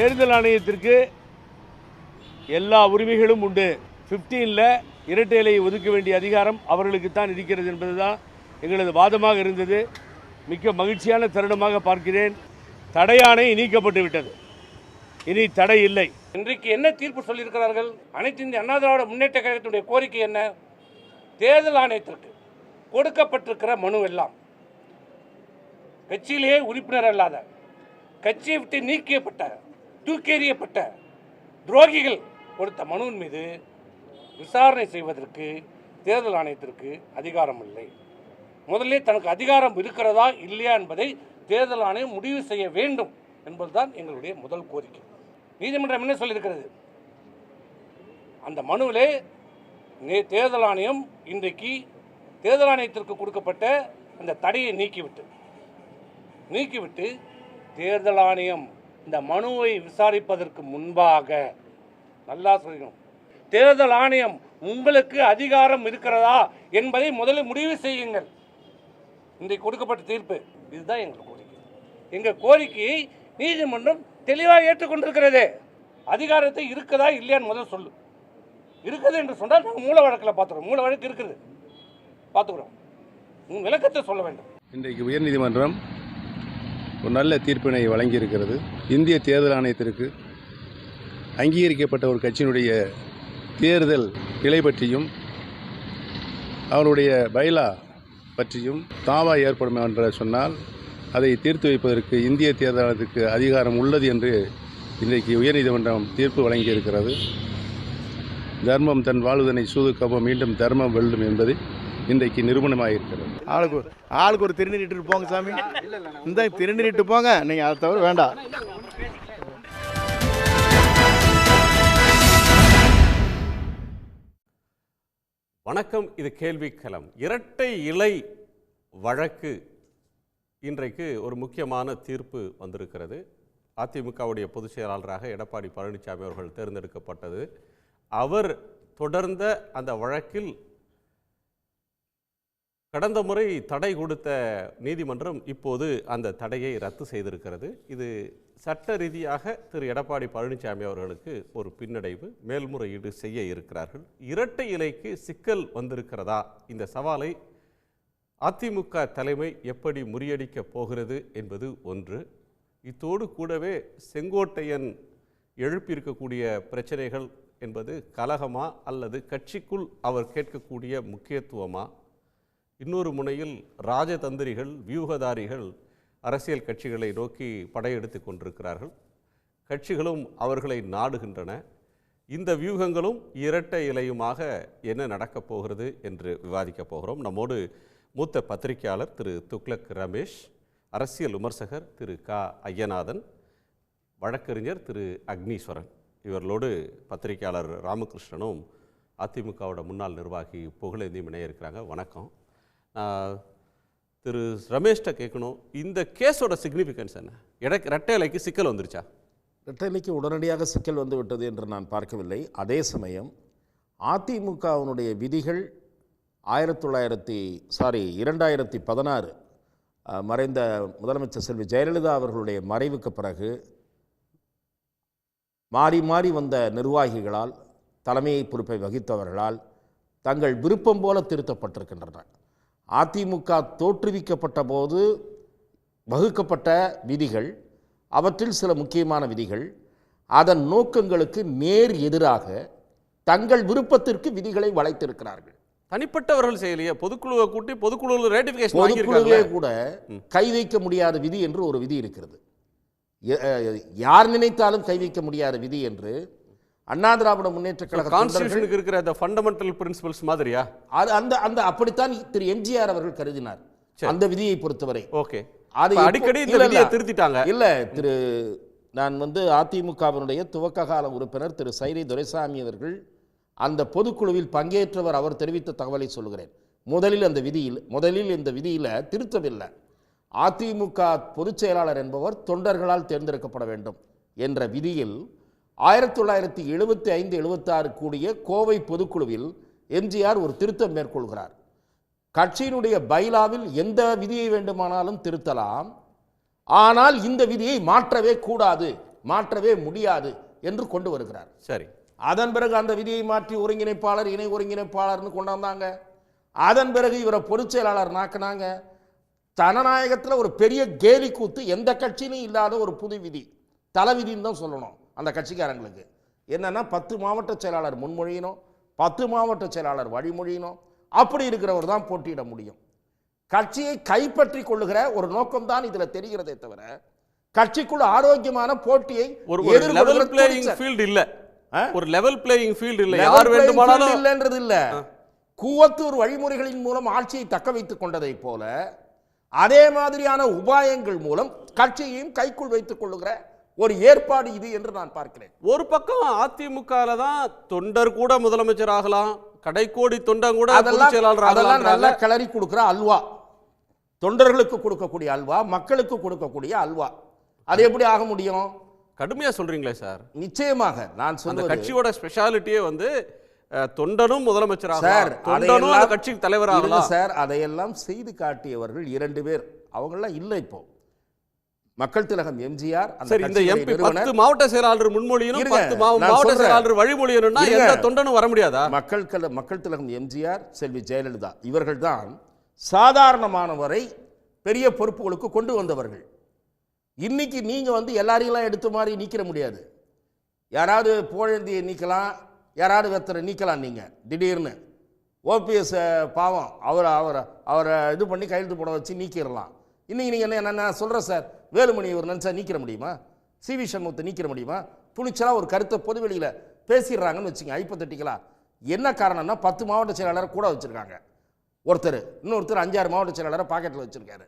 தேர்தல் ஆணையத்திற்கு எல்லா உரிமைகளும் உண்டு. 15ல் இரட்டை இலையை ஒதுக்க வேண்டிய அதிகாரம் அவர்களுக்குத்தான் இருக்கிறது என்பதுதான் எங்களது வாதமாக இருந்தது. மிக்க மகிழ்ச்சியான தருணமாக பார்க்கிறேன். தடையாணை நீக்கப்பட்டு விட்டது. இனி தடை இல்லை. இன்றைக்கு என்ன தீர்ப்பு சொல்லியிருக்கிறார்கள்? அனைத்து இந்திய அண்ணா திராவிட முன்னேற்ற கழகத்துடைய கோரிக்கை என்ன? தேர்தல் ஆணையத்திற்கு கொடுக்கப்பட்டிருக்கிற மனு எல்லாம் கட்சியிலேயே உறுப்பினர் அல்லாத, கட்சியை விட்டு நீக்கப்பட்ட, தூக்கெறியப்பட்ட துரோகிகள் கொடுத்த மனுவின் மீது விசாரணை செய்வதற்கு தேர்தல் ஆணையத்திற்கு அதிகாரம் இல்லை. முதலில் தனக்கு அதிகாரம் இருக்கிறதா இல்லையா என்பதை தேர்தல் ஆணையம் முடிவு செய்ய வேண்டும் என்பதுதான் எங்களுடைய முதல் கோரிக்கை. நீதிமன்றம் என்ன சொல்லியிருக்கிறது? அந்த மனுவிலே தேர்தல் ஆணையம் இன்றைக்கு தேர்தல் ஆணையத்திற்கு கொடுக்கப்பட்ட அந்த தடையை நீக்கிவிட்டு தேர்தல் ஆணையம் இந்த மனுவை விசாரிப்பதற்கு முன்பாக நல்லா சொல்லணும், தேர்தல் ஆணையம் உங்களுக்கு அதிகாரம் இருக்கிறதா என்பதை முதலில் முடிவு செய்யுங்கள். இன்றைக்கு கொடுக்கப்பட்ட தீர்ப்பு இதுதான் எங்கள் கோரிக்கை. எங்கள் கோரிக்கையை நீதிமன்றம் தெளிவாக ஏற்றுக்கொண்டிருக்கிறது. அதிகாரத்தை இருக்குதா இல்லையான்னு முதல் சொல்லு. இருக்குது என்று சொன்னால் நாங்கள் மூல வழக்கில் பார்த்துக்கிறோம். மூல வழக்கு இருக்குது, பார்த்துக்கிறோம். உங்கள் விளக்கத்தை சொல்ல வேண்டும். இன்றைக்கு உயர்நீதிமன்றம் ஒரு நல்ல தீர்ப்பினை வழங்கியிருக்கிறது. இந்திய தேர்தல் ஆணையத்திற்கு அங்கீகரிக்கப்பட்ட ஒரு கட்சியினுடைய தேர்தல் நிலை பற்றியும் அவருடைய பைலா பற்றியும் தாவா ஏற்படும் என்று சொன்னால் அதை தீர்த்து வைப்பதற்கு இந்திய தேர்தல் ஆணையத்துக்கு அதிகாரம் உள்ளது என்று இன்றைக்கு உயர்நீதிமன்றம் தீர்ப்பு வழங்கியிருக்கிறது. தர்மம் தன் வாழ்வதனை சூதுக்கப்போ மீண்டும் தர்மம் வெல்லும் என்பது இன்றைக்கு நிரூபணமாயிருக்கிறது. ஆளுக்கு ஒரு திருநீர் இட்டு போங்க சாமி, இந்த திருநீர் இட்டு போங்க, நீங்கள் அதை தவிர வேண்டாம். வணக்கம், இது கேள்வி களம். இரட்டை இலை வழக்கு இன்றைக்கு ஒரு முக்கியமான தீர்ப்பு வந்திருக்கிறது. அதிமுகவுடைய பொதுச் செயலாளராக எடப்பாடி பழனிசாமி அவர்கள் தேர்ந்தெடுக்கப்பட்டது. அவர் தொடர்ந்த அந்த வழக்கில் கடந்த முறை தடை கொடுத்த நீதிமன்றம் இப்போது அந்த தடையை ரத்து செய்திருக்கிறது. இது சட்ட ரீதியாக திரு எடப்பாடி பழனிசாமி அவர்களுக்கு ஒரு பின்னடைவு. மேல்முறையீடு செய்ய இருக்கிறார்கள். இரட்டை இலைக்கு சிக்கல் வந்திருக்கிறதா? இந்த சவாலை அதிமுக தலைமை எப்படி முறியடிக்கப் போகிறது என்பது ஒன்று. இத்தோடு கூடவே செங்கோட்டையன் எழுப்பியிருக்கக்கூடிய பிரச்சனைகள் என்பது கலகமா அல்லது கட்சிக்குள் அவர் கேட்கக்கூடிய முக்கியத்துவமா? இன்னொரு முனையில் ராஜதந்திரிகள், வியூகதாரிகள் அரசியல் கட்சிகளை நோக்கி படையெடுத்து கொண்டிருக்கிறார்கள். கட்சிகளும் அவர்களை நாடுகின்றன. இந்த வியூகங்களும் இரட்டை இலையுமாக என்ன நடக்கப் போகிறது என்று விவாதிக்கப் போகிறோம். நம்மோடு மூத்த பத்திரிகையாளர் திரு துக்ளக் ரமேஷ், அரசியல் விமர்சகர் திரு க ஐயநாதன், வழக்கறிஞர் திரு அக்னீஸ்வரன், இவர்களோடு பத்திரிகையாளர் ராமகிருஷ்ணனும் அதிமுகவோட முன்னாள் நிர்வாகி புகழேந்தியும் இணைய இருக்கிறாங்க. வணக்கம். திரு ரமேஷ்ட கேட்கணும், இந்த கேஸோட சிக்னிஃபிகன்ஸ் என்ன? இரட்டை இலைக்கு சிக்கல் வந்துருச்சா? இரட்டை இலைக்கு உடனடியாக சிக்கல் வந்து விட்டது என்று நான் பார்க்கவில்லை. அதே சமயம் அதிமுகவினுடைய விதிகள் 2016 மறைந்த முதலமைச்சர் செல்வி ஜெயலலிதா அவர்களுடைய மறைவுக்கு பிறகு மாறி மாறி வந்த நிர்வாகிகளால், தலைமையை பொறுப்பை வகித்தவர்களால் தங்கள் விருப்பம் போல திருத்தப்பட்டிருக்கின்றன. அதிமுக தோற்றுவிக்கப்பட்ட போது வகுக்கப்பட்ட விதிகள், அவற்றில் சில முக்கியமான விதிகள் அதன் நோக்கங்களுக்கு நேர் எதிராக தங்கள் விருப்பத்திற்கு விதிகளை வளைத்திருக்கிறார்கள். தனிப்பட்டவர்கள் செய்யலையே, பொதுக்குழுவை கூட்டி பொதுக்குழுவில் ரேட்டிஃபிகேஷன் பொதுக்குழுவே கூட கை வைக்க முடியாத விதி என்று ஒரு விதி இருக்கிறது. யார் நினைத்தாலும் கை வைக்க முடியாத விதி என்று அண்ணா திராவிட முன்னேற்ற கழக கான்ஸ்டிடியூஷனுக்கு இருக்கிற அந்த ஃபண்டமெண்டல் பிரின்சிபல்ஸ் மாதிரியா? அது அந்த அப்படித்தான் திரு எம்ஜிஆர் அவர்கள் கருதினார் அந்த விதியை பொறுத்தவரை. ஓகே, அது அடிக்கடி இந்த விதியை திருத்திட்டாங்க. இல்ல, நான் அதிமுகவினுடைய துவக்க கால உறுப்பினர் திரு சைரி துரைசாமி அவர்கள் அந்த பொதுக்குழுவில் பங்கேற்றவர். அவர் தெரிவித்த தகவலை சொல்லுகிறேன். முதலில் இந்த விதியில் திருத்தமில்லை. அதிமுக பொதுச் செயலாளர் என்பவர் தொண்டர்களால் தேர்ந்தெடுக்கப்பட வேண்டும் என்ற விதியில் 1975-76 கூடிய கோவை பொதுக்குழுவில் எம்ஜிஆர் ஒரு திருத்தம் மேற்கொள்கிறார். கட்சியினுடைய பைலாவில் எந்த விதியை வேண்டுமானாலும் திருத்தலாம், ஆனால் இந்த விதியை மாற்றவே கூடாது, மாற்றவே முடியாது என்று கொண்டு வருகிறார். சரி, அதன் பிறகு அந்த விதியை மாற்றி ஒருங்கிணைப்பாளர் இணை ஒருங்கிணைப்பாளர்னு கொண்டாந்தாங்க. அதன் பிறகு இவரை பொதுச் செயலாளர் நாக்குனாங்க. ஜனநாயகத்தில் ஒரு பெரிய கேலி கூத்து, எந்த கட்சியிலும் இல்லாத ஒரு புது விதி, தலைவிதின்னு தான் சொல்லணும் அந்த கட்சிக்காரங்களுக்கு. என்னன்னா 10 மாவட்ட செயலாளர் முன்மொழியணும், 10 மாவட்ட செயலாளர் வழிமொழியணும். அப்படி இருக்கிறவர் தான் போட்டியிட முடியும். கட்சியை கைப்பற்றி கொள்ளுகிற ஒரு நோக்கம் தான் இதுல தெரிகிறதே தவிர கட்சிக்குள் ஆரோக்கியமான போட்டியை ஒரு லெவல் பிளேயிங் ஃபீல்ட் இல்ல, ஒரு லெவல் பிளேயிங் ஃபீல்ட் இல்ல, யார் வேண்டுமானாலும் இல்லன்றது இல்ல. கூவத்தூர் வழிமுறைகளின் மூலம் ஆட்சியை தக்க வைத்துக் கொண்டதை போல அதே மாதிரியான உபாயங்கள் மூலம் கட்சியையும் கைக்குள் வைத்துக் கொள்ளுகிற ஒரு ஏற்பாடு இது என்று நான் பார்க்கிறேன். ஒரு பக்கம் அதிமுகல தான் தொண்டர் கூட முதலமைச்சர் ஆகலாம், கடைக்கோடி தொண்டன் கூட பொதுச் செயலாளர் அதெல்லாம் ஆகலாம். நல்லா கிளறி கொடுக்கிற அல்வா, தொண்டர்களுக்கு கொடுக்கக்கூடிய அல்வா, மக்களுக்கு கொடுக்கக்கூடிய அல்வா. அது எப்படி ஆக முடியும்? கடுமையா சொல்றீங்களே சார். நிச்சயமாக நான் அந்த சொல்றது கட்சியோட ஸ்பெஷாலிட்டியே வந்து தொண்டனும் முதலமைச்சர் சார், ஆகலாம், தொண்டனும் அந்த கட்சிக்கு தலைவர் ஆகலாம் சார். அதையெல்லாம் செய்து காட்டியவர்கள் 2 பேர், அவங்கெல்லாம் இல்லை இப்போ. மக்கள் திலகம் எம்ஜிஆர். சரி, இந்த எம்பி 10 மாவட்ட செயலாளர் முன்மொழியணும், 10 மாவட்ட செயலாளர் வழிமொழியணும்னா எந்த தொண்டனும் வர முடியாதா? மக்கள் திலகம் எம்ஜிஆர், செல்வி ஜெயலலிதா இவர்கள் தான் சாதாரணமானவரை பெரிய பொறுப்புகளுக்கு கொண்டு வந்தவர்கள். இன்னைக்கு நீங்க வந்து எல்லாரையும் எடுத்த மாதிரி நீக்கிற முடியாது. யாராவது புகழேந்தியை நீக்கலாம், யாராவது வெத்தரை நீக்கலாம். நீங்க திடீர்னு ஓபிஎஸ் பாவம் அவரை இது பண்ணி கையெழுத்து போட வச்சு நீக்கிடலாம். இன்னைக்கு நீங்க என்ன சொல்ற சார், வேலுமணி ஒரு நினைச்சா நீக்கிற முடியுமா? சிவி சண்முகத்தை நீக்கிற முடியுமா? துணிச்சலா ஒரு கருத்தை பொதுவெளியில பேசிடுறாங்கன்னு வச்சுங்க, ஹைப்போதெட்டிக்கலா. என்ன காரணம்னா 10 மாவட்ட செயலாளரை கூட வச்சிருக்காங்க. ஒருத்தர் இன்னொருத்தர் 5-6 மாவட்ட செயலாளரை பாக்கெட்டில் வச்சிருக்காரு.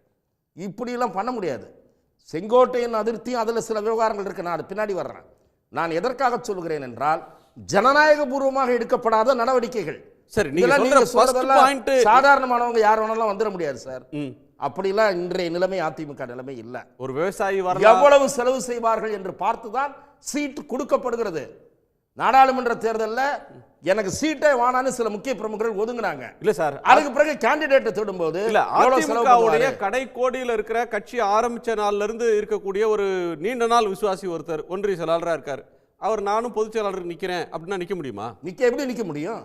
இப்படியெல்லாம் பண்ண முடியாது. செங்கோட்டையின் அதிருப்தியும் அதில் சில விவகாரங்கள் இருக்கு, நான் பின்னாடி வர்றேன். நான் எதற்காக சொல்கிறேன் என்றால் ஜனநாயக பூர்வமாக எடுக்கப்படாத நடவடிக்கைகள். சரி, நீங்க சாதாரணமானவங்க யார் வேணாலும் வந்துட முடியாது சார். அப்படிலாம் இன்றைய நிலைமை அதிமுக நிலைமை இல்ல. ஒரு விவசாயி எவ்வளவு செலவு செய்வார்கள் என்று பார்த்துதான் சீட் கொடுக்கப்படுகிறது. நாடாளுமன்ற தேர்தலில் எனக்கு சீட்டை வானான்னு சில முக்கிய பிரமுகர்கள் ஒதுங்கினாங்க. இல்ல சார், அதுக்கு பிறகு கேண்டிடேட்டை தேடும்போது அதிமுகவுடைய கடைக்கோடியில் இருக்கிற கட்சி ஆரம்பிச்ச நாள்ல இருந்து இருக்கக்கூடிய ஒரு நீண்ட நாள் விசுவாசி ஒருத்தர் ஒன்றிய செயலாளராக இருக்காரு. அவர் நானும் பொதுச் செயலாளர் நிக்கிறேன் அப்படின்னா நிக்க முடியுமா? எப்படி நிக்க முடியும்?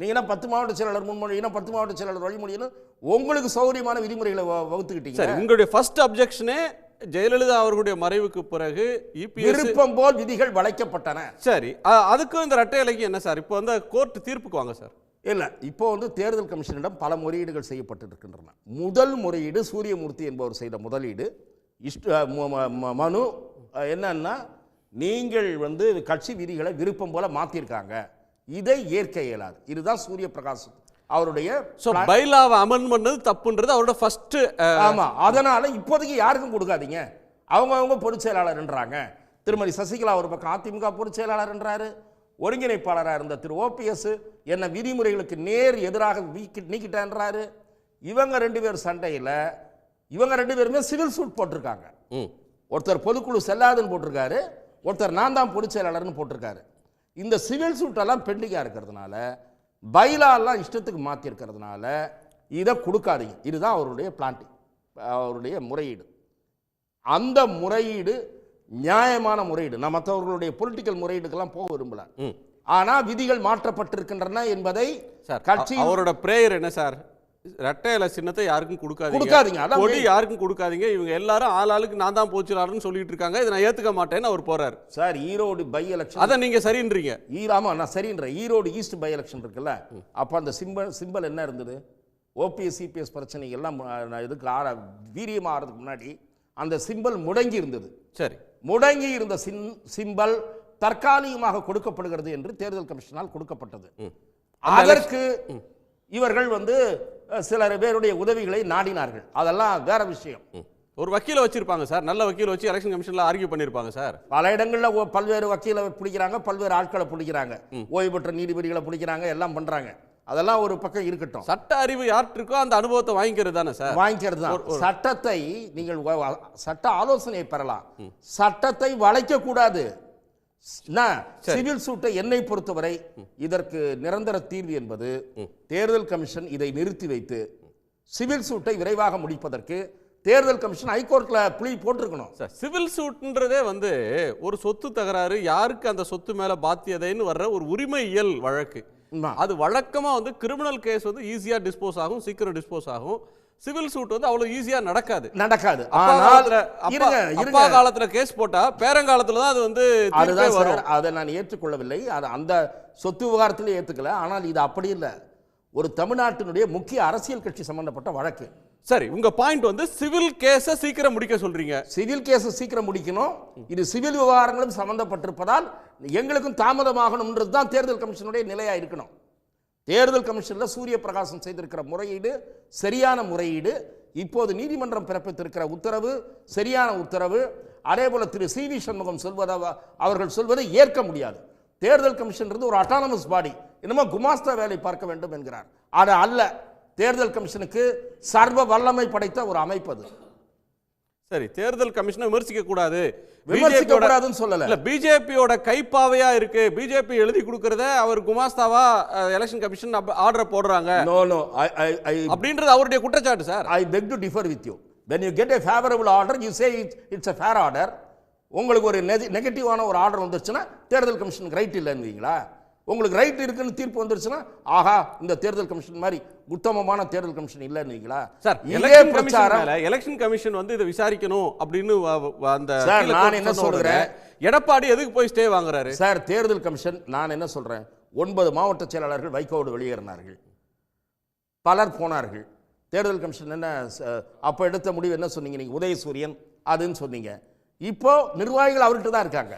நீங்க 10 மாவட்ட செயலாளர் முன்மொழியணும், 10 மாவட்ட செயலாளர் வழிமொழியணும், உங்களுக்கு சௌகரியமான விதிமுறைகளை வகுத்துக்கிட்டீங்க. சரி, உங்களுடைய ஃபர்ஸ்ட் அப்ஜெக்ஷனே ஜெயலலிதா அவர்களுடைய மறைவுக்கு பிறகு விருப்பம் போல் விதிகள் வளைக்கப்பட்டன. சரி, அதுக்கு இந்த இரட்டை இலைக்கு என்ன சார்? இப்போ வந்து கோர்ட் தீர்ப்புக்கு வாங்க சார். இல்ல, இப்போ வந்து தேர்தல் கமிஷனிடம் பல முறையீடுகள் செய்யப்பட்டிருக்கின்றன. முதல் முறையீடு சூரியமூர்த்தி என்பவர் செய்த முதலீடு மனு என்னன்னா, நீங்கள் வந்து கட்சி விதிகளை விருப்பம் போல மாத்திருக்காங்க, இதை ஏற்க இயலாது. இதுதான் சூரிய பிரகாஷ் அவருடைய பைலாவை அமெண்ட் பண்ணது தப்புன்றது அவரோட ஃபர்ஸ்ட். ஆமா, அதனால இப்போதைக்கு யாருக்கும் கொடுக்காதீங்க, அவங்க பொதுச் செயலாளர்ன்றாங்க. திருமதி சசிகலா ஒரு பக்கம் அதிமுக பொதுச் செயலாளர் என்றாரு. ஒருங்கிணைப்பாளராக இருந்த திரு ஓபிஎஸ் என்ன விதிமுறைகளுக்கு நேர் எதிராக நீக்கிட்டான்றாரு. இவங்க 2 பேர் சண்டையில் இவங்க 2 பேருமே சிவில் சூட் போட்டிருக்காங்க. ஒருத்தர் பொதுக்குழு செல்லாதுன்னு போட்டிருக்காரு, ஒருத்தர் நான் தான் பொதுச் செயலாளர்னு போட்டிருக்காரு. இந்த சிவில் சூட்டெல்லாம் பெண்டிங்காக இருக்கிறதுனால, பைலாலாம் இஷ்டத்துக்கு மாற்றிருக்கிறதுனால இதை கொடுக்காதீங்க. இதுதான் அவருடைய பிளான்டிங், அவருடைய முறையீடு. அந்த முறையீடு நியாயமான முறையீடு. நான் மற்றவர்களுடைய பொலிட்டிக்கல் முறையீடுக்கெல்லாம் போக விரும்பல. ஆனால் விதிகள் மாற்றப்பட்டிருக்கின்றன என்பதை கட்சி அவரோட பிரேயர் என்ன சார்? இரட்டை இலை சின்னத்தை யாருக்கும் கொடுக்காதீங்க, கொடி யாருக்கும் கொடுக்காதீங்க. இவங்க எல்லாரும் ஆளாளுக்கு நான் தான் போச்சுலாருன்னு சொல்லிட்டு இருக்காங்க, இதை நான் ஏத்துக்க மாட்டேன்னு அவர் போறாரு. சார், ஈரோடு பை எலெக்ஷன் அதை நீங்க சரின்றீங்க. ஆமா, நான் சரின்றேன். ஈரோடு ஈஸ்ட் பை எலெக்ஷன் இருக்குல்ல, அப்ப அந்த சிம்பல் என்ன இருந்தது? ஓபிஎஸ் சிபிஎஸ் பிரச்சனை எல்லாம் இதுக்கு வீரியமா ஆறதுக்கு முன்னாடி அந்த சிம்பல் முடங்கி இருந்தது. சரி, முடங்கி இருந்த சிம்பல் தற்காலிகமாக கொடுக்கப்படுகிறது என்று தேர்தல் கமிஷனால் கொடுக்கப்பட்டது. அதற்கு இவர்கள் வந்து சில பேருடைய உதவிகளை நாடினார்கள். அதெல்லாம் வேற விஷயம். ஒரு வக்கீலை வச்சிருப்பாங்க சார், நல்ல வக்கீலை வச்சு எலெக்ஷன் கமிஷன்ல ஆர்கியூ பண்ணிருப்பாங்க சார். பல இடங்கள்ல பல்வேறு வக்கீலை பிடிக்கிறாங்க, பல்வேறு ஆட்களை பிடிக்கிறாங்க, ஓய்வு பெற்ற நீதிபதிகளை பிடிக்கிறாங்க, எல்லாம் பண்றாங்க. அதெல்லாம் ஒரு பக்கம் இருக்கட்டும். சட்ட அறிவு யார்கிட்ட இருக்கோ அந்த அனுபவத்தை வாங்கிக்கிறது தானே சார்? வாங்கிக்கிறது தான். சட்டத்தை நீங்கள் சட்ட ஆலோசனை பெறலாம், சட்டத்தை வளைக்க கூடாது. சிவில் சூட்டை என்னை பொறுத்தவரை இதற்கு நிரந்தர தீர்வு என்பது தேர்தல் கமிஷன் இதை நிறுத்தி வைத்து சிவில் சூட்டை விரைவாக முடிப்பதற்கு தேர்தல் கமிஷன் ஹைகோர்ட்ல புலி போட்டிருக்கணும். சார் சிவில் சூட்ன்றதே வந்து ஒரு சொத்து தகராறு, யாருக்கு அந்த சொத்து மேல பாத்தியதைன்னு வர்ற ஒரு உரிமையியல் வழக்கு. அது வழக்கமா வந்து கிரிமினல் கேஸ் வந்து ஈஸியா டிஸ்போஸ் ஆகும், சீக்கிரம் டிஸ்போஸ் ஆகும். சிவில் சூட் வந்து அவ்வளவு ஈஸியா நடக்காது. அப்பா காலத்துல கேஸ் போட்டா பேரங்காலத்துல தான் அது வந்து வரும். அதை நான் ஏற்றுக்கொள்ளவில்லை, அந்த சொத்து விவகாரத்திலே ஏற்றுக்கல. ஆனால் இது அப்படி இல்லை, ஒரு தமிழ்நாட்டினுடைய முக்கிய அரசியல் கட்சி சம்பந்தப்பட்ட வழக்கு. சரி, உங்க பாயிண்ட் வந்து சிவில் கேஸை சீக்கிரம் முடிக்க சொல்றீங்க. சிவில் கேஸை சீக்கிரம் முடிக்கணும். இது சிவில் விவகாரங்களும் சம்பந்தப்பட்டிருப்பதால் எங்களுக்கும் தாமதமாகணும்ன்றது தான் தேர்தல் கமிஷனுடைய நிலையா இருக்கணும். தேர்தல் கமிஷனில் சூரிய பிரகாசம் செய்திருக்கிற முறையீடு சரியான முறையீடு. இப்போது நீதிமன்றம் பிறப்பித்திருக்கிற உத்தரவு சரியான உத்தரவு. அதே போல திரு சி.வி. சண்முகம் அவர்கள் சொல்வதை ஏற்க முடியாது. தேர்தல் கமிஷன் ஒரு அட்டானமஸ் பாடி, என்னமோ குமாஸ்தா வேலை பார்க்க வேண்டும் என்கிறார். அது அல்ல, தேர்தல் கமிஷனுக்கு சர்வ வல்லமை படைத்த ஒரு அமைப்பு அது. சரி, தேர்தல் கமிஷனை விமர்சிக்க கூடாது, விமர்சிக்க கூடாதுன்னு சொல்லல. இல்ல, பிஜேபியோட கைப்பாவையா இருக்கு, பிஜேபி எழுதி கொடுக்கறத அவர் குமாஸ்தாவா எலெக்ஷன் கமிஷன் ஆர்டர் போடுறாங்க. நோ நோ, அப்படின்றது அவருடைய குற்றச்சாட்டு sir. I peg to differ with you. when you get a favorable order you say it's a fair order. உங்களுக்கு ஒரு நெகட்டிவான ஒரு ஆர்டர் வந்துருச்சுன்னா தேர்தல் கமிஷனுக்கு ரைட் இல்லைன்னுவீங்களா? உங்களுக்கு ரைட் இருக்குன்னு தீர்ப்பு வந்துருச்சுன்னா ஆஹா இந்த தேர்தல் கமிஷன் மாதிரி உத்தமமான தேர்தல் கமிஷன் இல்லைன்னுவீங்களா? சார், எலெக்ஷன் கமிஷன் வந்து இதை விசாரிக்கணும் அப்படின்னு அந்த சார் நான் என்ன சொல்றேன், எடப்பாடி எதுக்கு போய் ஸ்டே வாங்குறாரு சார்? தேர்தல் கமிஷன் நான் என்ன சொல்றேன், 9 மாவட்ட செயலாளர்கள் வைகோவோடு வெளியேறினார்கள், பலர் போனார்கள். தேர்தல் கமிஷன் என்ன அப்போ எடுத்த முடிவு என்ன சொன்னீங்க நீங்க? உதயசூரியன் அதுன்னு சொன்னீங்க. இப்போ நிர்வாகிகள் அவர்கிட்ட தான் இருக்காங்க.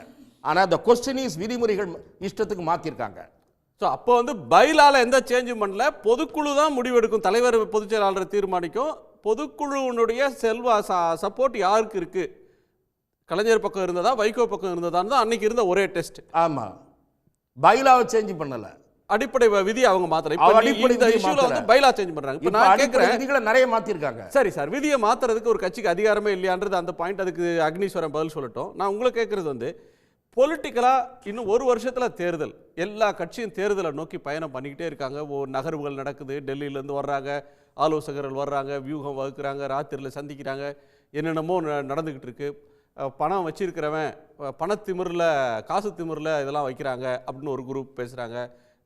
ஆனால் the question is விதிமுறைகள் இஷ்டத்துக்கு மாற்றிருக்காங்க. ஸோ அப்போ வந்து பைலால எந்த சேஞ்சும் பண்ணல, பொதுக்குழு தான் முடிவெடுக்கும், தலைவர் பொதுச் செயலாளர் தீர்மானிக்கும். பொதுக்குழுனுடைய சப்போர்ட் யாருக்கு இருக்கு? கலைஞர் பக்கம் இருந்ததா வைகோ பக்கம் இருந்ததான்னு தான் அன்னைக்கு இருந்த ஒரே டெஸ்ட். ஆமாம், பைலாவை சேஞ்ச் பண்ணல, அடிப்படை விதி அவங்க மாத்தல. இப்போ அடிப்படை இஷ்யூல வந்து பைலா சேஞ்ச் பண்றாங்க. இப்போ நான் கேக்குறேன், விதிகளை நிறைய மாத்திருக்காங்க. சரி சார், விதியை மாத்துறதுக்கு ஒரு கட்சிக்கு அதிகாரமே இல்லையான்றது அந்த பாயிண்ட். அதுக்கு அக்னீஸ்வரன் பதில் சொல்லட்டும். நான் உங்களை கேட்கறது வந்து பொலிட்டிக்கலா இன்னும் ஒரு வருஷத்துல தேர்தல், எல்லா கட்சியும் தேர்தலை நோக்கி பயணம் பண்ணிக்கிட்டே இருக்காங்க. நகர்வுகள் நடக்குது, டெல்லியிலேருந்து வர்றாங்க, ஆலோசகர்கள் வர்றாங்க, வியூகம் வகுக்கிறாங்க, ராத்திரியில் சந்திக்கிறாங்க, என்னென்னமோ நடந்துக்கிட்டு இருக்கு. பணம் வச்சிருக்கிறவன் பணத்திமிரில் காசு திமிரில் இதெல்லாம் வைக்கிறாங்க அப்படின்னு ஒரு குரூப் பேசுகிறாங்க,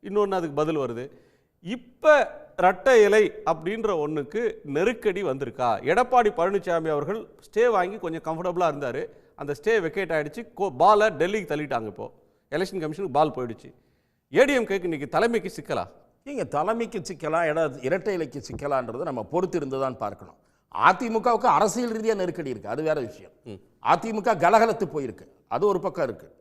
இன்னொன்று அதுக்கு பதில் வருது. இப்போ இரட்டை இலை அப்படின்ற ஒன்றுக்கு நெருக்கடி வந்திருக்கா? எடப்பாடி பழனிசாமி அவர்கள் ஸ்டே வாங்கி கொஞ்சம் கம்ஃபர்டபுளாக இருந்தார், அந்த ஸ்டே வெக்கேட் ஆகிடுச்சு, பாலை டெல்லிக்கு தள்ளிட்டாங்க. இப்போது எலெக்ஷன் கமிஷனுக்கு பால் போயிடுச்சு. ஏடிஎம்கேக்கு இன்னைக்கு தலைமைக்கு சிக்கலா? நீங்கள் தலைமைக்கு சிக்கலா இரட்டை இலைக்கு சிக்கலான்றது நம்ம பொறுத்து இருந்து தான் பார்க்கணும். அதிமுகவுக்கு அரசியல் ரீதியாக நெருக்கடி இருக்குது, அது வேற விஷயம். அதிமுக கலகலத்து போயிருக்கு, அது ஒரு பக்கம் இருக்குது.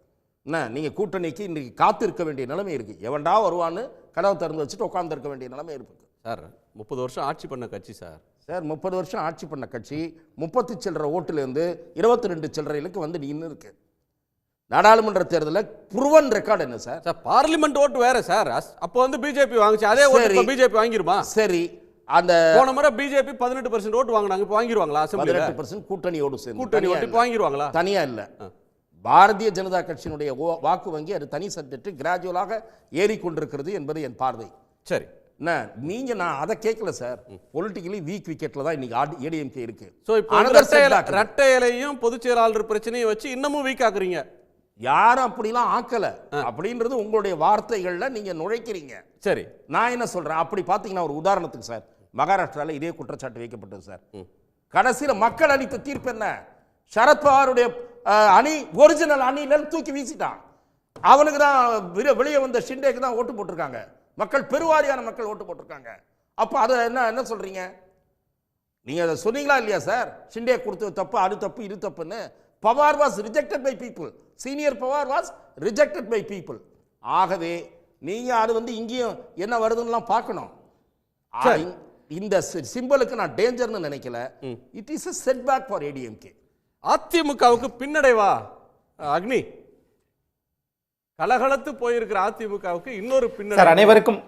என்ன நீங்கள் கூட்டணிக்கு இன்றைக்கி காத்து இருக்க வேண்டிய நிலைமை இருக்குது. எவன்டா வருவான்னு கதவை திறந்து வச்சுட்டு உட்காந்து இருக்க வேண்டிய நிலைமை இருக்குது. சார் 30 வருஷம் ஆட்சி பண்ண கட்சி சார். சார் 30 வருஷம் ஆட்சி பண்ண கட்சி 30 சில்லற ஓட்டுலேருந்து 22 சில்லறைகளுக்கு வந்து நின்று இருக்கு. நாடாளுமன்ற தேர்தலில் புருவன் ரெக்கார்டு என்ன சார்? சார் பார்லிமெண்ட் ஓட்டு வேற சார். அப்போ வந்து பிஜேபி வாங்குச்சு, அதே ஓட்டு பிஜேபி வாங்கிருமா? சரி, அந்த போன முறை பிஜேபி 18% ஓட்டு வாங்கினாங்க, இப்போ வாங்கிடுவாங்களா? 18% கூட்டணியோடு சேர்ந்து கூட்டணி ஓட்டு இப்போ வாங்கிடுவாங்களா? தனியா இல்லை, பாரதிய ஜனதா கட்சியினுடைய வாக்கு வங்கி அது தனி சப்ஜெக்ட் கிராஜுவலாக ஏறிக்கொண்டிருக்கிறது என்பது என் பார்வை. சரி, நீங்க நான் அதை கேட்கல சார். பொலிட்டிக்கலி வீக் விக்கெட்ல தான் இன்னைக்கு ஏடிஎம்கே இருக்கு. சோ இப்போ இரட்டை இலையும் பொதுச் செயலாளர் பிரச்சனையை வச்சு இன்னமும் வீக் ஆக்குறீங்க. யாரும் அப்படிலாம் ஆக்கல அப்படின்றது உங்களுடைய வார்த்தைகள்ல நீங்க நுழைக்கிறீங்க. சரி, நான் என்ன சொல்றேன், அப்படி பாத்தீங்கன்னா ஒரு உதாரணத்துக்கு சார், மகாராஷ்டிரால இதே குற்றச்சாட்டு வைக்கப்பட்டது சார். கடைசியில் மக்கள் அளித்த தீர்ப்பு என்ன? சரத்பவாருடைய அணி ஒரிஜினல் அணியில தூக்கி வீசிட்டான். அவனுக்கு தான் வெளியே வந்த ஷிண்டேக்கு தான் ஓட்டு போட்டிருக்காங்க. மக்கள் பெருவாரியான மக்கள் ஓட்டு போட்டிருக்காங்க. அப்போ அதை என்ன சொல்றீங்க? நீங்க அதை சொன்னீங்களா இல்லையா சார்? ஷிண்டே கொடுத்தது தப்பு, அது தப்பு, இது தப்புன்னு. Pawar was rejected by people. Senior Pawar was rejected by people. ஆகவே நீங்க அது வந்து இங்கேயும் என்ன வருதுன்னு பார்க்கணும். இந்த சிம்பலுக்கு நான் டேஞ்சர்னு நினைக்கல. It is a setback for ADMK. அதிமுகவுக்கு பின்னடைவா அக்னி? கலகலத்து போயிருக்கிற அதிமுகவுக்கு இன்னொரு பின்னடை. அனைவருக்கும்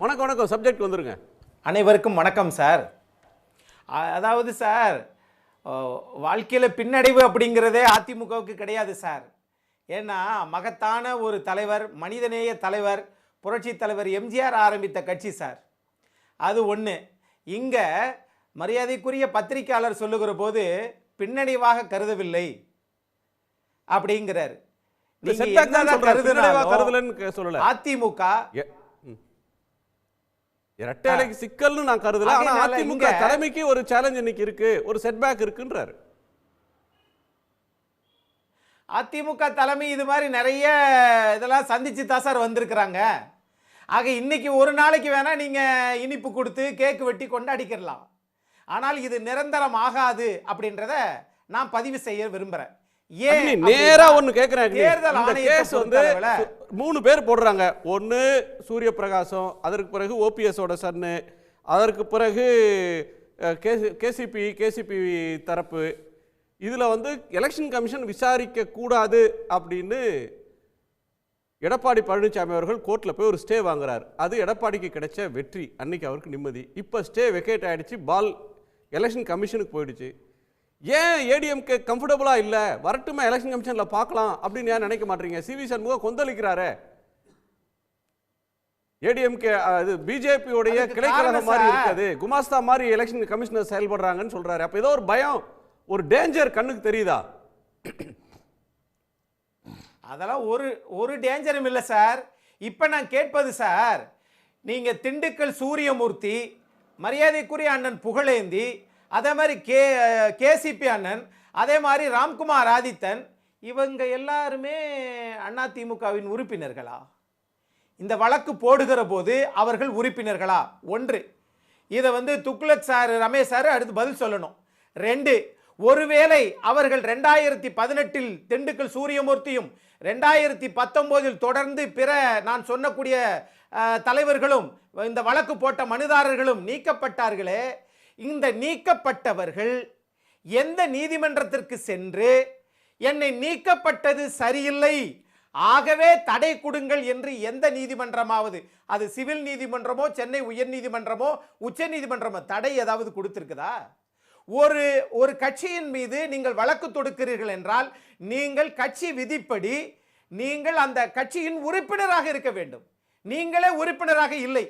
வணக்கம். சப்ஜெக்ட் வந்துருங்க. அனைவருக்கும் வணக்கம் சார். அதாவது சார், வாழ்க்கையில் பின்னடைவு அப்படிங்கிறதே அதிமுகவுக்கு கிடையாது சார். ஏன்னா மகத்தான ஒரு தலைவர், மனிதநேய தலைவர், புரட்சி தலைவர் எம்ஜிஆர் ஆரம்பித்த கட்சி சார். அது ஒன்று. இங்கே மரியாதைக்குரிய பத்திரிகையாளர் சொல்லுகிற போது பின்னடைவாக கருதவில்லை அப்படிங்கிறார். இந்த நீங்க setback தான் என்னதான் சொல்றாரு, பின்னடைவா கருதுனாலும் கருதலன்னு சொல்லல. அதிமுக இரட்டை இலைக்கு சிக்கல்னு நான் கருதல. ஆனா அதனால அதிமுக தலைமைக்கு ஒரு சேலஞ்ச் இன்னைக்கு இருக்கு, ஒரு செட்பேக் இருக்குன்றாரு. அதிமுக தலைமை இது மாதிரி நிறைய இதெல்லாம் சந்திச்சு தான் சார் வந்திருக்கிறாங்க. ஆக இன்னைக்கு ஒரு நாளைக்கு வேணா நீங்க இனிப்பு கொடுத்து கேக்கு வெட்டி கொண்டாடிக்கலாம். ஆனால் இது நிரந்தரம் ஆகாது அப்படின்றத நான் பதிவு செய்ய விரும்புறேன். ஏன் நேரா ஒன்னு கேக்குறேன். தேர்தல் இந்த ஆணையத்தை கேஸ் வந்து பொறுத்தளவுல 3 பேர் போடுறாங்க. ஒன்னு சூரிய பிரகாசம், அதற்கு பிறகு ஓபிஎஸ் ஓட சன்னு, அதற்கு பிறகு கேசிபி தரப்பு. இதுல வந்து எலெக்ஷன் கமிஷன் விசாரிக்க கூடாது அப்படின்னு எடப்பாடி பழனிசாமி அவர்கள் கோர்ட்ல போய் ஒரு ஸ்டே வாங்குறாரு. அது எடப்பாடிக்கு கிடைச்ச வெற்றி, அன்னைக்கு அவருக்கு நிம்மதி. இப்ப ஸ்டே வெக்கேட் ஆயிடுச்சு, பால் எலெக்ஷன் கமிஷனுக்கு போயிடுச்சு. ஏன் ஏடிஎம்கே கம்ஃபர்டபுளா இல்ல, வரட்டுமா எலெக்ஷன் கமிஷன்ல பார்க்கலாம் அப்படின்னு ஏன் நினைக்க மாட்டீங்க? சிவி சண்முகம் கொந்தளிக்கிறாரே, ஏடிஎம்கே இது பிஜேபி உடைய கிளைக்கழகம் மாதிரி இருக்காது, குமாஸ்தா மாதிரி எலெக்ஷன் கமிஷனர் செயல்படுறாங்கன்னு சொல்றாரு. அப்ப ஏதோ ஒரு பயம், ஒரு டேஞ்சர் கண்ணுக்கு தெரியுதா? அதெல்லாம் ஒரு டேஞ்சரும் இல்லை சார். இப்போ நான் கேட்பது சார், நீங்க திண்டுக்கல் சூரியமூர்த்தி, மரியாதைக்குரிய அண்ணன் புகழேந்தி, அதே மாதிரி கேசிபி அண்ணன், அதே மாதிரி ராம்குமார் ஆதித்தன், இவங்க எல்லாருமே அதிமுகவின் உறுப்பினர்களா? இந்த வழக்கு போடுகிற போது அவர்கள் உறுப்பினர்களா? ஒன்று, இதை வந்து துக்ளக் சார், ரமேஷ் சார் அடுத்து பதில் சொல்லணும். 2, ஒருவேளை அவர்கள் 2018 திண்டுக்கல் சூரியமூர்த்தியும் 2019 தொடர்ந்து பிற நான் சொன்னக்கூடிய தலைவர்களும் இந்த வழக்கு போட்ட மனுதாரர்களும் நீக்கப்பட்டார்களே, இந்த நீக்கப்பட்டவர்கள் எந்த நீதிமன்றத்திற்கு சென்று என்னை நீக்கப்பட்டது சரியில்லை, ஆகவே தடை கொடுங்கள் என்று எந்த நீதிமன்றமாவது, அது சிவில் நீதிமன்றமோ சென்னை உயர் நீதிமன்றமோ உச்ச நீதிமன்றமோ தடை ஏதாவது கொடுத்திருக்குதா? ஒரு கட்சியின் மீது நீங்கள் வழக்கு தொடுக்கிறீர்கள் என்றால் நீங்கள் கட்சி விதிப்படி நீங்கள் அந்த கட்சியின் உறுப்பினராக இருக்க வேண்டும். நீங்களே உறுப்பினராக இல்லை.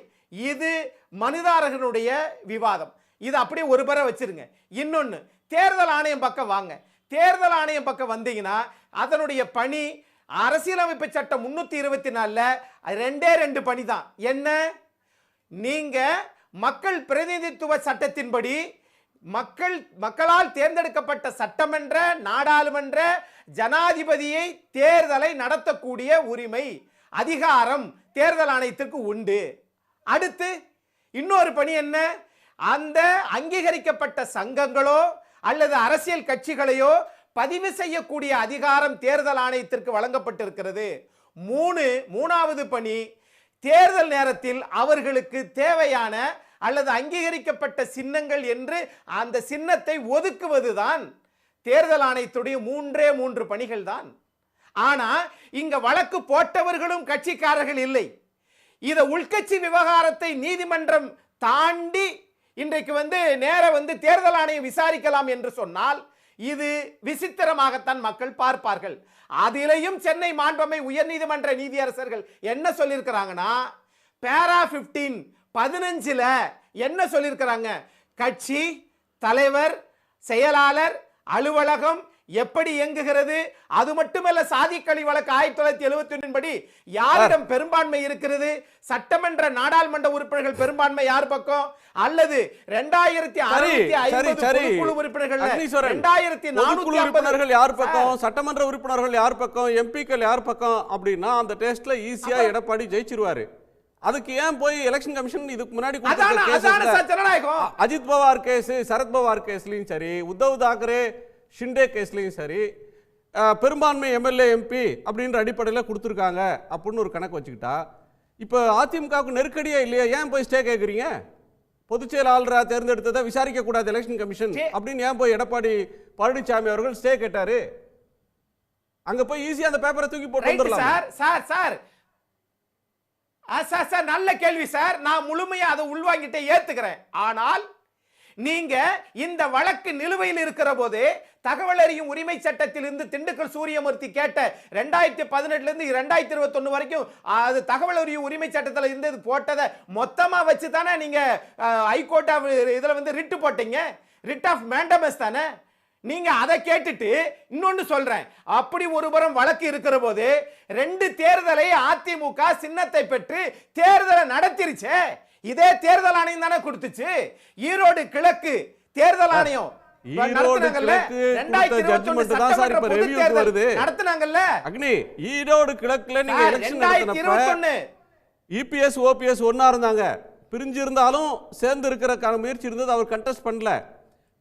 இது மனுதாரர்களுடைய விவாதம். இது அப்படியே ஒரு முறை வச்சிருங்க. இன்னொன்று, தேர்தல் ஆணையம் பக்கம் வாங்க. தேர்தல் ஆணையம் பக்கம் வந்தீங்கன்னா அதனுடைய பணி அரசியலமைப்பு சட்டம் 324 2 பணி தான். என்ன? நீங்க மக்கள் பிரதிநிதித்துவ சட்டத்தின்படி மக்களால் தேர்ந்தெடுக்கப்பட்ட சட்டமன்ற, நாடாளுமன்ற, ஜனாதிபதியை தேர்தலை நடத்தக்கூடிய உரிமை, அதிகாரம் தேர்தல் ஆணையத்திற்கு உண்டு. அடுத்து இன்னொரு பணி என்ன? அந்த அங்கீகரிக்கப்பட்ட சங்கங்களோ அல்லது அரசியல் கட்சிகளையோ பதிவு செய்யக்கூடிய அதிகாரம் தேர்தல் ஆணையத்திற்கு வழங்கப்பட்டிருக்கிறது. மூணாவது பணி, தேர்தல் நேரத்தில் அவர்களுக்கு தேவையான அல்லது அங்கீகரிக்கப்பட்ட சின்னங்கள் என்று அந்த சின்னத்தை ஒதுக்குவதுதான் தேர்தல் ஆணையத்துடைய 3 பணிகள் தான். ஆனா இங்க வழக்கு போட்டவர்களும் கட்சிக்காரர்கள் இல்லை. இத உள்கட்சி விவகாரத்தை நீதிமன்றம் தாண்டி இன்றைக்கு நேர தேர்தல் ஆணையம் விசாரிக்கலாம் என்று சொன்னால் இது விசித்திரமாகத்தான் மக்கள் பார்ப்பார்கள். அதிலேயும் சென்னை மாண்பமை உயர்நீதிமன்ற நீதியரசர்கள் என்ன சொல்லியிருக்கிறாங்கன்னா, பேரா 15 என்ன சொல்லியிருக்கிறாங்க? கட்சி தலைவர், செயலாளர், அலுவலகம் எப்படி இயங்குகிறது, அது மட்டுமல்ல சாதிக்கழி வழக்கு 1971 படி யாரிடம் பெரும்பான்மை இருக்கிறது, சட்டமன்ற நாடாளுமன்ற உறுப்பினர்கள் பெரும்பான்மை யார் பக்கம், அல்லது 2650 குழு உறுப்பினர்கள் 2450 யார் பக்கம், சட்டமன்ற உறுப்பினர்கள் யார் பக்கம், எம்பிக்கள் யார் பக்கம் அப்படின்னா அந்த டெஸ்ட்ல ஈஸியா எடப்பாடி ஜெயிச்சிருவாரு. அதுக்கு ஏன் போய் எலெக்ஷன் கமிஷன் இதுக்கு முன்னாடி அஜித் பவார் கேஸ், சரத் பவார் கேஸ்லயும் சரி, உத்தவ் தாக்கரே ஷிண்டே கேஸ்லயும் சரி, பெரும்பான்மை எம்எல்ஏ எம்பி அப்படின்ற அடிப்படையில் கொடுத்துருக்காங்க அப்படின்னு ஒரு கணக்கு வச்சுக்கிட்டா, இப்போ அதிமுகவுக்கு நெருக்கடியே இல்லையா? ஏன் போய் ஸ்டே கேட்குறீங்க? பொதுச் செயலாளராக தேர்ந்தெடுத்ததை விசாரிக்க கூடாது எலெக்ஷன் கமிஷன் அப்படின்னு ஏன் போய் எடப்பாடி பழனிசாமி அவர்கள் ஸ்டே கேட்டாரு? அங்க போய் ஈஸியா அந்த பேப்பரை தூக்கி போட்டு வந்துடலாம். சார் நல்ல கேள்வி சார், நான் முழுமையா அதை உள்வாங்கிட்டே ஏத்துக்கிறேன். ஆனால் நீங்க இந்த வழக்கு நிலுவையில் இருக்கிற போது தகவல் அறியும் உரிமை சட்டத்தில் இருந்து திண்டுக்கல் சூரியமூர்த்தி கேட்ட 2018 இருந்து 2021 வரைக்கும் அது தகவல் அறியும் உரிமை சட்டத்தில் இருந்து போட்டதை மொத்தமா வச்சு தானே நீங்க ஹைகோர்ட் இதுல வந்து ரிட்டு போட்டீங்க, ரிட் ஆஃப் மேண்டமஸ் தானே. நீங்க அதை கேட்டுட்டு இன்னொன்னு சொல்றேன், அப்படி ஒருபுறம் வழக்கு இருக்கிற போது 2 தேர்தலை அதிமுக சின்னத்தை பெற்று தேர்தலை நடத்திருச்சே, இதே தேர்தல் ஆணையம் தானே கொடுத்துச்சு. ஈரோடு கிழக்கு தேர்தல் ஆணையம் ஈரோடு கிழக்குல நீங்க எலெக்ஷன் நடத்தினப்ப இபிஎஸ் ஓபிஎஸ் ஒன்னா இருந்தாங்க, பிரிஞ்சு இருந்தாலும் சேர்ந்து இருக்கிற முயற்சி இருந்தது, அவர் கண்டெஸ்ட் பண்ணல.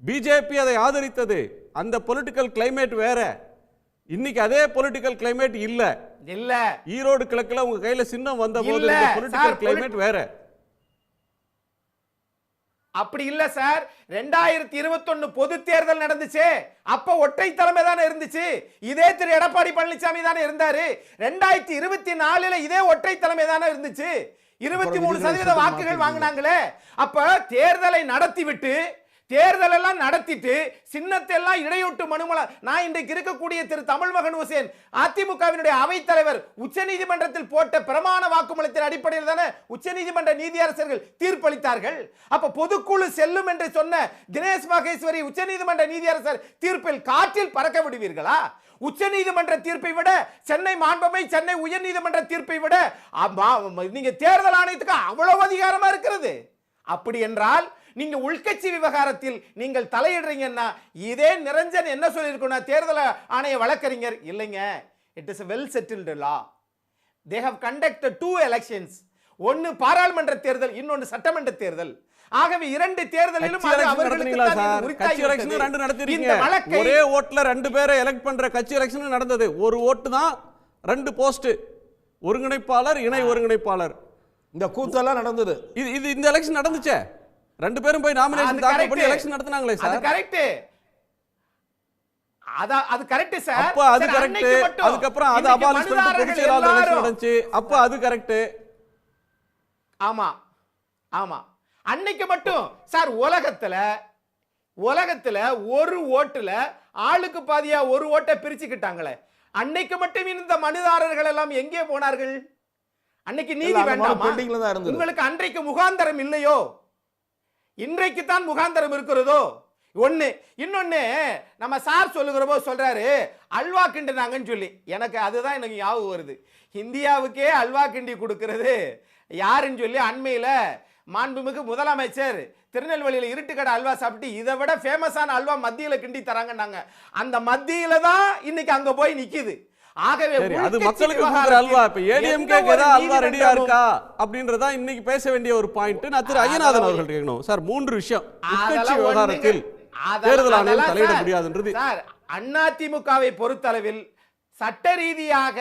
பிஜேபி அதை ஆதரித்தது. அந்த பொலிட்டிக்கல் கிளைமேட் வேற. இன்னைக்கு அதே பொலிட்டிக்கல் கிளைமேட் இல்ல. இல்ல ஈரோடு கிழக்குல உங்க கையில சின்னம் வந்த போது பொலிட்டிக்கல் கிளைமேட் வேற. அப்படி இல்ல சார். 2021 பொது தேர்தல் நடந்துச்சு, அப்ப ஒற்றை தலைமை தானே இருந்துச்சு, இதே திரு எடப்பாடி பழனிசாமி தானே இருந்தாரு. 2024 இதே ஒற்றை தலைமை தானே இருந்துச்சு, 23% வாக்குகள் வாங்கினாங்களே. அப்ப தேர்தலை நடத்திவிட்டு தேர்தல் எல்லாம் நடத்திட்டு சின்னத்தை எல்லாம் இடையூட்டு மனுமலா நான் இன்றைக்கு இருக்கக்கூடிய திரு தமிழ்மகன் ஹுசேன் அதிமுகவினுடைய அவைத் தலைவர் உச்சநீதிமன்றத்தில் போட்ட பிரமாண வாக்குமூலத்தின் அடிப்படையில் தானே உச்சநீதிமன்ற நீதியரசர்கள் தீர்ப்பளித்தார்கள். அப்ப பொதுக்குழு செல்லும் என்று சொன்ன தினேஷ் மகேஸ்வரி உச்சநீதிமன்ற நீதியரசர் தீர்ப்பில் காற்றில் பறக்க விடுவீர்களா? உச்சநீதிமன்ற தீர்ப்பை விட சென்னை மாண்பமை சென்னை உயர்நீதிமன்ற தீர்ப்பை விட நீங்க தேர்தல் ஆணையத்துக்கு அவ்வளவு அதிகாரமா இருக்கிறது. அப்படி என்றால் நீங்க உள்கட்சி விவகாரத்தில் நீங்கள் தலையிடுறீங்கன்னா இதே நிரஞ்சன் என்ன சொல்லியிருக்கணும், தேர்தல் ஆணைய வழக்கறிஞர் இல்லைங்க, it is a well settled law. they have conducted 2 elections, ஒன்னு பாராளுமன்ற தேர்தல், இன்னொன்று சட்டமன்ற தேர்தல். ஆகவே 2 தேர்தலிலும் கட்சி எலெக்ஷன் 2 நடத்திருக்கீங்க. ஒரே ஓட்ல 2 பேரை எலெக்ட் பண்ற கட்சி எலெக்ஷன் நடந்தது. ஒரு ஓட்டு தான் 2 போஸ்ட், ஒருங்கிணைப்பாளர் இணை ஒருங்கிணைப்பாளர். இந்த கூத்தெல்லாம் நடந்தது. இது இந்த எலெக்ஷன் நடந்துச்சே, 2 பேரும் போய் நாமினேஷன் தாக்கல் பண்ணி எலெக்ஷன் நடத்துனாங்களே சார். அது கரெக்ட். அது கரெக்ட் சார். அப்ப அது கரெக்ட். அதுக்கு அப்புறம் அது அபாலிஷ் பண்ணிட்டு பொதுச் செயலாளர் எலெக்ஷன் நடந்துச்சு. அப்ப அது கரெக்ட். ஆமா ஆமா. அன்னைக்கு மட்டும் சார் உலகத்துல ஒரு ஓட்டுல ஆளுக்கு பாதியா ஒரு ஓட்டை பிரிச்சுக்கிட்டாங்களே, அன்னைக்கு மட்டும் இந்த மனுதாரர்கள் எல்லாம் எங்கே போனார்கள்? அன்னைக்கு நீதி வேண்டாமா உங்களுக்கு? அன்றைக்கு முகாந்தரம் இல்லையோ? இன்றைக்கு தான் முகாந்தரம் இருக்கிறதோ? ஒண்ணு. இன்னொன்னு நம்ம சார் சொல்லுகிறப்போ சொல்றாரு அல்வா கிண்டினாங்கன்னு சொல்லி, எனக்கு அதுதான் எனக்கு ஞாபகம் வருது. இந்தியாவுக்கே அல்வா கிண்டி கொடுக்கிறது யாருன்னு சொல்லி அண்மையில மாண்புமிகு முதலமைச்சர் திருநெல்வேலியில் இருட்டுக்கடை அல்வா சாப்பிட்டு இதை விட ஃபேமஸான அல்வா மத்தியில கிண்டி தராங்கன்னாங்க. அந்த மத்தியில தான் இன்னைக்கு அங்க போய் நிக்குது. ஆகவே அது மக்களுக்கு கொடுக்கிற அல்வா. இப்ப ஏடிஎம்கே ஏதா அல்வா ரெடியா இருக்கா அப்படின்றதா இன்னைக்கு பேச வேண்டிய ஒரு பாயிண்ட். நான் திரு ஐயநாதன் அவர்கள் கேட்கணும். சார் 3 விஷயம் உட்கட்சி விவகாரத்தில் தேர்தல் ஆணையம் தலையிட முடியாதுன்றது. சார் அதிமுகவை பொறுத்தளவில் சட்ட ரீதியாக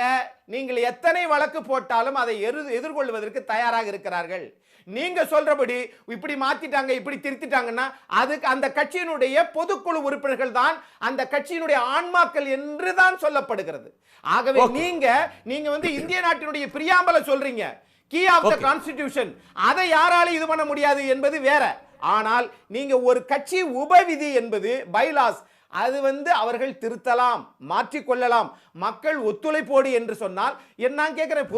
நீங்கள் எத்தனை வழக்கு போட்டாலும் அதை எதிர்கொள்வதற்கு தயாராக இருக்கிறார்கள். நீங்க சொல்றபடி இப்படி மாத்திட்டாங்க இப்படி திருத்திட்டாங்கன்னா அதுக்கு அந்த கட்சியினுடைய பொதுக்குழு உறுப்பினர்கள் தான் அந்த கட்சியினுடைய ஆன்மாக்கள் என்று தான் சொல்லப்படுகிறது. ஆகவே நீங்க வந்து இந்திய நாட்டினுடைய பிரியாம்பல சொல்றீங்க, கீ ஆஃப் த கான்ஸ்டிடியூஷன், அதை யாராலும் இது பண்ண முடியாது என்பது வேற. ஆனால் நீங்க ஒரு கட்சி உபவிதி என்பது பைலாஸ், அது வந்து அவர்கள் திருத்தலாம், மாற்றிக்கொள்ளலாம், மக்கள் ஒத்துழைப்போடு என்று சொன்னால் என்ன கேக்குறேன்.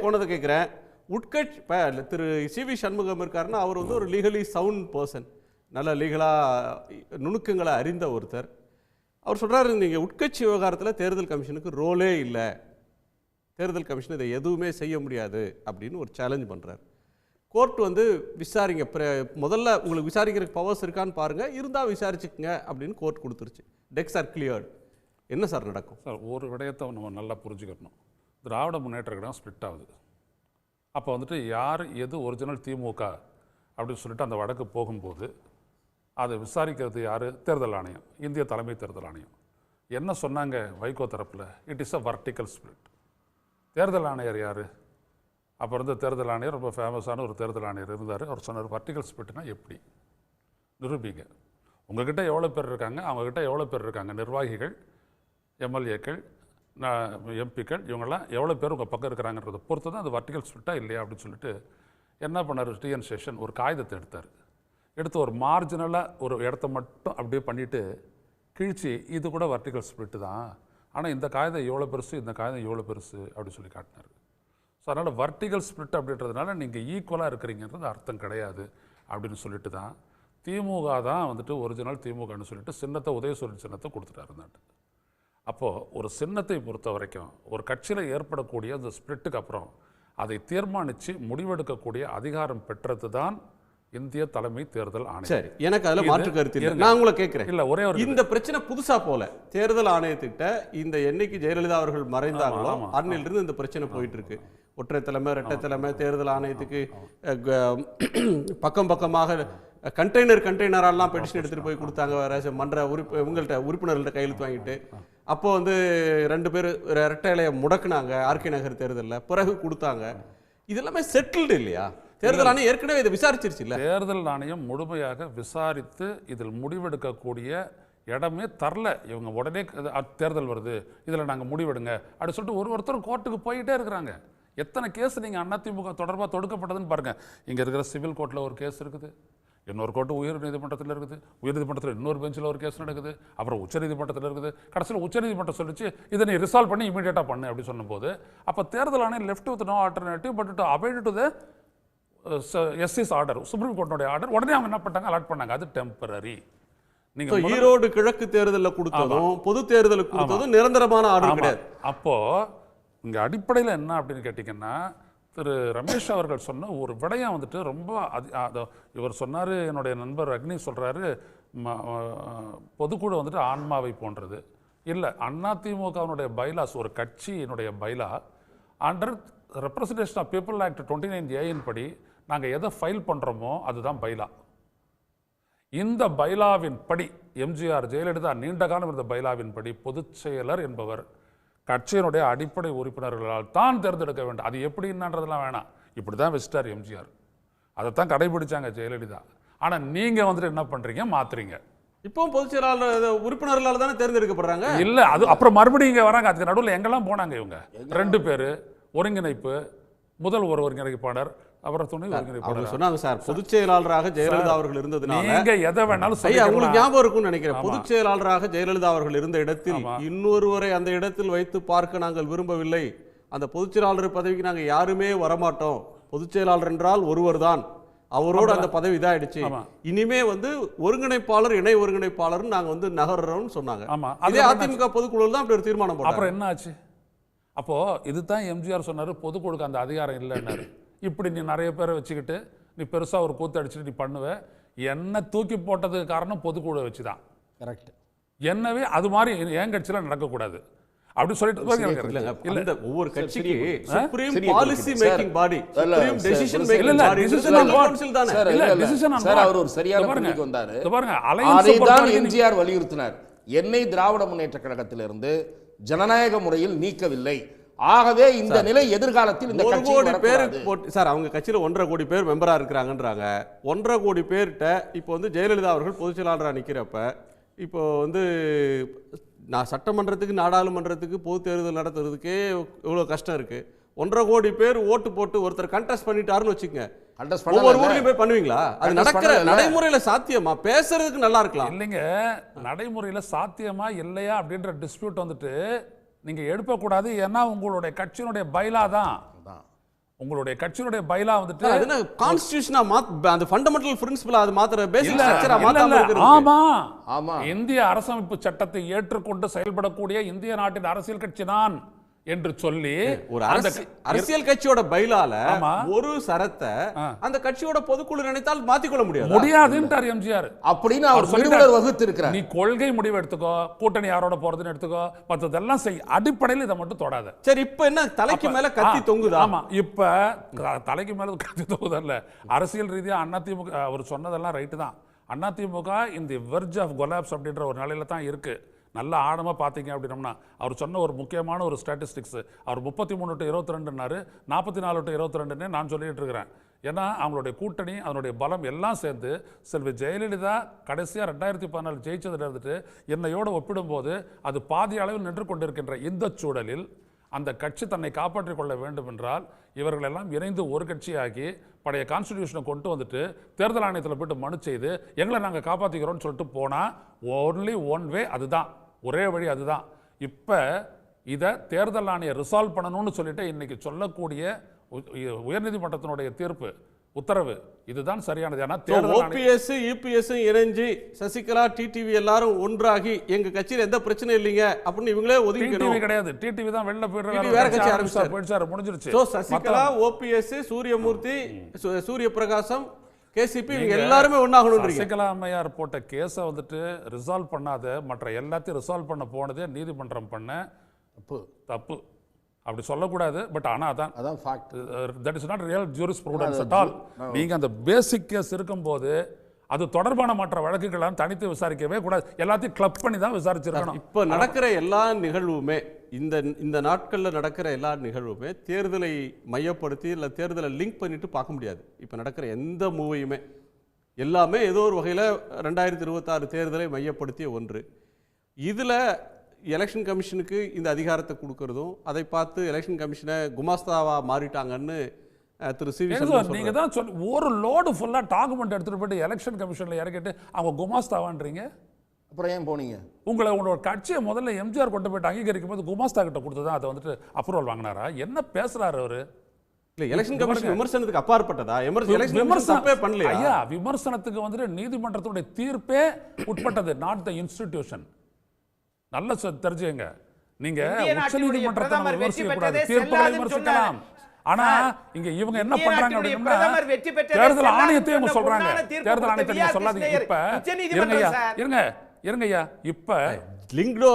கோணத்தை கேட்கிறேன். உட்கட்சி திரு சிவி சண்முகம் இருக்காருன்னா அவர் வந்து ஒரு லீகலி சவுண்ட் பர்சன், நல்ல லீகலா நுணுக்கங்களை அறிந்த ஒருத்தர். அவர் சொல்றாரு நீங்க உட்கட்சி விவகாரத்தில் தேர்தல் கமிஷனுக்கு ரோலே இல்லை, தேர்தல் கமிஷன் இதை எதுவுமே செய்ய முடியாது அப்படின்னு ஒரு சேலஞ்ச் பண்றாரு. கோர்ட் வந்து விசாரிங்க, முதல்ல உங்களுக்கு விசாரிக்கிறதுக்கு பவர்ஸ் இருக்கான்னு பாருங்க, இருந்தால் விசாரிச்சுக்குங்க அப்படின்னு கோர்ட் கொடுத்துருச்சு. டெக்ஸ் ஆர் கிளியர்ட். என்ன சார் நடக்கும்? சார் ஒரு விடயத்தை நம்ம நல்லா புரிஞ்சுக்கணும். திராவிட முன்னேற்ற கழகம் ஸ்பிளிட் ஆகுது. அப்போ வந்துட்டு யார் எது ஒரிஜினல் திமுக அப்படின்னு சொல்லிட்டு அந்த வழக்கு போகும்போது அதை விசாரிக்கிறது யார்? தேர்தல் ஆணையம், இந்திய தலைமை தேர்தல் ஆணையம். என்ன சொன்னாங்க வைகோ தரப்பில்? It is a vertical split. தேர்தல் ஆணையர் யார்? அப்போ இருந்த தேர்தல் ஆணையர் ரொம்ப ஃபேமஸான ஒரு தேர்தல் ஆணையர் இருந்தார். அவர் சொன்னார் வர்டிக்கல் ஸ்பிளிட்னா எப்படி நிரூபிங்க, உங்ககிட்ட எவ்வளோ பேர் இருக்காங்க, அவங்கக்கிட்ட எவ்வளோ பேர் இருக்காங்க, நிர்வாகிகள், எம்எல்ஏக்கள், எம்பிக்கள் இவங்கெல்லாம் எவ்வளோ பேர் உங்கள் பக்கம் இருக்கிறாங்கன்றதை பொறுத்து தான் அது வர்டிகல் ஸ்பிளிட்டாக இல்லையா அப்படின்னு சொல்லிட்டு என்ன பண்ணார் டிஎன் சேஷன் ஒரு காகிதத்தை எடுத்தார். எடுத்து ஒரு மார்ஜினலாக ஒரு இடத்த மட்டும் அப்படியே பண்ணிவிட்டு கிழிச்சு இது கூட வர்டிகல் ஸ்பிளிட்டு தான், ஆனால் இந்த காகிதம் எவ்வளோ பெருசு இந்த காகிதம் எவ்வளோ பெருசு அப்படின்னு சொல்லி காட்டினார். ஸோ அதனால் வர்டிகல் ஸ்பிளிட் அப்படின்றதுனால நீங்கள் ஈக்குவலாக இருக்கிறீங்கன்றது அர்த்தம் கிடையாது அப்படின்னு சொல்லிட்டு தான் திமுக தான் வந்துட்டு ஒரிஜினல் திமுகன்னு சொல்லிட்டு சின்னத்தை உதயசூரியன் சின்னத்தை கொடுத்துட்டாரு நாட்டு. அப்போது ஒரு சின்னத்தை பொறுத்த வரைக்கும் ஒரு கட்சியில் ஏற்படக்கூடிய அந்த ஸ்பிளிட்டுக்கு அப்புறம் அதை தீர்மானித்து முடிவெடுக்கக்கூடிய அதிகாரம் பெற்றது தான் இந்திய தலைமை தேர்தல் ஆணையம். சரி, எனக்கு அதில் மாற்று கருத்து இல்லை. நான் உங்களை கேட்குறேன், இல்லை ஒரே ஒரு இந்த பிரச்சனை புதுசா போல தேர்தல் ஆணையத்திட்ட இந்த என்னைக்கு ஜெயலலிதா அவர்கள் மறைந்தாங்களோ அன்னிலிருந்து இந்த பிரச்சனை போயிட்டு இருக்கு. ஒற்றை தலைமை இரட்டை தலைமை தேர்தல் ஆணையத்துக்கு பக்கம் பக்கமாக கண்டெய்னரெல்லாம் பெட்டிஷன் எடுத்துகிட்டு போய் கொடுத்தாங்க மன்ற உங்கள்கிட்ட உறுப்பினர்கள்ட்ட கையெழுத்து வாங்கிட்டு. அப்போ வந்து 2 பேர் இரட்டை இலையை முடக்குனாங்க ஆர்கே நகர் தேர்தலில், பிறகு கொடுத்தாங்க. இதெல்லாமே செட்டில்டு இல்லையா? தேர்தல் ஆணையம் ஏற்கனவே இதை விசாரிச்சிருச்சு இல்லை? தேர்தல் ஆணையம் முழுமையாக விசாரித்து இதில் முடிவெடுக்கக்கூடிய இடமே தரல. இவங்க உடனே தேர்தல் வருது இதில் நாங்கள் முடிவெடுங்க அப்படின்னு சொல்லிட்டு ஒருத்தரும் கோர்ட்டுக்கு போயிட்டே இருக்கிறாங்க. எத்தனை கேஸ் நீங்கள் அதிமுக தொடர்பாக தொடுக்கப்பட்டதுன்னு பாருங்கள். இங்கே இருக்கிற சிவில் கோர்ட்டில் ஒரு கேஸ் இருக்குது, இன்னொரு கோர்ட்டு உயர் நீதிமன்றத்தில் இருக்குது, உயர் நீதிமன்றத்தில் இன்னொரு பெஞ்சில் ஒரு கேஸ் நடக்குது, அப்புறம் உச்சநீதிமன்றத்தில் இருக்குது. கடைசியில் உச்சநீதிமன்றம் சொல்லிச்சு இதை நீ ரிசால்வ் பண்ணி இமீடியட்டாக பண்ணு அப்படி சொன்னும்போது அப்போ தேர்தல் ஆணையம் left with no alternative but to abide to the எஸ்சிஸ் ஆர்டர், சுப்ரீம் கோர்ட்டோடைய ஆர்டர். உடனே அவங்க என்ன பண்ணாங்க, அலாட் பண்ணாங்க. அது டெம்பரரி. நீங்க ஈரோடு கிழக்கு தேர்தலில் கொடுத்ததும் பொது தேர்தலுக்கு கொடுத்ததும் நிரந்தரமான ஆர்டர் கிடையாது. அப்போ இங்க அடிப்படையில் என்ன அப்படின்னு கேட்டிங்கன்னா, திரு ரமேஷ் அவர்கள் சொன்ன ஒரு விடயம் வந்துட்டு ரொம்ப இவர் சொன்னார், என்னுடைய நண்பர் அக்னி சொல்கிறாரு, பொதுக்குழு வந்துட்டு ஆன்மாவை போன்றது. இல்லை, அதிமுகவினுடைய பைலாஸ் ஒரு கட்சியினுடைய bylaw under representation of people act 29A படி நாங்கள் எதை ஃபைல் பண்ணுறோமோ அதுதான் பைலா. இந்த பைலாவின் படி எம்ஜிஆர் ஜெயலலிதா நீண்ட காலம் இருந்த பைலாவின் படி பொதுச் செயலர் என்பவர் கட்சியினுடைய அடிப்படை உறுப்பினர்களால் தான் தேர்ந்தெடுக்க வேண்டும். அது எப்படின்றதெல்லாம் வேணாம், இப்படி தான் வச்சிட்டார் எம்ஜிஆர், அதைத்தான் கடைபிடிச்சாங்க ஜெயலலிதா. ஆனால் நீங்கள் வந்துட்டு என்ன பண்ணுறீங்க, மாத்துறீங்க. இப்போ பொதுச் செயலாளர் உறுப்பினர்களால் தானே தேர்ந்தெடுக்கப்படுறாங்க. இல்லை, அது அப்புறம் மறுபடியும் இங்கே வராங்க. அதுக்கு நடுவில் எங்கெல்லாம் போனாங்க இவங்க 2 பேர், ஒருங்கிணைப்பு, முதல் ஒரு ஒருங்கிணைப்பாளர், அப்புறம் துணை ஒருங்கிணைப்பாளர் சொன்னாங்க. சார், பொதுச் செயலாளராக ஜெயலலிதா அவர்கள் இருந்ததுனால நீங்க எதை வேணாலும் உங்களுக்கு ஞாபகம் இருக்கும்னு நினைக்கிறேன். பொதுச் செயலாளராக ஜெயலலிதா அவர்கள் இருந்த இடத்தில் இன்னொருவரை அந்த இடத்தில் வைத்து பார்க்க நாங்கள் விரும்பவில்லை. அந்த பொதுச் செயலாளர் பதவிக்கு நாங்கள் யாருமே வரமாட்டோம். பொதுச் செயலாளர் என்றால் ஒருவர் தான், அவரோட அந்த பதவி இதாயிடுச்சு. இனிமே வந்து ஒருங்கிணைப்பாளர் இணை ஒருங்கிணைப்பாளர் நாங்கள் நகர்றோம்னு சொன்னாங்க. அதே அதிமுக பொதுக்குழு தான் அப்படி ஒரு தீர்மானம் போட்டாங்க. அப்புறம் என்ன ஆச்சு? அப்போ இதுதான் எம்ஜிஆர் சொன்னார், பொதுக்குழுக்கு அந்த அதிகாரம் இல்லைன்னாரு. இப்படி நீ நிறைய பேரை வச்சுக்கிட்டு நீ பெருசாக ஒரு கூத்து அடிச்சுட்டு நீ பண்ணுவ. என்ன தூக்கி போட்டதுக்கு காரணம் பொதுக்குழு வச்சு தான். கரெக்ட். என்னவே அது மாதிரி என் கட்சியில் நடக்கக்கூடாது அப்படி சொல்லிட்டு ஒவ்வொரு கட்சிக்கு சுப்ரீம் பாலிசி மேக்கிங் பாடி, சுப்ரீம் டெசிஷன் மேக்கிங் பாடி கவுன்சில் தானே. இல்ல டிசிஷன் சார், அவர் ஒரு சரியான புள்ளிக்கு வந்தாரு. அதைதான் எம்ஜிஆர் வலியுறுத்தினார். என்னை திராவிட முன்னேற்ற கழகத்திலிருந்து ஜனநாயக முறையில் நீக்கவில்லை. ஆகவே இந்த நிலை எதிர்காலத்தில் இந்த 1 கோடி பேர் சார் அவங்க கட்சியில் 1.5 கோடி பேர் மெம்பரா இருக்கிறாங்கன்றாங்க. 1.5 கோடி பேர்கிட்ட இப்போ ஜெயலலிதா அவர்கள் பொதுச் செயலாளராக நிற்கிறப்ப இப்போ நான் சட்டமன்றத்துக்கு நாடாளுமன்றத்துக்கு பொது தேர்தல் நடத்துறதுக்கே இவ்வளோ கஷ்டம் இருக்கு. 1.5 கோடி பேர் ஓட்டு போட்டு ஒருத்தர் கண்டெஸ்ட் பண்ணிட்டாருன்னு வச்சுக்கோங்க, ஒவ்வொரு ஊர்லயும் போய் பண்ணுவீங்களா? அது நடக்கிற நடைமுறையில சாத்தியமா? பேசுறதுக்கு நல்லா இருக்கலாம். இல்லைங்க, நடைமுறையில சாத்தியமா இல்லையா அப்படின்ற டிஸ்பியூட் வந்துட்டு நீங்க எழுப்பக்கூடாது. ஏன்னா உங்களுடைய கட்சியினுடைய பைலா தான், உங்களுடைய கட்சியினுடைய பைலா வந்துட்டு அது கான்ஸ்டிடியூஷனா அந்த ஃபண்டமெண்டல் பிரின்சிபல் அது மாத்திர பேசிக் ஸ்ட்ரக்சரா மாத்தாம இருக்குது. ஆமா ஆமா, இந்திய அரசமைப்பு சட்டத்தை ஏற்றுக்கொண்டு செயல்படக்கூடிய இந்திய நாட்டின் அரசியல் கட்சி தான் என்று சொல்லி ஒரு அரசியல் கட்சியோட பைலால ஒரு சரத்தை அந்த கட்சியோட பொதுக்குழு நினைத்தால் மாத்திக்கொள்ள முடியாதுன்றார் எம்ஜிஆர். அப்படின்னு அவர் நிறுவனர் வகுத்து இருக்கிறார். நீ கொள்கை முடிவு எடுத்துக்கோ, கூட்டணி யாரோட போறதுன்னு எடுத்துக்கோ, மற்றதெல்லாம் செய், அடிப்படையில் இதை மட்டும் தொடாத. சரி, இப்ப என்ன தலைக்கு மேல கத்தி தொங்குதா? ஆமா, இப்ப தலைக்கு மேல கத்தி தொங்குதல்ல, அரசியல் ரீதியா அதிமுக அவர் சொன்னதெல்லாம் ரைட்டு தான். அதிமுக இந்த வெர்ஜ் ஆஃப் கொலாப்ஸ் அப்படின்ற ஒரு நிலையில தான் இருக்கு. நல்லா ஆழமாக பார்த்தீங்க அப்படின்னம்னா அவர் சொன்ன ஒரு முக்கியமான ஒரு ஸ்டாட்டிஸ்டிக்ஸ், அவர் 33 to 22ன்னாரு, 44 to 22ன்னு நான் சொல்லிட்டு இருக்கிறேன். ஏன்னா அவங்களுடைய கூட்டணி அதனுடைய பலம் எல்லாம் சேர்ந்து செல்வி ஜெயலலிதா கடைசியாக 2014 ஜெயிச்சதுல இருந்துட்டு என்னையோடு ஒப்பிடும்போது அது பாதி அளவில் நின்று கொண்டிருக்கின்ற இந்த சூழலில் அந்த கட்சி தன்னை காப்பாற்றிக் கொள்ள வேண்டும் என்றால் இவர்கள் எல்லாம் இணைந்து ஒரு கட்சியாகி பழைய கான்ஸ்டிடியூஷனை கொண்டு வந்துட்டு தேர்தல் ஆணையத்தில் போய்ட்டு மனு செய்து எங்களை நாங்கள் காப்பாற்றிக்கிறோம்னு சொல்லிட்டு போனால் ஒன்லி ஒன் வே, அதுதான் ஒரே வழி, அதுதான். இப்போ இதை தேர்தல் ஆணையம் ரிசால்வ் பண்ணணும்னு சொல்லிட்டு இன்னைக்கு சொல்லக்கூடிய உயர்நீதிமன்றத்தினுடைய தீர்ப்பு உத்தரவு இதுதான் சரியானது. ஏன்னா ஓபிஎஸ் யூபிஎஸ் இணைஞ்சு சசிகலா டிடிவி எல்லாரும் ஒன்றாகி எங்க கட்சியில எந்த பிரச்சனையும் இல்லைங்க அப்படின்னு இவங்களே ஒதுக்கிக்கணும். கிடையாது, டிடிவி தான் வெளில வேற கட்சி ஆரம்பிச்சாரு, போயிடுச்சாரு, முடிஞ்சிருச்சு. சசிகலா, ஓபிஎஸ், சூரியமூர்த்தி, சூரிய பிரகாசம், கேசிபி இவங்க எல்லாருமே ஒன்னாகணும். சசிகலா அம்மையார் போட்ட கேஸை வந்துட்டு ரிசால்வ் பண்ணாத மற்ற எல்லாத்தையும் ரிசால்வ் பண்ண போனதே நீதிமன்றம் பண்ண தப்பு. அப்படி சொல்லக்கூடாது. பட் ஆனால் அதான் fact. That is not real jurisprudence at all. நீங்கள் அந்த பேசிக் கேஸ் இருக்கும்போது அது தொடர்பான மற்ற வழக்குகள்லாம் தனித்து விசாரிக்கவே கூடாது. எல்லாத்தையும் கிளப் பண்ணி தான் விசாரிச்சிருக்கணும். இப்போ நடக்கிற எல்லா நிகழ்வுமே இந்த நாட்களில் நடக்கிற எல்லா நிகழ்வுமே தேர்தலை மையப்படுத்தி இல்லை தேர்தலை லிங்க் பண்ணிட்டு பார்க்க முடியாது. இப்போ நடக்கிற எந்த மூவையுமே எல்லாமே ஏதோ ஒரு வகையில் 2026 தேர்தலை மையப்படுத்திய ஒன்று. இதில் எலெக்ஷன் கமிஷனுக்கு இந்த அதிகாரத்தை கொடுக்கறதும் அதை பார்த்து எலெக்ஷன் கமிஷனை குமாஸ்தாவா மாறிட்டாங்கன்னு திரு சிவி நீங்க தான் ஒரு லோடு ஃபுல்லா டாக்குமெண்ட் எடுத்துட்டு போயிட்டு எலெக்ஷன் கமிஷன்ல இறக்கிட்டு அவங்க குமாஸ்தாவான்றீங்க. அப்புறம் ஏன் போனீங்க? உங்களோட கட்சியை முதல்ல எம்ஜிஆர் கொண்டு போயிட்டு அங்கீகரிக்கும் போது குமாஸ்தா கிட்ட கொடுத்ததான் அதை வந்துட்டு அப்ரூவல் வாங்கினாரா? என்ன பேசுறாரு அவரு? இல்ல எலெக்ஷன் கமிஷன் விமர்சனத்துக்கு அப்பாற்பட்டதா? ஐயா, விமர்சனத்துக்கு வந்துட்டு நீதிமன்றத்துடைய தீர்ப்பே உட்பட்டது, நாட் த இன்ஸ்டிடியூஷன். நல்ல தெரிஞ்சுங்க. நீங்க உச்சநீதிமன்றத்தை விமர்சிக்கக்கூடாது, தீர்ப்புகளை விமர்சிக்கலாம். ஆனா இங்க இவங்க என்ன பண்றாங்க அப்படின்னா தேர்தல் ஆணையத்தை இவங்க சொல்றாங்க. தேர்தல் ஆணையத்தை நீங்க சொல்லாதீங்க. இப்ப இருங்கய்யா, இப்ப லிங்க்டோ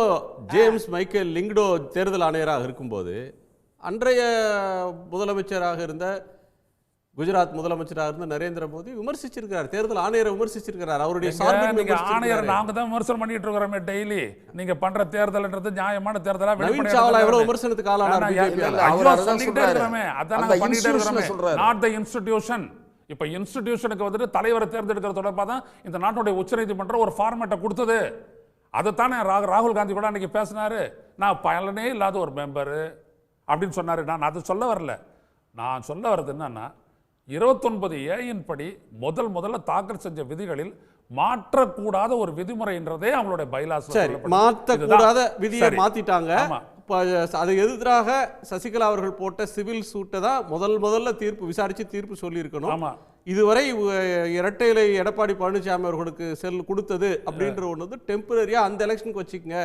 ஜேம்ஸ் மைக்கேல் லிங்க்டோ தேர்தல் ஆணையராக இருக்கும்போது அன்றைய முதலமைச்சராக இருந்த குஜராத் முதலமைச்சராக இருந்த நரேந்திர மோடி விமர்சிச்சிருக்கிறார், தேர்தல் ஆணையரை விமர்சிச்சிருக்கிறார். அவருடைய ஆணையர் நாங்க தான் விமர்சனம் பண்ணிட்டு இருக்கிறோமே டெய்லி. நீங்க பண்ற தேர்தல்ன்றது நியாயமான தேர்தலா? நவீன் சாவ்லா எவ்வளவு விமர்சனத்துக்கு ஆளானார்? Not the institution. இப்ப இன்ஸ்டிடியூஷனுக்கு வந்துட்டு தலைவரை தேர்ந்தெடுக்கிறது தொடர்பாக தான் இந்த நாட்டுடைய உச்சநீதிமன்றம் ஒரு ஃபார்மேட்டை கொடுத்தது. அதைத்தானே ராகுல் காந்தி கூட அன்னைக்கு பேசினாரு. நான் பலனே இல்லாத ஒரு மெம்பரு அப்படின்னு சொன்னாரு. நான் அதை சொல்ல வரல. நான் சொல்ல வர்றது என்னன்னா 29A படி முதல்ல தாக்கல் செஞ்ச விதிகளில் மாற்றக்கூடாத ஒரு விதிமுறைன்றதே அவங்களுடைய பைலாஸ். மாற்றக்கூடாத விதியை மாத்திட்டாங்க. அதை எதிராக சசிகலா அவர்கள் போட்ட சிவில் சூட்டை தான் முதல்ல தீர்ப்பு விசாரிச்சு தீர்ப்பு சொல்லி இருக்கணும். இதுவரை இரட்டை இலை எடப்பாடி பழனிசாமி அவர்களுக்கு கொடுத்தது அப்படின்ற ஒன்று வந்து டெம்பரரியா அந்த எலெக்ஷனுக்கு வச்சுக்கங்க,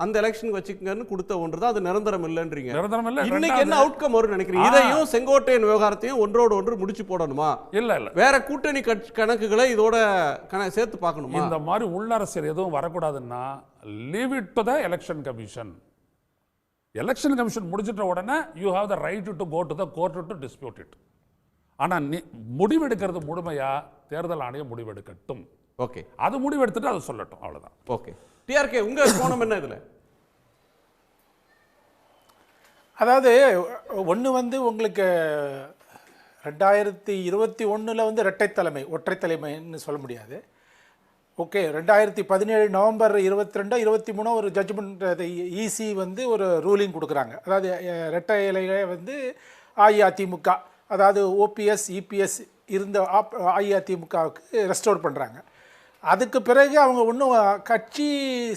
அந்த எலெக்ஷனுக்கு வச்சுக்கங்கன்னு கொடுத்த ஒன்று தான், அது நிரந்தரம் இல்லைன்றீங்க. இன்னைக்கு என்ன அவுட்கம் வரும் நினைக்கிறீங்க? இதையும் செங்கோட்டையன் விவகாரத்தையும் ஒன்றோடு ஒன்று முடிச்சு போடணுமா? இல்ல வேற கூட்டணி கணக்குகளை இதோட சேர்த்து பார்க்கணுமா? இந்த மாதிரி உள்ளரசியல் எதுவும் வரக்கூடாதுன்னா leave it to the election commission. Election commission முடிச்சிட்ட உடனே you have the right to go to the court to dispute it. ஆனா முடிவெடுக்கிறது முழுமையா தேர்தல் ஆணையம் முடிவெடுக்கட்டும். ஓகே, அது முடிவெடுத்துட்டு அதை சொல்லட்டும், அவ்வளவுதான். ஓகே, டிஆர்கே உங்க கோணம் என்ன இதுல? அதாவது ஒன்று வந்து உங்களுக்கு 2021 வந்து இரட்டை தலைமை ஒற்றை தலைமைன்னு சொல்ல முடியாது. ஓகே, 2017 நவம்பர் 22 23 ஒரு ஜட்ஜ்மெண்ட் இசி வந்து ஒரு ரூலிங் கொடுக்குறாங்க. அதாவது இரட்டை இலையை வந்து அஇஅதிமுக, அதாவது ஓபிஎஸ் இபிஎஸ் இருந்த அஇஅதிமுகவுக்கு ரெஸ்டோர் பண்ணுறாங்க. அதுக்கு பிறகு அவங்க ஒன்றும் கட்சி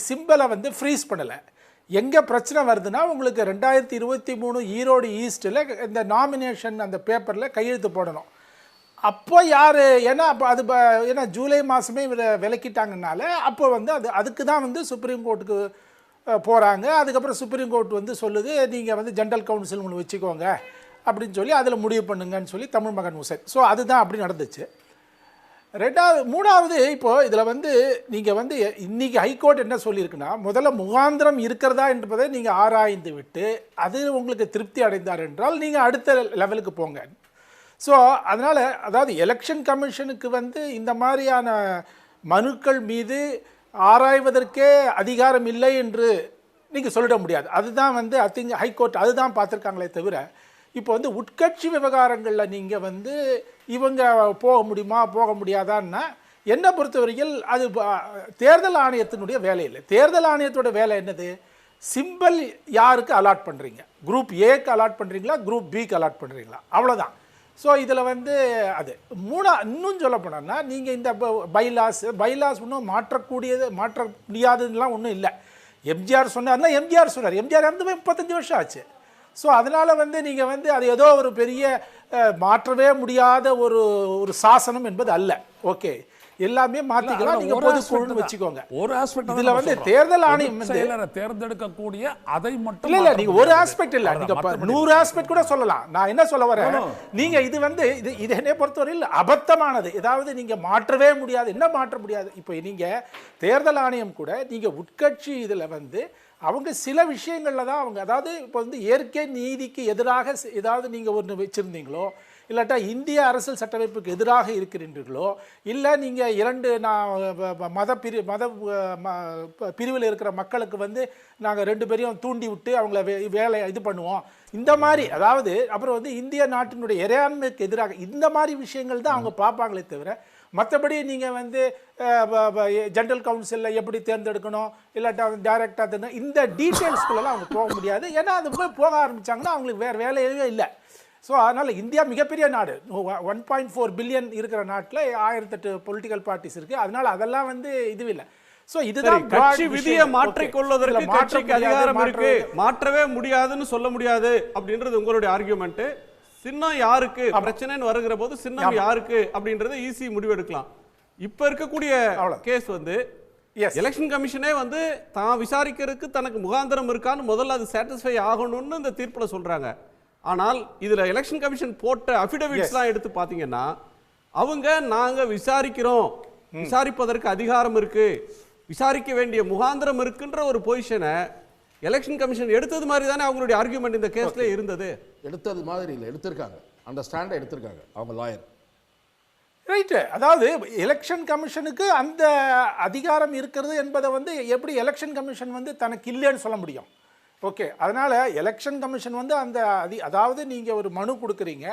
சிம்பலை வந்து ஃப்ரீஸ் பண்ணலை. எங்கே பிரச்சனை வருதுன்னா உங்களுக்கு 2023 ஈரோடு ஈஸ்ட்டில் இந்த நாமினேஷன் அந்த பேப்பரில் கையெழுத்து போடணும். அப்போ யார், ஏன்னா அப்போ அது ஏன்னா ஜூலை மாதமே விலக்கிட்டாங்கனால அப்போ வந்து அதுக்கு தான் வந்து சுப்ரீம் கோர்ட்டுக்கு போகிறாங்க. அதுக்கப்புறம் சுப்ரீம் கோர்ட் வந்து சொல்லுது நீங்கள் வந்து ஜென்ரல் கவுன்சில் ஒன்று வச்சுக்கோங்க அப்படின்னு சொல்லி அதில் முடிவு பண்ணுங்கன்னு சொல்லி தமிழ் மகன் உசேன். ஸோ அதுதான் அப்படி நடந்துச்சு. மூணாவது இப்போது இதில் வந்து நீங்கள் வந்து இன்றைக்கி ஹைகோர்ட் என்ன சொல்லியிருக்குன்னா, முதல்ல முகாந்திரம் இருக்கிறதா என்பதை நீங்கள் ஆராய்ந்து விட்டு அது உங்களுக்கு திருப்தி அடைந்தார் என்றால் நீங்கள் அடுத்த லெவலுக்கு போங்க. ஸோ அதனால் அதாவது எலெக்ஷன் கமிஷனுக்கு வந்து இந்த மாதிரியான மனுக்கள் மீது ஆராய்வதற்கே அதிகாரம் இல்லை என்று நீங்கள் சொல்லிட முடியாது. அதுதான் வந்து ஐ திங்க் ஹைகோர்ட் அதுதான் பார்த்துருக்காங்களே தவிர இப்போ வந்து உட்கட்சி விவகாரங்களில் நீங்கள் வந்து இவங்க போக முடியுமா போக முடியாதான்னா என்னை பொறுத்தவரையில் அது தேர்தல் ஆணையத்தினுடைய வேலை இல்லை. தேர்தல் ஆணையத்தோட வேலை என்னது? சிம்பிள் யாருக்கு அலாட் பண்ணுறீங்க, குரூப் ஏக்கு அலாட் பண்ணுறீங்களா, குரூப் பிக்கு அலாட் பண்ணுறீங்களா, அவ்வளோதான். ஸோ இதில் வந்து அது இன்னும் சொல்ல போனோம்னா நீங்கள் இந்த பைலாஸ் இன்னும் மாற்ற முடியாததுலாம் ஒன்றும் இல்லை. எம்ஜிஆர் சொன்னார்னா எம்ஜிஆர் சொன்னார். எம்ஜிஆர் இறந்து 35 வருஷம் ஆச்சு. ஸோ அதனால் வந்து நீங்கள் வந்து அது ஏதோ ஒரு பெரிய மாற்றவே முடியாத ஒரு சாசனம் என்பது அல்ல. ஓகே, எல்லாமே மாத்திக்கலாம். நீங்க பொதுக்குழுன்னு வச்சுக்கோங்க. ஒரு ஆஸ்பெக்ட் இதுல வந்து தேர்தல் ஆணையம் தேர்ந்தெடுக்கக்கூடிய அதை மட்டும் இல்ல நீங்க ஒரு ஆஸ்பெக்ட் இல்ல, நீங்க 100 ஆஸ்பெக்ட் கூட சொல்லலாம். நான் என்ன சொல்ல வரேன், நீங்க இது வந்து இது என்னை பொறுத்தவரையில் அபத்தமானது. ஏதாவது நீங்க மாற்றவே முடியாது. என்ன மாற்ற முடியாது? இப்போ நீங்க தேர்தல் ஆணையம் கூட நீங்க உட்கட்சி இதுல வந்து அவங்க சில விஷயங்கள்ல தான் அவங்க, அதாவது இப்போ வந்து இயற்கை நீதிக்கு எதிராக ஏதாவது நீங்க ஒன்று வச்சிருந்தீங்களோ, இல்லாட்டா இந்திய அரசியல் சட்டமைப்புக்கு எதிராக இருக்கிறீர்களோ, இல்லை நீங்கள் 2 மத பிரிவில் இருக்கிற மக்களுக்கு வந்து நாங்கள் 2 பேரையும் தூண்டி விட்டு அவங்கள வேலை இது பண்ணுவோம், இந்த மாதிரி, அதாவது அப்புறம் வந்து இந்திய நாட்டினுடைய இறையாண்மைக்கு எதிராக இந்த மாதிரி விஷயங்கள் தான் அவங்க பார்ப்பாங்களே தவிர, மற்றபடி நீங்கள் வந்து ஜெனரல் கவுன்சிலில் எப்படி தேர்ந்தெடுக்கணும், இல்லாட்டா டைரெக்டாக இந்த டீட்டெயில்ஸ்குள்ளெல்லாம் அவங்க போக முடியாது. ஏன்னா அது போக ஆரம்பித்தாங்கன்னா அவங்களுக்கு வேறு வேலையே இல்லை. ஸோ அதனால் இந்தியா மிகப்பெரிய நாடு, 1.4 பில்லியன் இருக்கிற நாட்டில் 1008 பொலிட்டிக்கல் பார்ட்டிஸ் இருக்குது. அதனால் அதெல்லாம் வந்து இதுவும் இல்லை. ஸோ இதுதான் கட்சி விதியை மாற்றிக்கொள்வதற்கு கட்சிக்கு அதிகாரம் இருக்கு, மாற்றவே முடியாதுன்னு சொல்ல முடியாது அப்படின்றது உங்களுடைய ஆர்கியூமெண்ட். சின்னம் யாருக்கு பிரச்சனைன்னு வருகிற போது சின்னம் யாருக்கு அப்படின்றத ஈஸி முடிவெடுக்கலாம். இப்ப இருக்கக்கூடிய கேஸ் வந்து எலெக்ஷன் கமிஷனே வந்து தான் விசாரிக்கிறதுக்கு தனக்கு முகாந்திரம் இருக்கான்னு முதல்ல அது சாட்டிஸ்ஃபை ஆகணும்னு இந்த தீர்ப்புல சொல்றாங்க. ஆனால் இதுல எலெக்ஷன் கமிஷன் போட்ட அஃபிடவிட்ஸ்லாம் எடுத்து பாத்தீங்கன்னா அவங்க நாங்க விசாரிக்கிறோம், விசாரிப்பதற்கு அதிகாரம் இருக்கு, விசாரிக்க வேண்டிய முகாந்திரம் இருக்குன்ற ஒரு பொசிஷனை எலெக்ஷன் கமிஷன் எடுத்தது மாதிரி தானே அவங்களுடைய ஆர்கியூமெண்ட் இந்த கேஸ்ல இருந்தது. எடுத்தது மாதிரி இல்லை, எடுத்திருக்காங்க, அந்த ஸ்டாண்டை எடுத்திருக்காங்க அவங்க லாயர். ரைட்டு. அதாவது எலெக்ஷன் கமிஷனுக்கு அந்த அதிகாரம் இருக்கிறது என்பதை வந்து எப்படி எலெக்ஷன் கமிஷன் வந்து தனக்கு இல்லைன்னு சொல்ல முடியும்? ஓகே, அதனால் எலெக்ஷன் கமிஷன் வந்து அந்த அதாவது நீங்கள் ஒரு மனு கொடுக்குறீங்க,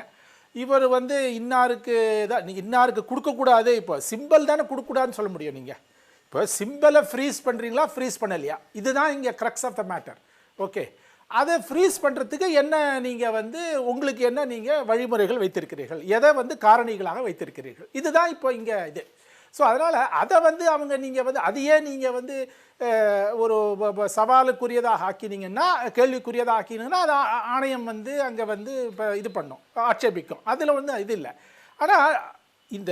இவர் வந்து இன்னாருக்கு கொடுக்கக்கூடாது, இப்போ சிம்பிள் தானே கொடுக்கக்கூடாதுன்னு சொல்ல முடியும். நீங்கள் இப்போ சிம்பிளை ஃப்ரீஸ் பண்ணுறீங்களா, ஃப்ரீஸ் பண்ணலையா, இதுதான் இங்கே crux of the matter. Okay, அதை ஃப்ரீஸ் பண்ணுறதுக்கு என்ன நீங்கள் வந்து உங்களுக்கு என்ன நீங்கள் வழிமுறைகள் வைத்திருக்கிறீர்கள், எதை வந்து காரணிகளாக வைத்திருக்கிறீர்கள், இதுதான் இப்போ இங்கே இது. ஸோ அதனால் அதை வந்து அவங்க நீங்கள் வந்து அதையே நீங்கள் வந்து ஒரு சவாலுக்குரியதாக ஆக்கினீங்கன்னா, கேள்விக்குரியதாக ஆக்கினீங்கன்னா அது ஆணையம் வந்து அங்கே வந்து இப்போ இது பண்ணும், ஆட்சேபிக்கும். அதில் வந்து இது இல்லை. ஆனால் இந்த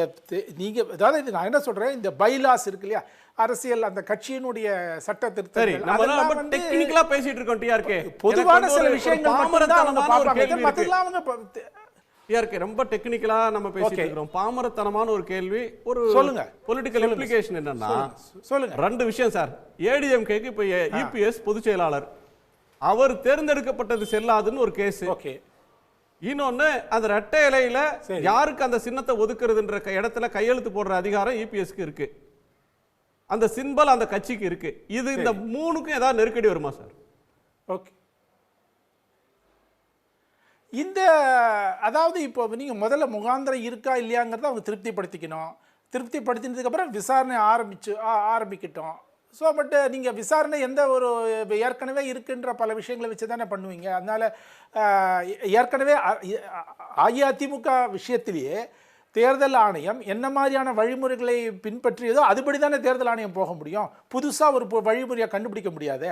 நீங்கள் அதாவது இது நான் என்ன சொல்கிறேன், இந்த பைலாஸ் இருக்கு இல்லையா, அரசியல் அந்த கட்சியினுடைய சட்ட திருத்தம் டெக்னிக்கலா பேசிட்டு இருக்கோம். டிஆர்கே பொதுவான சில விஷயங்கள் டிஆர்கே ரொம்ப டெக்னிக்கலா நம்ம பேசிட்டு இருக்கோம். பாமரத்தனமான ஒரு கேள்வி, ஒரு சொல்லுங்க, பொலிட்டிக்கல் இம்ப்ளிகேஷன் என்னன்னா, சொல்லுங்க 2 விஷயம் சார். ஏடிஎம்கேக்கு இப்ப இபிஎஸ் பொதுச் செயலாளர், அவர் தேர்ந்தெடுக்கப்பட்டது செல்லாதுன்னு ஒரு கேஸ். ஓகே, இன்னொன்னு அந்த ரெட்டை இலையில யாருக்கு அந்த சின்னத்தை ஒதுக்குறதுன்ற இடத்துல கையெழுத்து போடுற அதிகாரம் இபிஎஸ்க்கு இருக்கு, அந்த சிம்பல் அந்த கட்சிக்கு இருக்கு. இது இந்த 3க்கும் ஏதாவது நெருக்கடி வருமா சார்? ஓகே, இந்த அதாவது இப்போ நீங்கள் முதல்ல முகாந்திரம் இருக்கா இல்லையாங்கிறத அவங்க திருப்திப்படுத்திக்கணும். திருப்திப்படுத்தினதுக்கப்புறம் விசாரணை ஆரம்பிக்கட்டும். ஸோ பட் நீங்கள் விசாரணை எந்த ஒரு ஏற்கனவே இருக்குன்ற பல விஷயங்களை வச்சு தானே பண்ணுவீங்க. அதனால் ஏற்கனவே அஇஅதிமுக விஷயத்திலேயே தேர்தல் ஆணையம் என்ன மாதிரியான வழிமுறைகளை பின்பற்றியதோ அதுபடி தானே தேர்தல் ஆணையம் போக முடியும். புதுசாக ஒரு வழிமுறையை கண்டுபிடிக்க முடியாது.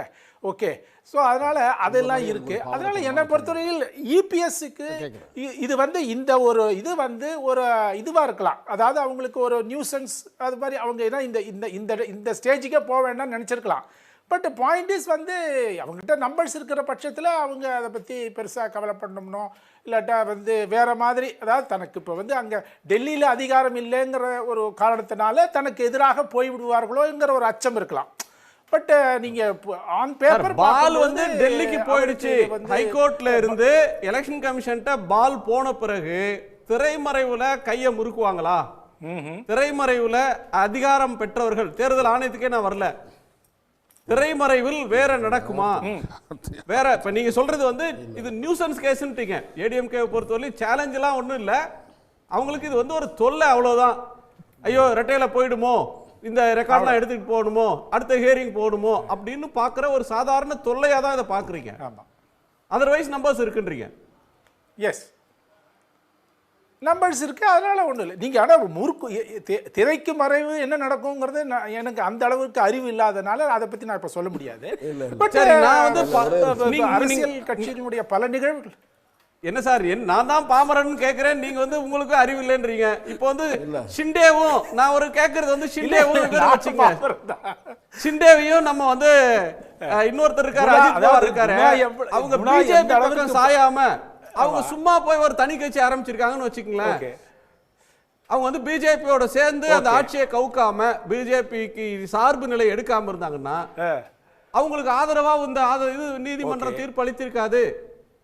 ஓகே, ஸோ அதனால் அதெல்லாம் இருக்குது. அதனால் என்னை பொறுத்தவரையில் இபிஎஸ்க்கு இது வந்து இந்த ஒரு இது வந்து ஒரு இதுவாக இருக்கலாம். அதாவது அவங்களுக்கு ஒரு நியூசன்ஸ் அது மாதிரி அவங்க ஏன்னா இந்த ஸ்டேஜுக்கே போக வேண்டாம்னு நினச்சிருக்கலாம். பட் பாயிண்ட் இஸ் வந்து அவங்ககிட்ட நம்பர்ஸ் இருக்கிற பட்சத்தில் அவங்க அதை பற்றி பெருசாக கவலைப்படணும்னோ இல்லாட்டா வந்து வேறு மாதிரி, அதாவது தனக்கு இப்போ வந்து அங்கே டெல்லியில் அதிகாரம் இல்லைங்கிற ஒரு காரணத்தினால தனக்கு எதிராக போய்விடுவார்களோங்கிற ஒரு அச்சம் இருக்கலாம். பட் நீங்க ஆன் பேப்பர் பால் வந்து டெல்லிக்கு போயிடுச்சு, ஹைகோர்ட்ல இருந்து எலெக்ஷன் கமிஷன்ட்ட பால் போன பிறகு திரைமறைவுல கையை முறுக்குவாங்களா? திரைமறைவுல அதிகாரம் பெற்றவர்கள், தேர்தல் ஆணையத்துக்கே நான் வரல, திரைமறைவில் வேற நடக்குமா? வேற இப்ப நீங்க சொல்றது வந்து இது நியூசன்ஸ் கேஸ்ன்றீங்க. ஏடிஎம்கே பொறுத்தவரை சேலஞ்ச் எல்லாம் ஒண்ணும் இல்ல, அவங்களுக்கு இது வந்து ஒரு தொல்லை, அவ்வளவுதான். ஐயோ ரெட்டையில போயிடுமோ, இந்த ரெக்கார்ட்லாம் எடுத்துட்டு போகணுமோ, அடுத்த ஹியரிங் போகணுமோ அப்படின்னு பாக்குற ஒரு சாதாரண தொல்லையா தான் இதை பாக்குறீங்க. அதர்வைஸ் நம்பர்ஸ் இருக்குன்றீங்க. எஸ், நம்பர்ஸ் இருக்கு, அதனால ஒன்றும் இல்லை. நீங்கள் ஆனால் திரைக்கு மறைவு என்ன நடக்குங்கிறது எனக்கு அந்த அளவுக்கு அறிவு இல்லாதனால அதை பற்றி நான் இப்போ சொல்ல முடியாது. பட் நான் வந்து அரசியல் கட்சியினுடைய பல நிகழ்வுகள் என்ன சார், நான் தான் பாமரன் கேட்கிறேன், நீங்க வந்து உங்களுக்கு அறிவு இல்லைன்றீங்க. இப்போ வந்து ஷிண்டேவும் நான் ஒரு கேட்கறது வந்து ஷிண்டேவும் ஷிண்டேவையும் நம்ம வந்து இன்னொருத்தர் இருக்காரு, அஜித் பவார் இருக்காரு, அவங்க பிஜேபி பக்கம் சாயாம அவங்க சும்மா போய் ஒரு தனி கட்சி ஆரம்பிச்சிருக்காங்கன்னு வச்சுக்கங்களேன். அவங்க வந்து பிஜேபியோட சேர்ந்து அந்த ஆட்சியை கவுக்காம பிஜேபிக்கு சார்பு நிலை எடுக்காம இருந்தாங்கன்னா அவங்களுக்கு ஆதரவா இந்த இது நீதிமன்றம் தீர்ப்பு அளித்திருக்காது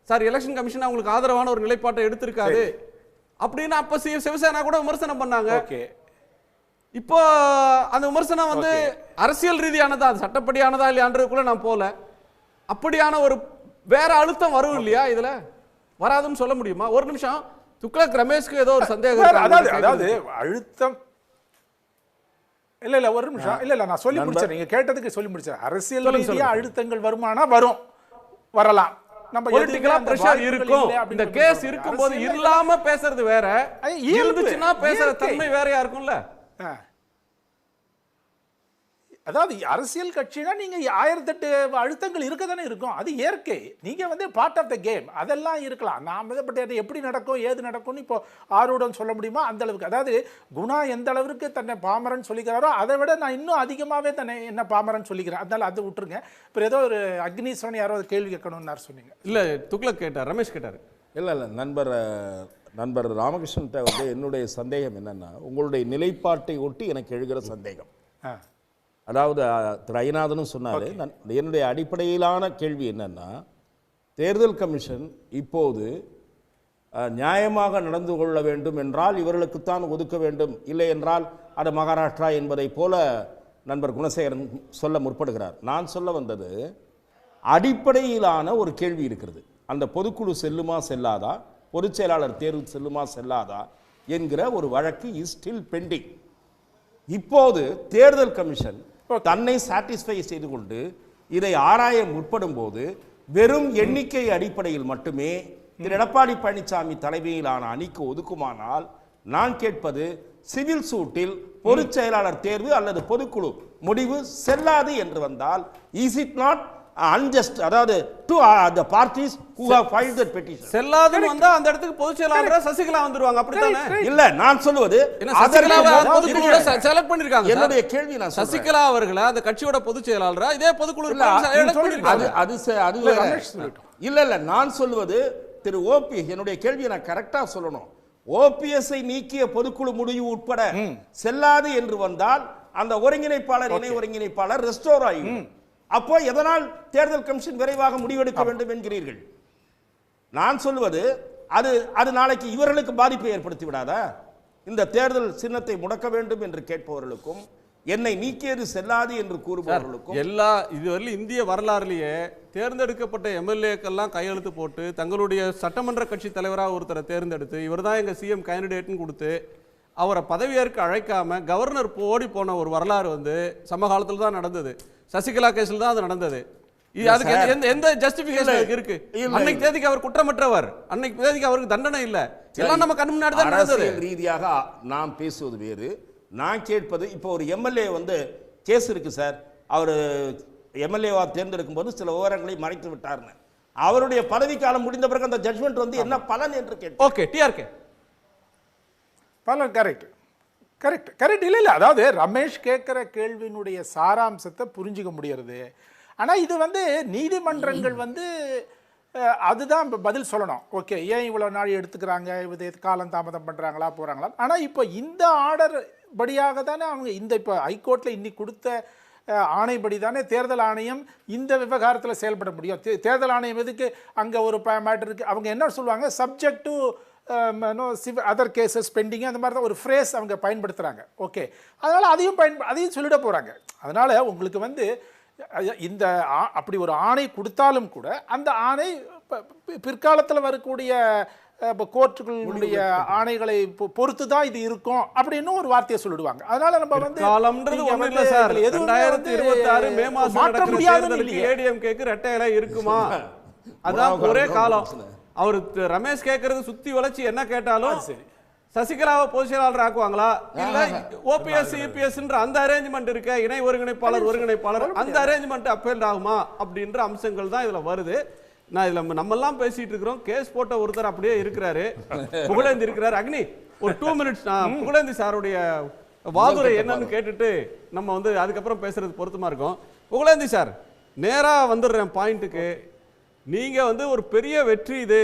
சார், எலெக்ஷன் கமிஷன் அவங்களுக்கு ஆதரவான ஒரு நிலைப்பாட்டை எடுத்திருக்காது அப்படின்னு அப்ப சிவசேனா கூட விமர்சனம் பண்ணாங்க. இப்போ அந்த விமர்சனம் வந்து அரசியல் ரீதியானதா, சட்டப்படியானதா இல்லையான்றதுக்குள்ள நான் போல. அப்படியான ஒரு வேற அழுத்தம் வரும் இல்லையா, இதுல வராதுன்னு சொல்ல முடியுமா? ஒரு நிமிஷம், துக்ளக் ரமேஷ்க்கு ஏதோ ஒரு சந்தேகம். அதாவது அழுத்தம் இல்ல ஒரு நிமிஷம், இல்ல நான் சொல்லி முடிச்சேன், நீங்க கேட்டதுக்கு சொல்லி முடிச்சேன். அரசியல் ரீதியா அழுத்தங்கள் வருமானா வரும், வரலாம். நம்ம பொலிட்டிக்கலா பிரஷர் இருக்கும். இந்த கேஸ் இருக்கும்போது இல்லாம பேசுறது வேற, இருந்துச்சுன்னா பேசுற தன்மை வேறையா இருக்கும்ல. அதாவது அரசியல் கட்சினா நீங்க 1008 அழுத்தங்கள் இருக்க தானே இருக்கும், அது இயற்கை. நீங்க வந்து பார்ட் ஆஃப் த கேம், அதெல்லாம் இருக்கலாம். நாம் பட் அது எப்படி நடக்கும் ஏது நடக்கும்னு இப்போ ஆர்வம் சொல்ல முடியுமா அந்த அளவுக்கு. அதாவது குணா எந்த அளவுக்கு தன்னை பாமரன் சொல்லிக்கிறாரோ அதை விட நான் இன்னும் அதிகமாகவே தன்னை என்ன பாமரன் சொல்லிக்கிறேன். அதனால அதை விட்டுருங்க. இப்போ ஏதோ ஒரு அக்னீஸ்வரன் யாரோ கேள்வி கேட்கணும்னு சொன்னீங்க. இல்லை துக்ளக் கேட்டார், ரமேஷ் கேட்டார். இல்லை நண்பர் ராமகிருஷ்ணன்ட்ட வந்து என்னுடைய சந்தேகம் என்னன்னா, உங்களுடைய நிலைப்பாட்டை ஒட்டி எனக்கு எழுகிற சந்தேகம். அதாவது திரு ஐநாதனும் சொன்னார், என்னுடைய அடிப்படையிலான கேள்வி என்னன்னா, தேர்தல் கமிஷன் இப்போது நியாயமாக நடந்து கொள்ள வேண்டும் என்றால் இவர்களுக்குத்தான் ஒதுக்க வேண்டும், இல்லை என்றால் அது மகாராஷ்டிரா என்பதை போல நண்பர் குணசேகரன் சொல்ல முற்படுகிறார். நான் சொல்ல வந்தது அடிப்படையிலான ஒரு கேள்வி இருக்கிறது. அந்த பொதுக்குழு செல்லுமா செல்லாதா, பொதுச் செயலாளர் தேர்வு செல்லுமா செல்லாதா என்கிற ஒரு வழக்கு இஸ் ஸ்டில் பெண்டிங். இப்போது தேர்தல் கமிஷன் தன்னை சாட்டிஸ்ஃபை செய்து கொண்டு இதை ஆராய முற்படும் போது வெறும் எண்ணிக்கை அடிப்படையில் மட்டுமே திரு எடப்பாடி பழனிசாமி தலைமையிலான அணிக்கு ஒதுக்குமானால், நான் கேட்பது சிவில் சூட்டில் பொதுச் செயலாளர் தேர்வு அல்லது பொதுக்குழு முடிவு செல்லாது என்று வந்தால் இஸ் இட் நாட் unjust, அதாவது to the parties who have filed that petition. செல்லாதுன்னு வந்தா அந்த இடத்துக்கு பொதுச் செயலாளரா சசிகலா வந்துருவாங்க, அப்படிதானே? இல்ல, நான் சொல்லுவது சசிகலாவை பொதுக்குழுல செலக்ட் பண்ணிருக்காங்க. என்னுடைய கேள்வி நான் சசிகலா அவர்களை அந்த கட்சியோட பொதுச் செயலாளரா இதே பொதுக்குழு இல்ல நான் சொல்லுவது திரு ஓபிஎஸ், என்னுடைய கேள்வியை நான் கரெக்டா சொல்லணும். ஓபிஎஸ்ஐ நீக்கிய பொதுக்குழு முடிவு உட்பட செல்லாது என்று வந்தால் அந்த ஒருங்கிணைப்பாளர் இணை ஒருங்கிணைப்பாளர் ரெஸ்டோர் ஆகும். அப்போ எதனால் தேர்தல் கமிஷன் விரைவாக முடிவெடுக்க வேண்டும் என்கிறீர்கள்? நான் சொல்வது அது நாளைக்கு இவர்களுக்கு பாதிப்பை ஏற்படுத்தி விடாதா? இந்த தேர்தல் சின்னத்தை முடக்க வேண்டும் என்று கேட்பவர்களுக்கும் என்னை நீக்கியது செல்லாது என்று கூறுபவர்களுக்கும் எல்லா இதுவரை இந்திய வரலாறுலேயே தேர்ந்தெடுக்கப்பட்ட எம்எல்ஏக்கெல்லாம் கையெழுத்து போட்டு தங்களுடைய சட்டமன்ற கட்சி தலைவராக ஒருத்தரை தேர்ந்தெடுத்து இவர் தான் எங்கள் சிஎம் கேண்டிடேட்னு கொடுத்து அவரை பதவியேற்க அழைக்காம கவர்னர் ஓடி போன ஒரு வரலாறு வந்து சமகாலத்தில் தான் நடந்தது. சசிகலா கேஸில் தான் அது நடந்தது. அதுக்கு எந்த ஜஸ்டிபிகேஷன் இருக்கு? அன்னைக்கு தேதிக்கு அவர் குற்றமற்றவர், அன்னைக்கு தேதிக்கு அவருக்கு தண்டனை இல்லை. எல்லாம் நம்ம கண் முன்னாடி தான் நடந்தது. ரீதியாக நாம் பேசுவது வேறு. நான் கேட்பது, இப்போ ஒரு எம்எல்ஏ வந்து கேஸ் இருக்கு சார், அவர் எம்எல்ஏவா தேர்ந்தெடுக்கும் போது சில விவரங்களை மறைத்து விட்டார்னு, அவருடைய பதவிக்காலம் முடிந்த பிறகு அந்த ஜட்மெண்ட் வந்து என்ன பலன் என்று கேட்டு. ஓகே, டிஆர்கே பலன் கரெக்ட் இல்லை. அதாவது ரமேஷ் கேட்குற கேள்வியினுடைய சாராம்சத்தை புரிஞ்சிக்க முடியறது. ஆனால் இது வந்து நீதிமன்றங்கள் வந்து அதுதான் பதில் சொல்லணும். ஓகே, ஏன் இவ்வளோ நாள் எடுத்துக்கிறாங்க, இது காலம் தாமதம் பண்ணுறாங்களா போகிறாங்களா? ஆனால் இப்போ இந்த ஆர்டர் படியாக தானே அவங்க இப்போ ஹைகோர்ட்டில் இன்னைக்கு கொடுத்த ஆணைப்படி தானே தேர்தல் ஆணையம் இந்த விவகாரத்தில் செயல்பட முடியும். தேர்தல் ஆணையம் எதுக்கு அங்கே ஒரு மேட்டர் இருக்குது, அவங்க என்ன சொல்லுவாங்க, subject to other cases bending, அந்த மாதிரி தான் ஒரு ஃப்ரேஸ் அவங்க பயன்படுத்துகிறாங்க. ஓகே, அதனால் அதையும் சொல்லிட போகிறாங்க. அதனால் உங்களுக்கு வந்து இந்த அப்படி ஒரு ஆணை கொடுத்தாலும் கூட அந்த ஆணை பிற்காலத்தில் வரக்கூடிய கோர்ட்டுகளுடைய ஆணைகளை பொறுத்து தான் இது இருக்கும் அப்படின்னு ஒரு வார்த்தையை சொல்லிடுவாங்க. அதனால நம்ம வந்து காலம்ன்றது ஒண்ணும் இல்ல சார். 2026 மே மாசம் மாற்ற முடியாத ஏடிஎம்கேக்கு ரெட்டை இலை இருக்குமா? அதான் ஒரே காலம். அவர் ரமேஷ் கேட்கறது சுத்தி வளைச்சு என்ன கேட்டாலும் சசிகலாவை பொதுச்செயலாளர் ஆக்குவாங்களா இல்ல ஓபிஎஸ் இபிஎஸ்ன்ற அந்த அரேஞ்ச்மெண்ட் இருக்க இணை ஒருங்கிணைப்பாளர் அந்த அரேஞ்ச்மெண்ட் அப்பீல் ஆகுமா அப்படின்ற அம்சங்கள் தான் இதுல வருது. நான் இதுல நம்ம எல்லாம் பேசிட்டு இருக்கிறோம். கேஸ் போட்ட ஒருத்தர் அப்படியே இருக்கிறாரு, புகழேந்தி இருக்கிறாரு. அக்னி ஒரு 2 மினிட்ஸ் நான் புகழேந்தி சாருடைய வாதுரை என்னன்னு கேட்டுட்டு நம்ம வந்து அதுக்கப்புறம் பேசுறது பொருத்தமா இருக்கும். புகழேந்தி சார், நேரா வந்துடுறேன் பாயிண்ட்டுக்கு. நீங்க வந்து ஒரு பெரிய வெற்றி இது,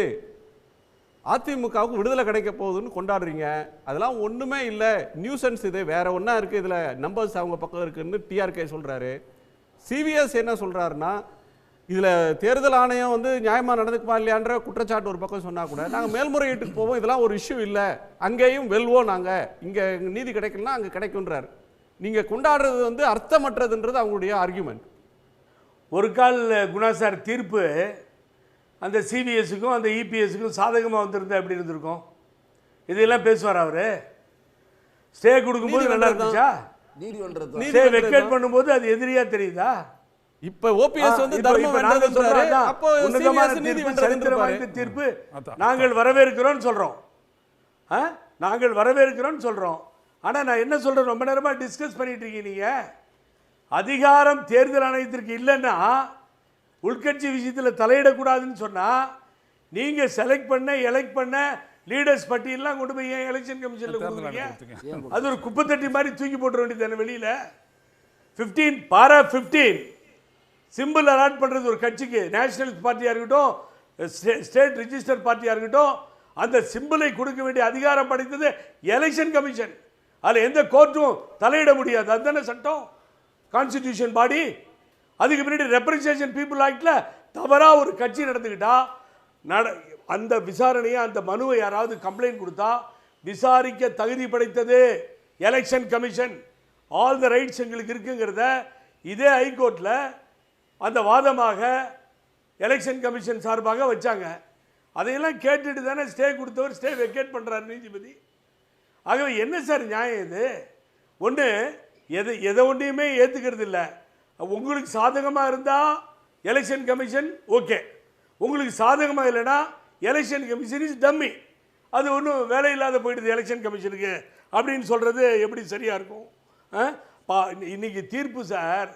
அதிமுகவுக்கு விடுதலை கிடைக்க போகுதுன்னு கொண்டாடுறீங்க. அதெல்லாம் ஒண்ணுமே இல்லை, நியூசன்ஸ் இது, வேற ஒன்றா இருக்கு, இதுல நம்பர்ஸ் அவங்க பக்கம் இருக்குன்னு டிஆர்கே சொல்றாரு. சிவிஎஸ் என்ன சொல்றாருன்னா, இதுல தேர்தல் ஆணையம் வந்து நியாயமா நடந்துக்குமா இல்லையான்ற குற்றச்சாட்டு ஒரு பக்கம் சொன்னா கூட நாங்க மேல்முறையீட்டுக்கு போவோம், இதெல்லாம் ஒரு இஷ்யூ இல்லை, அங்கேயும் வெல்வோம், நாங்க இங்க நீதி கிடைக்கலன்னா அங்க கிடைக்கும்ன்றாரு. நீங்க கொண்டாடுறது வந்து அர்த்தமற்றதுன்றது அவங்களுடைய ஆர்கியூமெண்ட். ஒரு கால் குணா சார் தீர்ப்பு அந்த சிபிஎஸ்க்கும் அந்த இபிஎஸ்க்கும் சாதகமாக வந்திருந்தா எப்படி இருந்திருக்கும்? இதெல்லாம் பேசுவார் அவரு. ஸ்டே கொடுக்கும்போது நல்லா இருந்துச்சா? ஸ்டே வெக்கேட் பண்ணும்போது அது எதிரியா தெரியுதா? இப்ப ஓபிஎஸ் வந்து தர்மம் வென்றதுன்றாரு, அப்போ சிபிஎஸ் நீதி வென்றதுன்றாரு. தீர்ப்பு நாங்கள் வரவேற்கிறோம்னு சொல்றோம். நாங்கள் வரவேற்கிறோம்னு சொல்றோம். ஆனா நான் என்ன சொல்றேன், ரொம்ப நேரமா டிஸ்கஸ் பண்ணிட்டு இருக்கீங்க. நீங்க அதிகாரம் தேர்தல் ஆணையத்திற்கு இல்லைன்னா உள்கட்சி விஷயத்தில் தலையிடக்கூடாதுன்னு சொன்னால் நீங்கள் செலக்ட் பண்ண எலெக்ட் பண்ண லீடர்ஸ் பட்டியலாம் கொண்டு போய் ஏன் எலெக்ஷன் கமிஷனில் கொடுக்குறீங்க? அது ஒரு குப்பைத்தட்டி மாதிரி தூக்கி போட்டுற வேண்டியது வெளியில். 15 சிம்பிள் அலாட் பண்ணுறது ஒரு கட்சிக்கு, நேஷனல் பார்ட்டியாக இருக்கட்டும் ஸ்டேட் ரிஜிஸ்டர் பார்ட்டியாக இருக்கட்டும், அந்த சிம்பிளை கொடுக்க வேண்டிய அதிகாரம் படைத்தது எலெக்ஷன் கமிஷன். அதில் எந்த கோர்ட்டும் தலையிட முடியாது. அதுதானே சட்டம், கான்ஸ்டிடியூஷன் பாடி. அதுக்கு பின்னாடி ரெப்ரசன்டேஷன் பீப்புள் ஆக்ட்ல தவறாக ஒரு கட்சி நடந்துக்கிட்டா அந்த விசாரணையை அந்த மனுவை யாராவது கம்ப்ளைண்ட் கொடுத்தா விசாரிக்க தகுதி படைத்தது election commission. All the rights எங்களுக்கு இருக்குங்கிறத இதே ஹைகோர்ட்டில் அந்த வாதமாக எலெக்ஷன் கமிஷன் சார்பாக வச்சாங்க. அதையெல்லாம் கேட்டுட்டு தானே ஸ்டே கொடுத்தவர் ஸ்டே வெக்கேட் பண்ணுறாரு நீதிபதி. ஆகவே என்ன சார் நியாயம் இது? ஒன்று எதை ஒன்றையுமே ஏற்றுக்கிறது இல்லை. உங்களுக்கு சாதகமாக இருந்தால் எலெக்ஷன் கமிஷன் ஓகே, உங்களுக்கு சாதகமாக இல்லைன்னா எலெக்ஷன் கமிஷன் இஸ் டம்மி, அது ஒன்றும் வேலை இல்லாத போயிடுது எலெக்ஷன் கமிஷனுக்கு அப்படின்னு சொல்கிறது எப்படி சரியாக இருக்கும்? இன்னைக்கு தீர்ப்பு சார்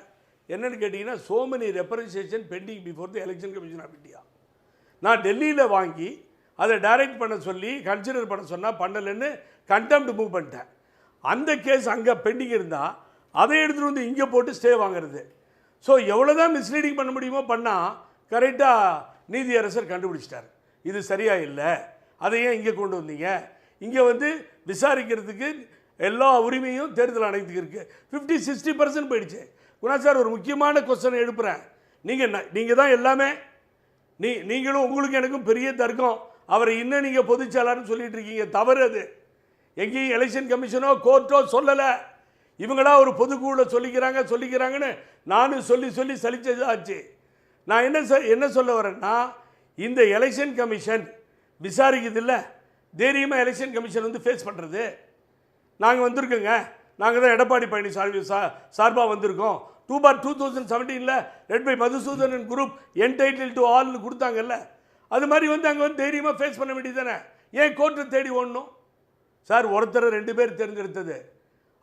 என்னன்னு கேட்டிங்கன்னா, so many representation pending before the election commission of India. நான் டெல்லியில் வாங்கி அதை டைரக்ட் பண்ண சொல்லி கன்சிடர் பண்ண சொன்னால் பண்ணலைன்னு கண்டெம்ட் மூவ் பண்ணிட்டேன். அந்த கேஸ் அங்கே பெண்டிங் இருந்தால் அதை எடுத்துகிட்டு வந்து இங்கே போட்டு ஸ்டே வாங்குறது. ஸோ எவ்வளோதான் மிஸ்லீடிங் பண்ண முடியுமோ பண்ணால் கரெக்டாக நீதியரசர் கண்டுபிடிச்சிட்டார் இது சரியாக இல்லை, அதை ஏன் இங்கே கொண்டு வந்தீங்க? இங்கே வந்து விசாரிக்கிறதுக்கு எல்லா உரிமையும் தேர்தல் ஆணையத்துக்கு இருக்குது. 50-60% போயிடுச்சு. குணா சார் ஒரு முக்கியமான கொஸ்டினை எழுப்புகிறேன். நீங்கள் தான் எல்லாமே, நீங்களும் உங்களுக்கு எனக்கும் பெரிய தர்க்கம். அவரை இன்னும் நீங்கள் பொதுச்செயலாளர்னு சொல்லிட்டு இருக்கீங்க, தவறு அது. எங்கேயும் எலெக்ஷன் கமிஷனோ கோர்ட்டோ சொல்லலை, இவங்களா ஒரு பொதுக்குழுவில் சொல்லிக்கிறாங்கன்னு நானும் சொல்லி சலிச்சதாச்சு. நான் என்ன சொல்ல வரேன்னா, இந்த எலெக்ஷன் கமிஷன் விசாரிக்குது இல்லை, தைரியமாக எலெக்ஷன் கமிஷன் வந்து ஃபேஸ் பண்ணுறது. நாங்கள் வந்திருக்கோங்க, நாங்கள் தான் எடப்பாடி பழனிசாமி சார்பாக வந்திருக்கோம். 2017 read by Madhusudhanan group entitled to ஆல்னு கொடுத்தாங்கல்ல, அது மாதிரி வந்து அங்கே வந்து தைரியமாக ஃபேஸ் பண்ண வேண்டியது தானே. ஏன் கோர்ட்டை தேடி ஓடணும் சார்? ஒருத்தர் 2 பேர் தேர்ந்தெடுத்தது,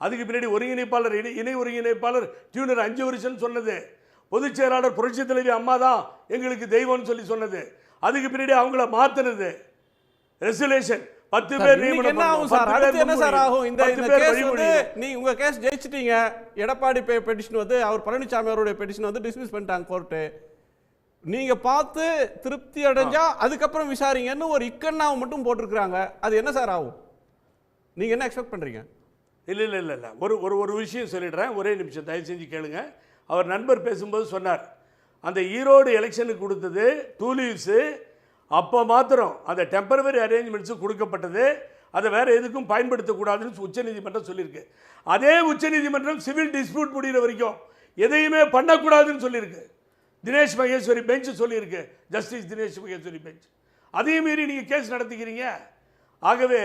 அதுக்கு பின்னாடி ஒருங்கிணைப்பாளர் இணை ஒருங்கிணைப்பாளர் டியூனர் 5 வருஷம் சொன்னது, பொதுச் செயலாளர் புரட்சி தலைவி அம்மா தான் எங்களுக்கு தெய்வம்னு சொன்னது, அதுக்கு பின்னாடி அவங்கள மாற்றினது ரெசல்யூஷன் 10 பேர் என்ன ஆகும் சார்? அடுத்து என்ன சார் ஆகும்? இந்த கேஸ் வந்து உங்க கேஸ் ஜெயிச்சிட்டீங்க, எடப்பாடி பெட்டிஷன் வந்து அவர் பழனிசாமி அவருடைய பெட்டிஷன் வந்து டிஸ்மிஸ் பண்ணிட்டாங்க கோர்ட்டு. நீங்க பார்த்து திருப்தி அடைஞ்சா அதுக்கப்புறம் விசாரிங்கன்னு ஒரு இக்கண்ணாவை மட்டும் போட்டிருக்கிறாங்க. அது என்ன சார் ஆகும்? நீங்க என்ன எக்ஸ்பெக்ட் பண்றீங்க? இல்லை ஒரு விஷயம் சொல்லிடுறேன், ஒரே நிமிஷம் தயவு செஞ்சு கேளுங்க. அவர் நண்பர் பேசும்போது சொன்னார், அந்த ஈரோடு எலெக்ஷனுக்கு கொடுத்தது 2 லீவ்ஸு, அப்போ மாத்திரம் அந்த டெம்பரவரி அரேஞ்ச்மெண்ட்ஸு கொடுக்கப்பட்டது, அதை வேறு எதுக்கும் பயன்படுத்தக்கூடாதுன்னு உச்சநீதிமன்றம் சொல்லியிருக்கு. அதே உச்சநீதிமன்றம் சிவில் டிஸ்பியூட் முடிகிற வரைக்கும் எதையுமே பண்ணக்கூடாதுன்னு சொல்லியிருக்கு. தினேஷ் மகேஸ்வரி பெஞ்ச் சொல்லியிருக்கு, ஜஸ்டிஸ் தினேஷ் மகேஸ்வரி பெஞ்ச். அதையும் மீறி நீங்கள் கேஸ் நடத்திக்கிறீங்க. ஆகவே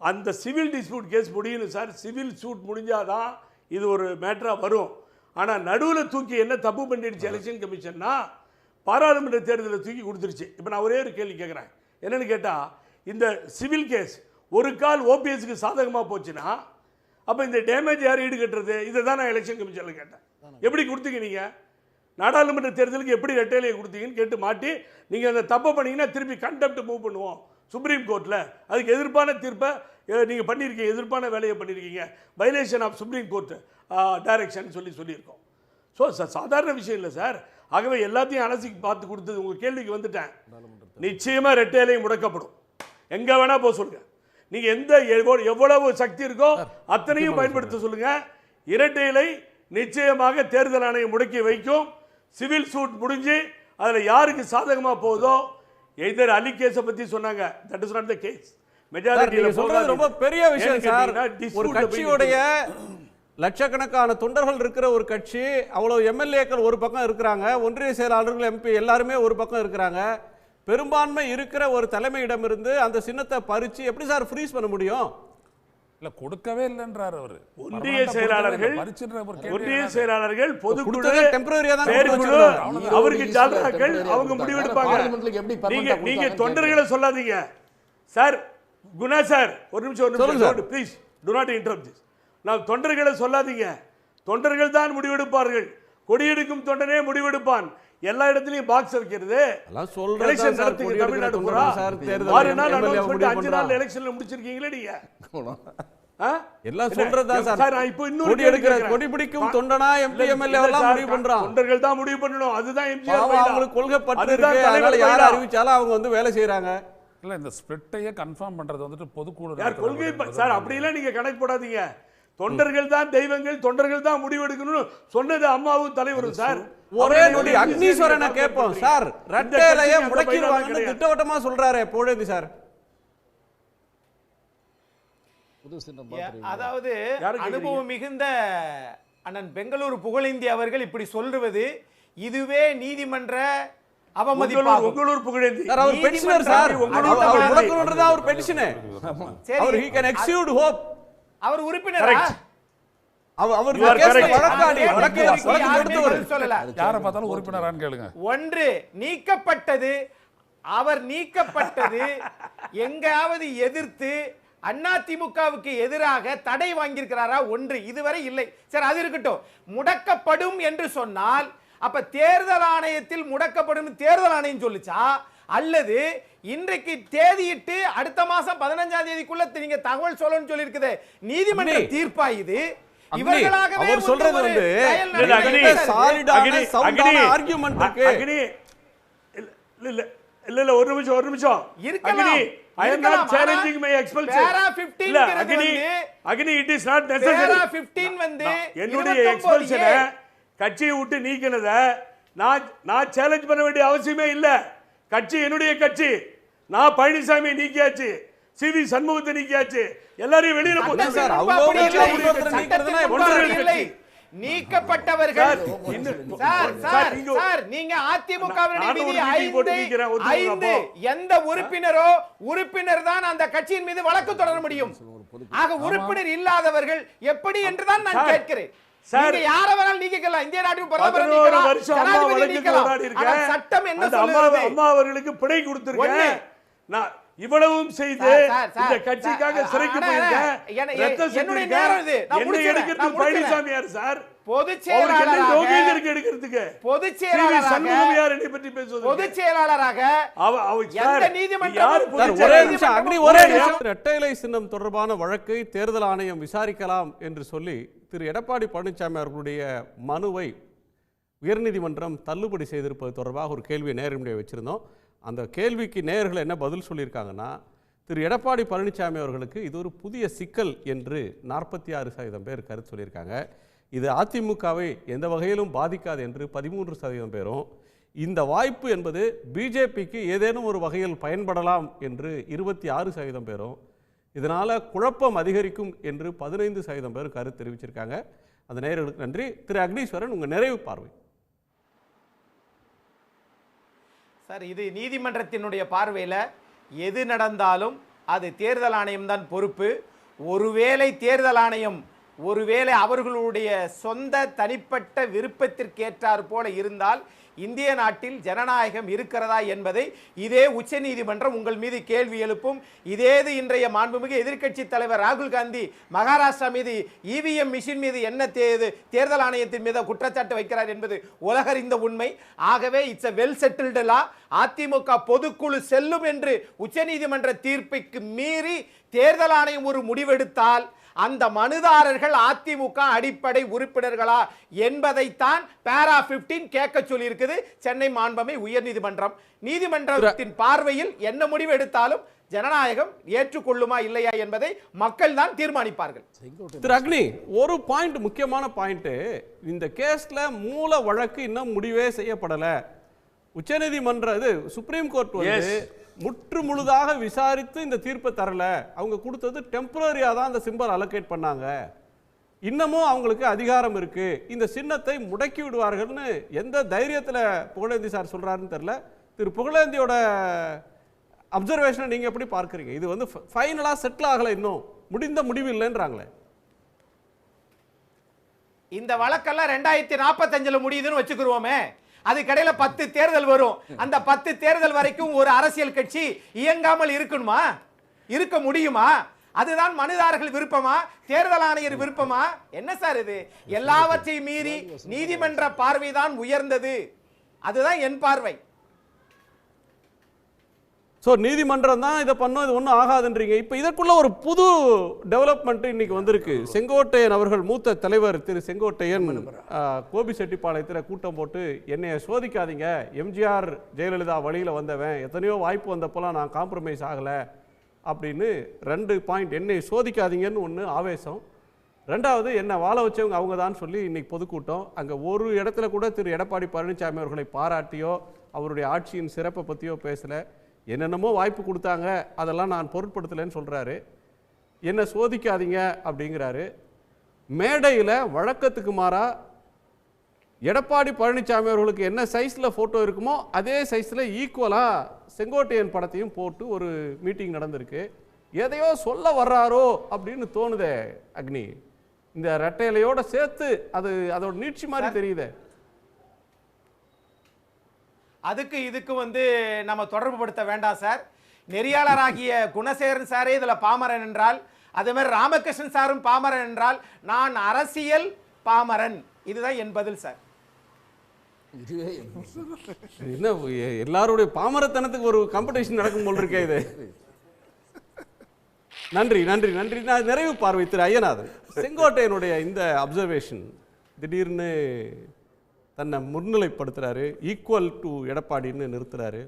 அந்த சிவில் டிஸ்பியூட் கேஸ் முடியணும் சார். சிவில் சூட் முடிஞ்சாதான் இது ஒரு மேட்டராக வரும். ஆனால் நடுவில் தூக்கி என்ன தப்பு பண்ணிடுச்சு எலெக்ஷன் கமிஷன்னா, பாராளுமன்ற தேர்தலில் தூக்கி கொடுத்துருச்சு. இப்போ நான் ஒரே ஒரு கேள்வி கேட்குறேன். என்னென்னு கேட்டால், இந்த சிவில் கேஸ் ஒரு கால் ஓபிஎஸ்க்கு சாதகமாக போச்சுன்னா அப்போ இந்த டேமேஜ் யார் ஈடுகட்டுறது? இதை தான் நான் எலெக்ஷன் கமிஷனில் கேட்டேன். எப்படி கொடுத்தீங்க நீங்கள்? நாடாளுமன்ற தேர்தலுக்கு எப்படி ரெட்டையிலையை கொடுத்தீங்கன்னு கேட்டு மாட்டி, நீங்கள் அந்த தப்பை பண்ணிங்கன்னா திருப்பி கண்டெம்ட் மூவ் பண்ணுவோம் சுப்ரீம் கோர்ட்டில். அதுக்கு எதிர்ப்பான தீர்ப்பை நீங்கள் பண்ணியிருக்கீங்க, எதிர்ப்பான வேலையை பண்ணியிருக்கீங்க, violation of supreme court direction சொல்லியிருக்கோம். ஸோ சாதாரண விஷயம் இல்லை சார். ஆகவே எல்லாத்தையும் அலசி பார்த்து கொடுத்தது உங்கள் கேள்விக்கு வந்துட்டேன். நிச்சயமாக ரெட்டையிலை முடக்கப்படும். எங்கே வேணால் போக சொல்லுங்கள். நீங்கள் எந்த எவ்வளவு சக்தி இருக்கோ அத்தனையும் பயன்படுத்த சொல்லுங்கள். இரட்டையிலை நிச்சயமாக தேர்தல் ஆணையம் முடக்கி வைக்கும். சிவில் சூட் முடிஞ்சு அதில் யாருக்கு சாதகமாக போகுதோ, எதர் அலி கேஸை பற்றி சொன்னாங்க, that is not the case. மெஜாரிட்டியில் சொல்றது ரொம்ப பெரிய விஷயம் சார். ஒரு கட்சியுடைய லட்சக்கணக்கான தொண்டர்கள் இருக்கிற ஒரு கட்சி, அவ்வளவு எம்எல்ஏக்கள் ஒரு பக்கம் இருக்கிறாங்க, ஒன்றிய செயலாளர்கள் எம்பி எல்லாருமே ஒரு பக்கம் இருக்கிறாங்க. பெரும்பான்மை இருக்கிற ஒரு தலைமையிடமிருந்து அந்த சின்னத்தை பறிச்சு எப்படி சார் ஃப்ரீஸ் பண்ண முடியும்? இல்ல கொடுக்கவே இல்லைன்றார் அவர். ஒன்றிய செயலாளர்கள் பொதுக்குழு டெம்பரரியா தான் அவருக்கு ஜால்ராக்கள் அவங்க முடிவெடுப்பாங்க. நீங்க தொண்டர்களை சொல்லாதீங்க சார். குணா சார் ஒரு நிமிஷம் please to not interrupt this. நான் தொண்டர்களை சொல்லாதீங்க. தொண்டர்கள் தான் முடிவெடுப்பார்கள். கொடியெடுக்கும் தொண்டனே முடிவெடுப்பான். எல்லா இடத்துலயும் பாக்ஸ் வைக்கிறது. எலெக்ஷன் நடத்துங்க தமிழ்நாடு பூரா. 6 நாள் அனௌன்ஸ்மென்ட் 5 நாள் எலெக்ஷன்ல முடிச்சிருக்கீங்களே நீங்க. எல்லாம் சொல்றதா சார். இப்போ இன்னொரு கொடி எடுக்கிற கொடி பிடிக்கும் தொண்டனா எம்பி எம்எல்ஏ எல்லாம் முடிவு பண்றாங்க. தொண்டர்கள் தான் முடிவு பண்ணணும். அதுதான் எம்ஜிஆர் அவங்களுக்கு கொள்கை பற்று இருக்கு. அதனால யார் அறிவிச்சாலும் அவங்க வந்து வேலை செய்யறாங்க. இல்ல இந்த ஸ்பிளிட்டையே கன்ஃபார்ம் பண்றது வந்துட்டு பொதுக்குழு கொள்கை சார். அப்படி எல்லாம் நீங்க கணக்கு போடாதீங்க. தொண்டர்கள் தான் தெய்வங்கள், தொண்டர்கள் தான் முடிவெடுக்கணும்னு சொன்னது அம்மாவும் தலைவரும் சார். ஒரே நொடி அக்னீஸ்வரனை கேட்போம் சார். ரெட்டையிலையே முடக்கிடுவாங்கன்னு திட்டவட்டமா சொல்றாரு புகழேந்தி சார். அதாவது அனுபவம் மிகுந்த அண்ணன் பெங்களூர் புகழேந்தி அவர்கள் இப்படி சொல்லுவது இதுவே நீதிமன்ற அவமதிப்பாகும். உங்களூர் புகழேந்தி சார் அவர் பெட்டிஷனர் சார். அவர் முடக்கணும்ன்றதா அவர் பெட்டிஷனர். அவர் he can exude hope. அவர் உறுப்பினர். அவர் கேஸ்ல வழக்காடி வழக்கு எடுத்தவர் சொல்லல. யாரை பார்த்தாலும் உறுப்பினரான்னு கேளுங்க. ஒன்று நீக்கப்பட்டது, அவர் நீக்கப்பட்டது எங்காவது எதிர்த்து அதிமுகவுக்கு எதிராக தடை வாங்கியிருக்கிறாரா? ஒன்று இதுவரை இல்லை. சரி அது இருக்கட்டும். முடக்கப்படும் என்று சொன்னால் அப்ப தேர்தல் ஆணையத்தில் முடக்கப்படும் தேர்தல் ஆணையம் சொல்லுச்சா, அல்லது இன்றைக்கு தேதியிட்டு அடுத்த மாசம் 15ஆம் தேதிக்குள்ள நீங்க தகவல் சொல்லணும்னு சொல்லி இருக்குது நீதிமன்ற தீர்ப்பா? இது இவர்களாகவே அவர் சொல்றது வந்து சாலிடான சவுண்டான ஆர்குமென்ட் இருக்கு. இல்ல ஒரு நிமிஷம் இருக்கலாம். I am not challenging my expulsion. Para 15 Agni, it is not necessary. Para 15 வந்து என்னுடைய எக்ஸ்பல்ஷனை கட்சியை விட்டு நீக்கினத நான் சேலஞ்ச் பண்ண வேண்டிய அவசியமே இல்ல. கட்சி என்னுடைய கட்சி. நான் பழனிசாமி நீக்கியாச்சு, சிவி சண்முகத்தை நீக்கியாச்சு, எல்லாரையும் வெளியில போட்டு சார். நீக்கப்பட்டவர்கள் சார் நீங்க அதிமுகவினுடைய விதி 5 எந்த உறுப்பினர் தான் அந்த கட்சியின் மீது வழக்கு தொடர முடியும். ஆக உறுப்பினர் இல்லாதவர்கள் எப்படி என்றுதான் நான் கேட்கிறேன். சார் யார வேணாலும் நீக்கலாம். இந்திய நாட்டின் பிரதமர் நீக்கலாம், ஜனாதிபதி நீக்கலாம். ஆனா சட்டம் என்ன சொல்லுது? அம்மா அவர்களுக்கு பிழை கொடுத்திருக்கேன். நான் இவ்வளவும் செய்து இந்த கட்சிக்காக சிறைக்கு போயிருக்கேன். என்னுடைய நேரம் இது. நான் முடிக்கிறேன். பழனிசாமி யார் சார்? பொதுச் செயலாளராக எந்த நீதிமன்றம் இரட்டையிலை சின்னம் தொடர்பான வழக்கை தேர்தல் ஆணையம் விசாரிக்கலாம் என்று சொல்லி திரு எடப்பாடி பழனிசாமி அவர்களுடைய மனுவை உயர்நீதிமன்றம் தள்ளுபடி செய்திருப்பது தொடர்பாக ஒரு கேள்வியை நேரடியாக வச்சிருந்தோம். அந்த கேள்விக்கு நேயர்கள் என்ன பதில் சொல்லியிருக்காங்கன்னா, திரு எடப்பாடி பழனிசாமி அவர்களுக்கு இது ஒரு புதிய சிக்கல் என்று 46% பேர் கருத்து சொல்லியிருக்காங்க. இது அதிமுகவை எந்த வகையிலும் பாதிக்காது என்று 13% பேரும், இந்த வாய்ப்பு என்பது பிஜேபிக்கு ஏதேனும் ஒரு வகையில் பயன்படலாம் என்று 26% பேரும், இதனால் குழப்பம் அதிகரிக்கும் என்று 15% பேர் கருத்து தெரிவிச்சிருக்காங்க. அந்த நேயர்களுக்கு நன்றி. திரு அக்னீஸ்வரன், உங்கள் நிறைவு பார்வை. சார், இது நீதிமன்றத்தினுடைய பார்வையில் எது நடந்தாலும் அது தேர்தல் ஆணையம்தான் பொறுப்பு. ஒருவேளை தேர்தல் ஆணையம் அவர்களுடைய சொந்த தனிப்பட்ட விருப்பத்திற்கேற்றார் போல இருந்தால் இந்திய நாட்டில் ஜனநாயகம் இருக்கிறதா என்பதை இதே உச்ச நீதிமன்றம் உங்கள் மீது கேள்வி எழுப்பும். இதேது இன்றைய மாண்புமிகு எதிர்க்கட்சி தலைவர் ராகுல் காந்தி மகாராஷ்டிரா மீது இவிஎம் மிஷின் மீது என்ன தேர்தல் ஆணையத்தின் மீது குற்றச்சாட்டு வைக்கிறார் என்பது உலகறிந்த உண்மை. ஆகவே it's a well settled law. AIADMK பொதுக்குழு செல்லும் என்று உச்ச நீதிமன்ற தீர்ப்புக்கு மீறி தேர்தல் ஆணையம் ஒரு முடிவெடுத்தால் அந்த மனுதாரர்கள் அதிமுக அடிப்படை உறுப்பினர்களா என்பதைத்தான் பேரா 15 கேட்க சொல்லி இருக்குது சென்னை மாண்பமை உயர்நீதிமன்றம். நீதிமன்றத்தின் பார்வையில் என்ன முடிவு எடுத்தாலும் ஜனநாயகம் ஏற்றுக்கொள்ளுமா இல்லையா என்பதை மக்கள் தான் தீர்மானிப்பார்கள். திரு அக்னி, ஒரு பாயிண்ட், முக்கியமான பாயிண்ட், இந்த கேஸ்ல மூல வழக்கு இன்னும் முடிவே செய்யப்படல. உச்சநீதிமன்ற சுப்ரீம் கோர்ட் வந்து முற்று முழுதாக விசாரித்து இந்த தீர்ப்பை தரல. அவங்க கொடுத்தது டெம்பரரியா தான் அந்த சிம்பல் அலோகேட் பண்ணாங்க. இன்னமும் அவங்களுக்கு அதிகாரம் இருக்கு, இந்த சின்னத்தை முடக்கி விடுவார்கள்னு எந்த தைரியத்தில் புகழேந்தி சார் சொல்றாருன்னு தெரியல. திரு புகழேந்தியோட அப்சர்வேஷனை நீங்க எப்படி பார்க்குறீங்க? இது வந்து ஃபைனலா செட்டில் ஆகல, இன்னும் முடிந்த முடிவு இல்லைன்றாங்களே. இந்த வழக்கெல்லாம் 2045 முடியுதுன்னு வச்சுக்கிறோமே, அதுக்கடையில 10 தேர்தல் வரும். அந்த 10 தேர்தல் வரைக்கும் ஒரு அரசியல் கட்சி இயங்காமல் இருக்கணுமா? இருக்க முடியுமா? அதுதான் மனுதாரர்கள் விருப்பமா, தேர்தல் ஆணையர் விருப்பமா? என்ன சார் இது? எல்லாவற்றையும் மீறி நீதிமன்ற பார்வைதான் உயர்ந்தது. அதுதான் என் பார்வை. ஸோ நீதிமன்றம் தான் இதை பண்ணோம், இது ஒன்றும் ஆகாதுன்றீங்க. இப்போ இதற்குள்ள ஒரு புது டெவலப்மெண்ட் இன்னைக்கு வந்திருக்கு. செங்கோட்டையன் அவர்கள், மூத்த தலைவர் திரு செங்கோட்டையன், கோபிச்செட்டிப்பாளையத்தில் கூட்டம் போட்டு என்னைய சோதிக்காதீங்க, எம்ஜிஆர் ஜெயலலிதா வழியில் வந்தவன், எத்தனையோ வாய்ப்பு வந்தப்போலாம் நான் காம்ப்ரமைஸ் ஆகலை அப்படின்னு 2 பாயிண்ட். என்னை சோதிக்காதீங்கன்னு ஒன்று ஆவேசம், ரெண்டாவது என்னை வாழ வச்சவங்க அவங்க தான் சொல்லி இன்னைக்கு பொதுக்கூட்டம். அங்கே ஒரு இடத்துல கூட திரு எடப்பாடி பழனிசாமி அவர்களை பாராட்டியோ அவருடைய ஆட்சியின் சிறப்பை பற்றியோ பேசலை. என்னென்னமோ வாய்ப்பு கொடுத்தாங்க, அதெல்லாம் நான் பொருட்படுத்தலைன்னு சொல்கிறாரு. என்ன சோதிக்காதீங்க அப்படிங்கிறாரு. மேடையில் வழக்கத்துக்கு மாறா எடப்பாடி பழனிசாமி அவர்களுக்கு என்ன சைஸில் ஃபோட்டோ இருக்குமோ அதே சைஸில் ஈக்குவலாக செங்கோட்டையன் படத்தையும் போட்டு ஒரு மீட்டிங் நடந்திருக்கு. எதையோ சொல்ல வர்றாரோ அப்படின்னு தோணுதே அக்னி. இந்த ரெட்டையிலையோட சேர்த்து அது அதோட நீட்சி மாதிரி தெரியுதே. அதுக்கு இதுக்கு வந்து நம்ம தொடர்பு படுத்த வேண்டாம் சார். நெறியாளராகிய குணசேகரன் சாரே இதுல பாமரன் என்றால், அதே மாதிரி ராமகிருஷ்ணன் சாரும் பாமரன் என்றால், நான் அரசியல் பாமரன். இதுதான் என் பதில் சார். என்ன எல்லாருடைய பாமரத்தனத்துக்கு ஒரு காம்படிஷன் நடக்கும் போல் இருக்கே இது. நன்றி நன்றி நன்றி. நான் நிறைவு பார்வை திரு ஐயநாதன், செங்கோட்டையனுடைய இந்த அப்சர்வேஷன் திடீர்னு தன்னை முன்னிலைப்படுத்துறாரு, ஈக்குவல் டு எடப்பாடின்னு நிறுத்துறாரு.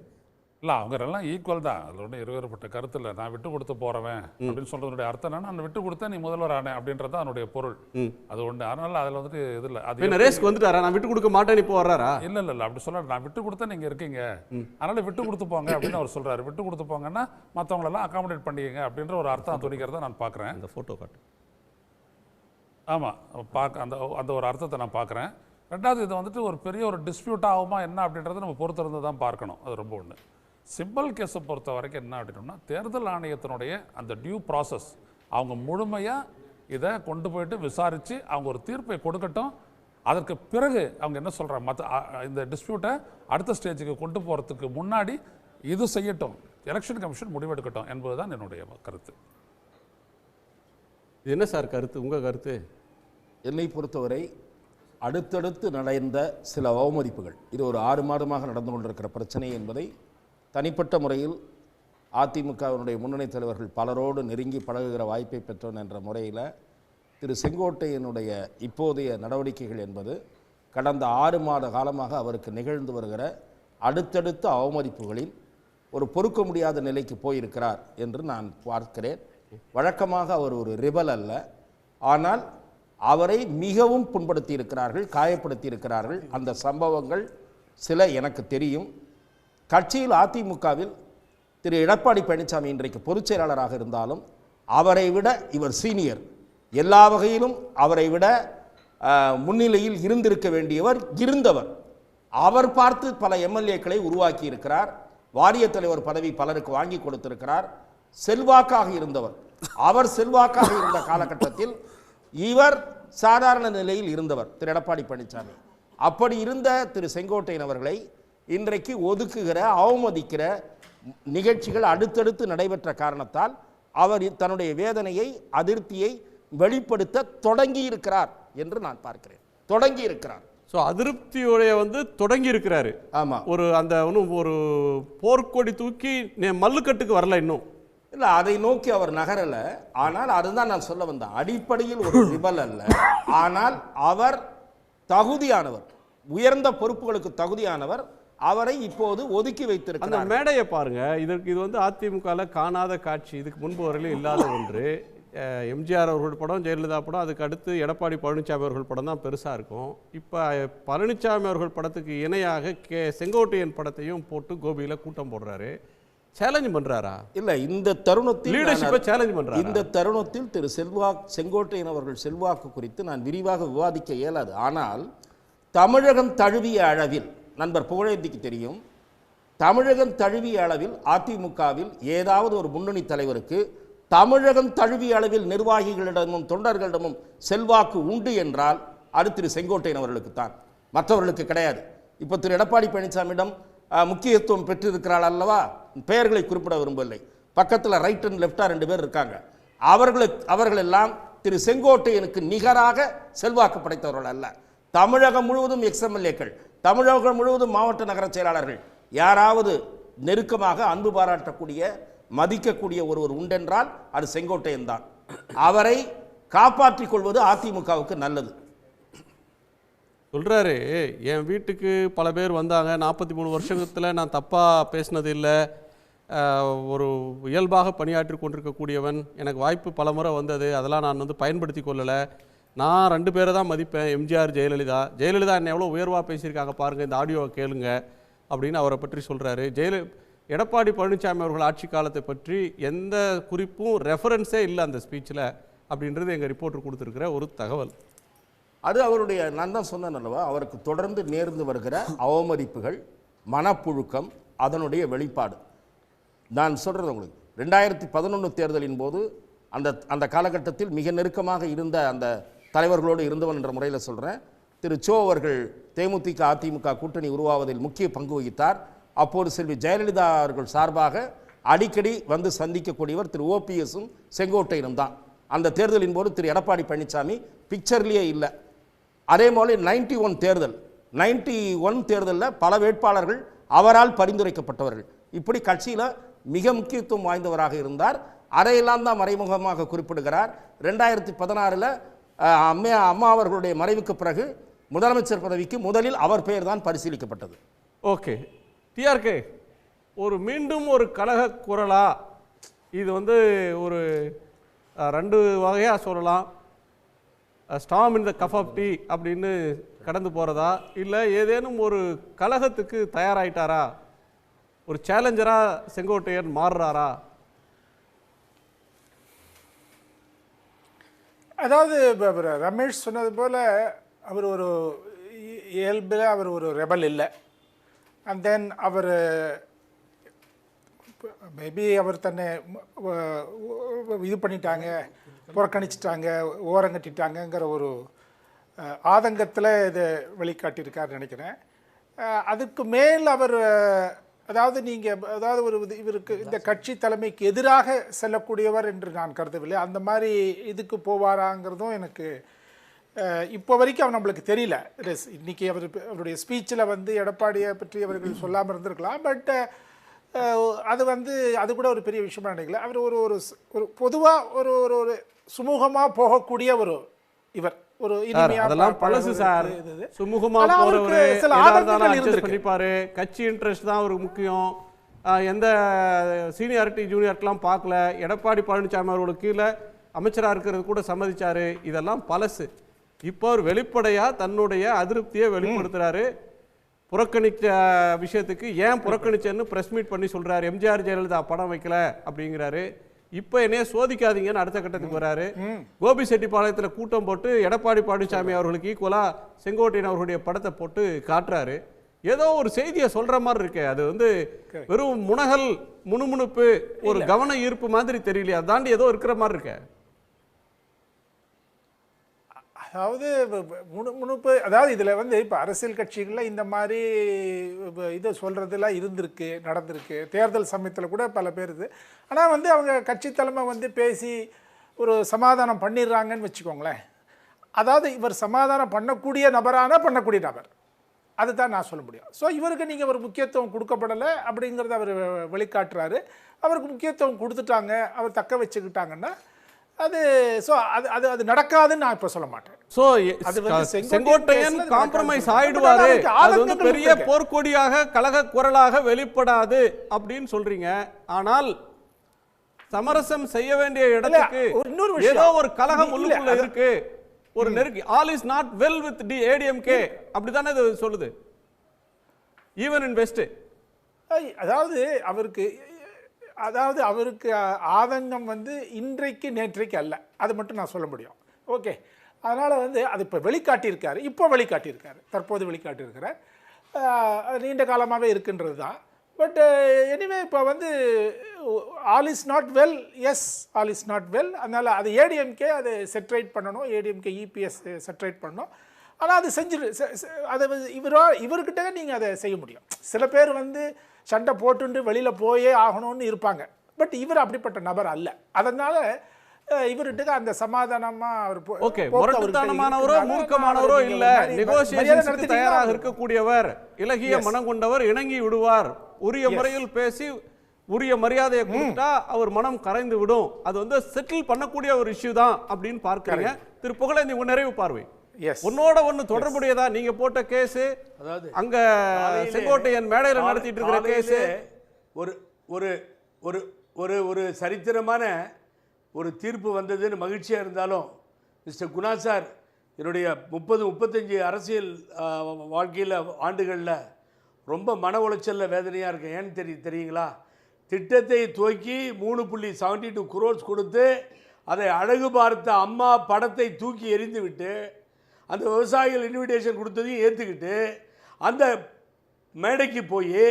இல்லை, அவங்க எல்லாம் ஈக்குவல் தான், அதில் ஒன்றும் இருவேறுபட்ட கருத்து இல்லை. நான் விட்டு கொடுத்து போறவன் அப்படின்னு சொல்றதுடைய அர்த்தம் என்னன்னா, நான் விட்டு கொடுத்தா நீ முதல்வர் ஆனேன் அப்படின்றது அதனுடைய பொருள். அது ஒன்று. அதனால அதில் வந்துட்டு இது இல்லை. அது ரேஸ்க்கு வந்துட்டாரா? நான் விட்டு கொடுக்க மாட்டேன்னு இப்போ வர்றாரா? இல்லை இல்லை இல்லை, அப்படி சொல்ல, நான் விட்டு கொடுத்தா நீங்க இருக்கீங்க, அதனால விட்டு கொடுத்து போங்க அப்படின்னு அவர் சொல்றாரு. விட்டு கொடுத்து போங்கன்னா மற்றவங்களெல்லாம் அகாமடேட் பண்ணிக்கங்க அப்படின்ற ஒரு அர்த்தம் துணிக்கிறத நான் பார்க்குறேன். அந்த ஃபோட்டோ காட்டு. ஆமாம், அந்த ஒரு அர்த்தத்தை நான் பார்க்குறேன். ரெண்டாவது, இது வந்துட்டு ஒரு பெரிய ஒரு டிஸ்பியூட் ஆகுமா என்ன அப்படின்றத நம்ம பொறுத்திருந்து தான் பார்க்கணும். அது ரொம்ப ஒன்று. சிம்பிள் கேஸை பொறுத்த வரைக்கும் என்ன அப்படின்னா, தேர்தல் ஆணையத்தினுடைய அந்த டியூ ப்ராசஸ் அவங்க முழுமையாக இதை கொண்டு போயிட்டு விசாரித்து அவங்க ஒரு தீர்ப்பை கொடுக்கட்டும். அதற்கு பிறகு அவங்க என்ன சொல்கிறாங்க, இந்த டிஸ்பியூட்டை அடுத்த ஸ்டேஜுக்கு கொண்டு போகிறதுக்கு முன்னாடி இது செய்யட்டும், எலெக்ஷன் கமிஷன் முடிவெடுக்கட்டும் என்பது தான் என்னுடைய கருத்து. என்ன சார் கருத்து, உங்கள் கருத்து? என்னை பொறுத்தவரை அடுத்தடுத்து நடந்த சில அவமதிப்புகள், இது ஒரு 6 மாதமாக நடந்து கொண்டிருக்கிற பிரச்சனை என்பதை தனிப்பட்ட முறையில் அதிமுகவினுடைய முன்னணி தலைவர்கள் பலரோடு நெருங்கி பழகுகிற வாய்ப்பை பெற்றோன் என்ற முறையில் திரு செங்கோட்டையனுடைய இப்போதைய நடவடிக்கைகள் என்பது கடந்த 6 மாத காலமாக அவருக்கு நிகழ்ந்து வருகிற அடுத்தடுத்த அவமதிப்புகளில் ஒரு பொறுக்க முடியாத நிலைக்கு போயிருக்கிறார் என்று நான் பார்க்கிறேன். வழக்கமாக அவர் ஒரு ரிபல் அல்ல, ஆனால் அவரை மிகவும் புண்படுத்தி இருக்கிறார்கள், காயப்படுத்தி இருக்கிறார்கள். அந்த சம்பவங்கள் சில எனக்கு தெரியும். கட்சியில் அதிமுகவில் திரு எடப்பாடி பழனிசாமி இன்றைக்கு பொதுச் செயலாளராக இருந்தாலும் அவரை விட இவர் சீனியர், எல்லா வகையிலும் அவரை விட முன்னிலையில் இருந்திருக்க வேண்டியவர் இருந்தவர். அவர் பார்த்து பல எம்எல்ஏக்களை உருவாக்கி இருக்கிறார். வாரிய தலைவர் பதவி பலருக்கு வாங்கி கொடுத்திருக்கிறார். செல்வாக்காக இருந்தவர். அவர் செல்வாக்காக இருந்த காலகட்டத்தில் இவர் சாதாரண நிலையில் இருந்தவர் திரு எடப்பாடி பழனிசாமி. அப்படி இருந்த திரு செங்கோட்டையன் அவர்களை இன்றைக்கு ஒதுக்குகிற அவமதிக்கிற நிகழ்ச்சிகள் அடுத்தடுத்து நடைபெற்ற காரணத்தால் அவர் தன்னுடைய வேதனையை அதிருப்தியை வெளிப்படுத்த தொடங்கி இருக்கிறார் என்று நான் பார்க்கிறேன். தொடங்கி இருக்கிறார். ஸோ அதிருப்தியுடைய தொடங்கி இருக்கிறாரு. ஆமாம். அந்த ஒரு போர்க்கொடி தூக்கி மல்லுக்கட்டுக்கு வரல இன்னும் இல்லை, அதை நோக்கி அவர் நகரல. ஆனால் அதுதான் நான் சொல்ல வந்தேன். அடிப்படையில் ஒரு ரிபல் அல்ல, ஆனால் அவர் தகுதியானவர், உயர்ந்த பொறுப்புகளுக்கு தகுதியானவர். அவரை இப்போது ஒதுக்கி வைத்திருக்கிறார். அந்த மேடையை பாருங்க. இது அதிமுகவில் காணாத காட்சி. இதுக்கு முன்பு வரையிலும் இல்லாத ஒன்று. எம்ஜிஆர் அவர்கள் படம், ஜெயலலிதா படம், அதுக்கு அடுத்து எடப்பாடி பழனிசாமி அவர்கள் படம் தான் பெருசாக இருக்கும். இப்போ பழனிசாமி அவர்கள் படத்துக்கு இணையாக செங்கோட்டையன் படத்தையும் போட்டு கோபியில் கூட்டம் போடுறாரு. சேலஞ்ச் பண்றாரா? இல்லை, இந்த தருணத்தில் லீடர்ஷிப்பை சேலஞ்ச் பண்றாரா? இந்த தருணத்தில் திரு செங்கோட்டையன் அவர்கள் செல்வாக்கு குறித்து நான் விரிவாக விவாதிக்க இயலாது. ஆனால் தமிழகம் தழுவிய அளவில் நண்பர் புகழேந்திக்கு தெரியும், தமிழகம் தழுவிய அளவில் அதிமுகவில் ஏதாவது ஒரு முன்னணி தலைவருக்கு தமிழகம் தழுவிய அளவில் நிர்வாகிகளிடமும் தொண்டர்களிடமும் செல்வாக்கு உண்டு என்றால் அது திரு செங்கோட்டையன் அவர்களுக்கு தான், மற்றவர்களுக்கு கிடையாது. இப்போ திரு எடப்பாடி பழனிசாமியிடம் முக்கியத்துவம் பெற்றிருக்கிறாள் அல்லவா, பெயர்களை குறிப்பிட விரும்பவில்லை. பக்கத்தில் ரைட் அண்ட் லெஃப்டா 2 பேர் இருக்காங்க. அவர்கள் எல்லாம் திரு செங்கோட்டையனுக்கு நிகராக செல்வாக்கு படைத்தவர்கள் அல்ல. தமிழகம் முழுவதும் எக்ஸ்எம்எல்ஏக்கள், தமிழகம் முழுவதும் மாவட்ட நகர செயலாளர்கள், யாராவது நெருக்கமாக அன்பு பாராட்டக்கூடிய மதிக்கக்கூடிய ஒருவர் உண்டென்றால் அது செங்கோட்டையன் தான். அவரை காப்பாற்றிக் கொள்வது அதிமுகவுக்கு நல்லது. சொல்கிறாரு, என் வீட்டுக்கு பல பேர் வந்தாங்க, 43 வருஷத்தில் நான் தப்பாக பேசினது இல்லை, ஒரு இயல்பாக பணியாற்றி கொண்டிருக்கக்கூடியவன், எனக்கு வாய்ப்பு பல முறை வந்தது, அதெல்லாம் நான் பயன்படுத்தி கொள்ளலை, நான் 2 பேரை தான் மதிப்பேன், எம்ஜிஆர் ஜெயலலிதா என்னை எவ்வளோ உயர்வாக பேசியிருக்காங்க பாருங்கள், இந்த ஆடியோவை கேளுங்க அப்படின்னு அவரை பற்றி சொல்கிறாரு. எடப்பாடி பழனிசாமி அவர்கள் ஆட்சி காலத்தை பற்றி எந்த குறிப்பும் ரெஃபரன்ஸே இல்லை அந்த ஸ்பீச்சில் அப்படின்றது எங்கள் ரிப்போர்ட்டர் கொடுத்துருக்கிற ஒரு தகவல். அது அவருடைய, நான் தான் சொன்னேன் அல்லவா, அவருக்கு தொடர்ந்து நேர்ந்து வருகிற அவமதிப்புகள், மனப்புழுக்கம், அதனுடைய வெளிப்பாடு. நான் சொல்கிறது உங்களுக்கு 2011 தேர்தலின் போது அந்த காலகட்டத்தில் மிக நெருக்கமாக இருந்த அந்த தலைவர்களோடு இருந்தவன் என்ற முறையில் சொல்கிறேன். திரு சோ அவர்கள் தேமுதிக அதிமுக கூட்டணி உருவாவதில் முக்கிய பங்கு வகித்தார். அப்போது செல்வி ஜெயலலிதா அவர்கள் சார்பாக அடிக்கடி வந்து சந்திக்கக்கூடியவர் திரு ஓபிஎஸும் செங்கோட்டையனும் தான். அந்த தேர்தலின் போது திரு எடப்பாடி பழனிசாமி பிக்சர்லேயே இல்லை. அதே போல 91 தேர்தலில் பல வேட்பாளர்கள் அவரால் பரிந்துரைக்கப்பட்டவர்கள். இப்படி கட்சியில் மிக முக்கியத்துவம் வாய்ந்தவராக இருந்தார். அதையெல்லாம் தான் மறைமுகமாக குறிப்பிடுகிறார். 2016 அம்மா அவர்களுடைய மறைவுக்கு பிறகு முதலமைச்சர் பதவிக்கு முதலில் அவர் பெயர் தான் பரிசீலிக்கப்பட்டது. ஓகே, டிஆர்கே மீண்டும் ஒரு கழக குரலா? இது ஒரு 2 வகையாக சொல்லலாம். ஸ்டாம் இன் த கப் ஆஃப் டீ அப்படின்னு கடந்து போகிறதா, இல்லை ஏதேனும் ஒரு கழகத்துக்கு தயாராகிட்டாரா, ஒரு சேலஞ்சராக செங்கோட்டையன் மாறுறாரா? அதாவது ரமேஷ் சொன்னது போல் அவர் ஒரு இயல்பில் அவர் ஒரு ரெபல் இல்லை. அண்ட் தென் அவர் மேபி அவர் தன்னை இது பண்ணிட்டாங்க, புறக்கணிச்சிட்டாங்க, ஓரங்கட்டிட்டாங்கங்கிற ஒரு ஆதங்கத்தில் இதை வெளிக்காட்டியிருக்காருன்னு நினைக்கிறேன். அதுக்கு மேல் அவர் அதாவது இவருக்கு இந்த கட்சி தலைமைக்கு எதிராக செல்லக்கூடியவர் என்று நான் கருதவில்லை. அந்த மாதிரி இதுக்கு போவாராங்கிறதும் எனக்கு இப்போ வரைக்கும் அவர் நம்மளுக்கு தெரியல. இன்றைக்கி அவருடைய ஸ்பீச்சில் எடப்பாடியை பற்றி அவர்கள் சொல்லாமல் இருந்திருக்கலாம். பட் அது கூட ஒரு பெரிய விஷயமா நினைக்கல. அவர் ஒரு பொதுவாக ஒரு சுமூகமாக போகக்கூடிய இவர் ஒரு கட்சி இன்ட்ரெஸ்ட் தான் அவருக்கு முக்கியம். எந்த சீனியாரிட்டி ஜூனியாரிட்டிலாம் பார்க்கல. எடப்பாடி பழனிசாமி அவர்களுக்கு கீழே அமைச்சராக இருக்கிறது கூட சம்மதிச்சாரு. இதெல்லாம் பழசு. இப்போ அவர் வெளிப்படையாக தன்னுடைய அதிருப்தியை வெளிப்படுத்துறாரு. புறக்கணித்த விஷயத்துக்கு ஏன் புறக்கணிச்சேன்னு ப்ரெஸ் மீட் பண்ணி சொல்கிறார். எம்ஜிஆர் ஜெயலலிதா படம் வைக்கல அப்படிங்கிறாரு. இப்போ என்னைய சோதிக்காதீங்கன்னு அடுத்த கட்டத்துக்கு வராரு. கோபிச்செட்டிப்பாளையத்தில் கூட்டம் போட்டு எடப்பாடி பழனிசாமி அவர்களுக்கு ஈக்குவலாக செங்கோட்டையன் அவர்களுடைய படத்தை போட்டு காட்டுறாரு. ஏதோ ஒரு செய்தியை சொல்ற மாதிரி இருக்கு. அது வந்து வெறும் முனகல் முணுமுணுப்பு ஒரு கவன ஈர்ப்பு மாதிரி தெரியலையா? தாண்டி ஏதோ இருக்கிற மாதிரி இருக்கு. அதாவது முணுமுணுப்பு, அதாவது இதில் வந்து இப்போ அரசியல் கட்சிகளில் இந்த மாதிரி இது சொல்கிறதுலாம் இருந்திருக்கு, நடந்திருக்கு. தேர்தல் சமயத்தில் கூட பல பேர் இது. ஆனால் வந்து அவங்க கட்சி தலைமை வந்து பேசி ஒரு சமாதானம் பண்ணிடுறாங்கன்னு வச்சுக்கோங்களேன். அதாவது இவர் சமாதானம் பண்ணக்கூடிய பண்ணக்கூடிய நபர், அதுதான் நான் சொல்ல முடியும். ஸோ இவருக்கு நீங்கள் ஒரு முக்கியத்துவம் கொடுக்கப்படலை அப்படிங்கிறத அவர் வெளிக்காட்டுறாரு. அவருக்கு முக்கியத்துவம் கொடுத்துட்டாங்க, அவர் தக்க வச்சுக்கிட்டாங்கன்னா அது அது நடக்காதுன்னு நான் இப்போ சொல்ல மாட்டேன். ஸோ செங்கோட்டையன் காம்ப்ரமைஸ் ஆயிடுவாரு, அது வந்து பெரிய போர்க்கொடியாக கழக குரலாக வெளிப்படாது அப்படின்னு சொல்றீங்க. ஆனால் சமரசம் செய்ய வேண்டிய இடத்துக்கு ஏதோ ஒரு கலகம் உள்ளுக்குள்ள இருக்கு, ஒரு நெருக்கி. All is not well with ADMK அப்படிதானே இது சொல்லுது, ஈவன் இன் வெஸ்ட். அதாவது அவருக்கு ஆதங்கம் வந்து இன்றைக்கு நேற்றைக்கு அல்ல, அது மட்டும் நான் சொல்ல முடியும். ஓகே, அதனால் வந்து அது இப்போ வெளிக்காட்டியிருக்காரு, தற்போது வெளிக்காட்டியிருக்கிறார். நீண்ட காலமாகவே இருக்கின்றது தான். பட் எனிவே இப்போ வந்து all is not well, yes all is not well. அதனால் அது ஏடிஎம்கே அதை செட்ரைட் பண்ணணும், ஏடிஎம்கே இபிஎஸ் செட்ரைட் பண்ணணும். ஆனால் அது அதை இவர்கிட்ட நீங்கள் அதை செய்ய முடியும். சில பேர் வந்து சண்டை போட்டுண்டு வெளியில் போயே ஆகணும்னு இருப்பாங்க. பட் இவர் அப்படிப்பட்ட நபர் அல்ல. அதனால் இவர்கிட்ட அந்த சமாதானமாக அவர் முரட்டுத்தனமானவரோ மூர்க்கமானவரோ இல்லை, நெகோசியேஷனுக்கு தயாராக இருக்கக்கூடியவர், இலகிய மனம் கொண்டவர், இணங்கி விடுவார். உரிய முறையில் பேசி உரிய மரியாதையை கொடுத்தா அவர் மனம் கரைந்து விடும். அது வந்து செட்டில் பண்ணக்கூடிய ஒரு இஷ்யூ தான் அப்படின்னு பார்க்கிறீங்க. திரு புகழேந்தி, உங்க நிறைவு பார்வை உன்னோட ஒண்ணு தொடர்புடையதா? நீங்க போட்ட கேஸ், அதாவது அங்க செங்கோட்டையன் மேடையில் நடத்திட்டு இருக்கிற கேஸ் ஒரு ஒரு ஒரு ஒரு ஒரு சரித்திரமான ஒரு தீர்ப்பு வந்ததுன்னு மகிழ்ச்சியா இருந்தாலும், மிஸ்டர் குணா சார், என்னுடைய 30-35 அரசியல் வாழ்க்கையில் ஆண்டுகளில் ரொம்ப மன உளைச்சலில் வேதனையாக இருக்கேன். ஏன்னு தெரியுங்களா? திட்டத்தை துவக்கி 3.72 crores கொடுத்து அதை அழகு பார்த்த அம்மா படத்தை தூக்கி எறிந்து விட்டு அந்த விவசாயிகள் இன்விடேஷன் கொடுத்ததையும் ஏற்றுக்கிட்டு அந்த மேடைக்கு போய்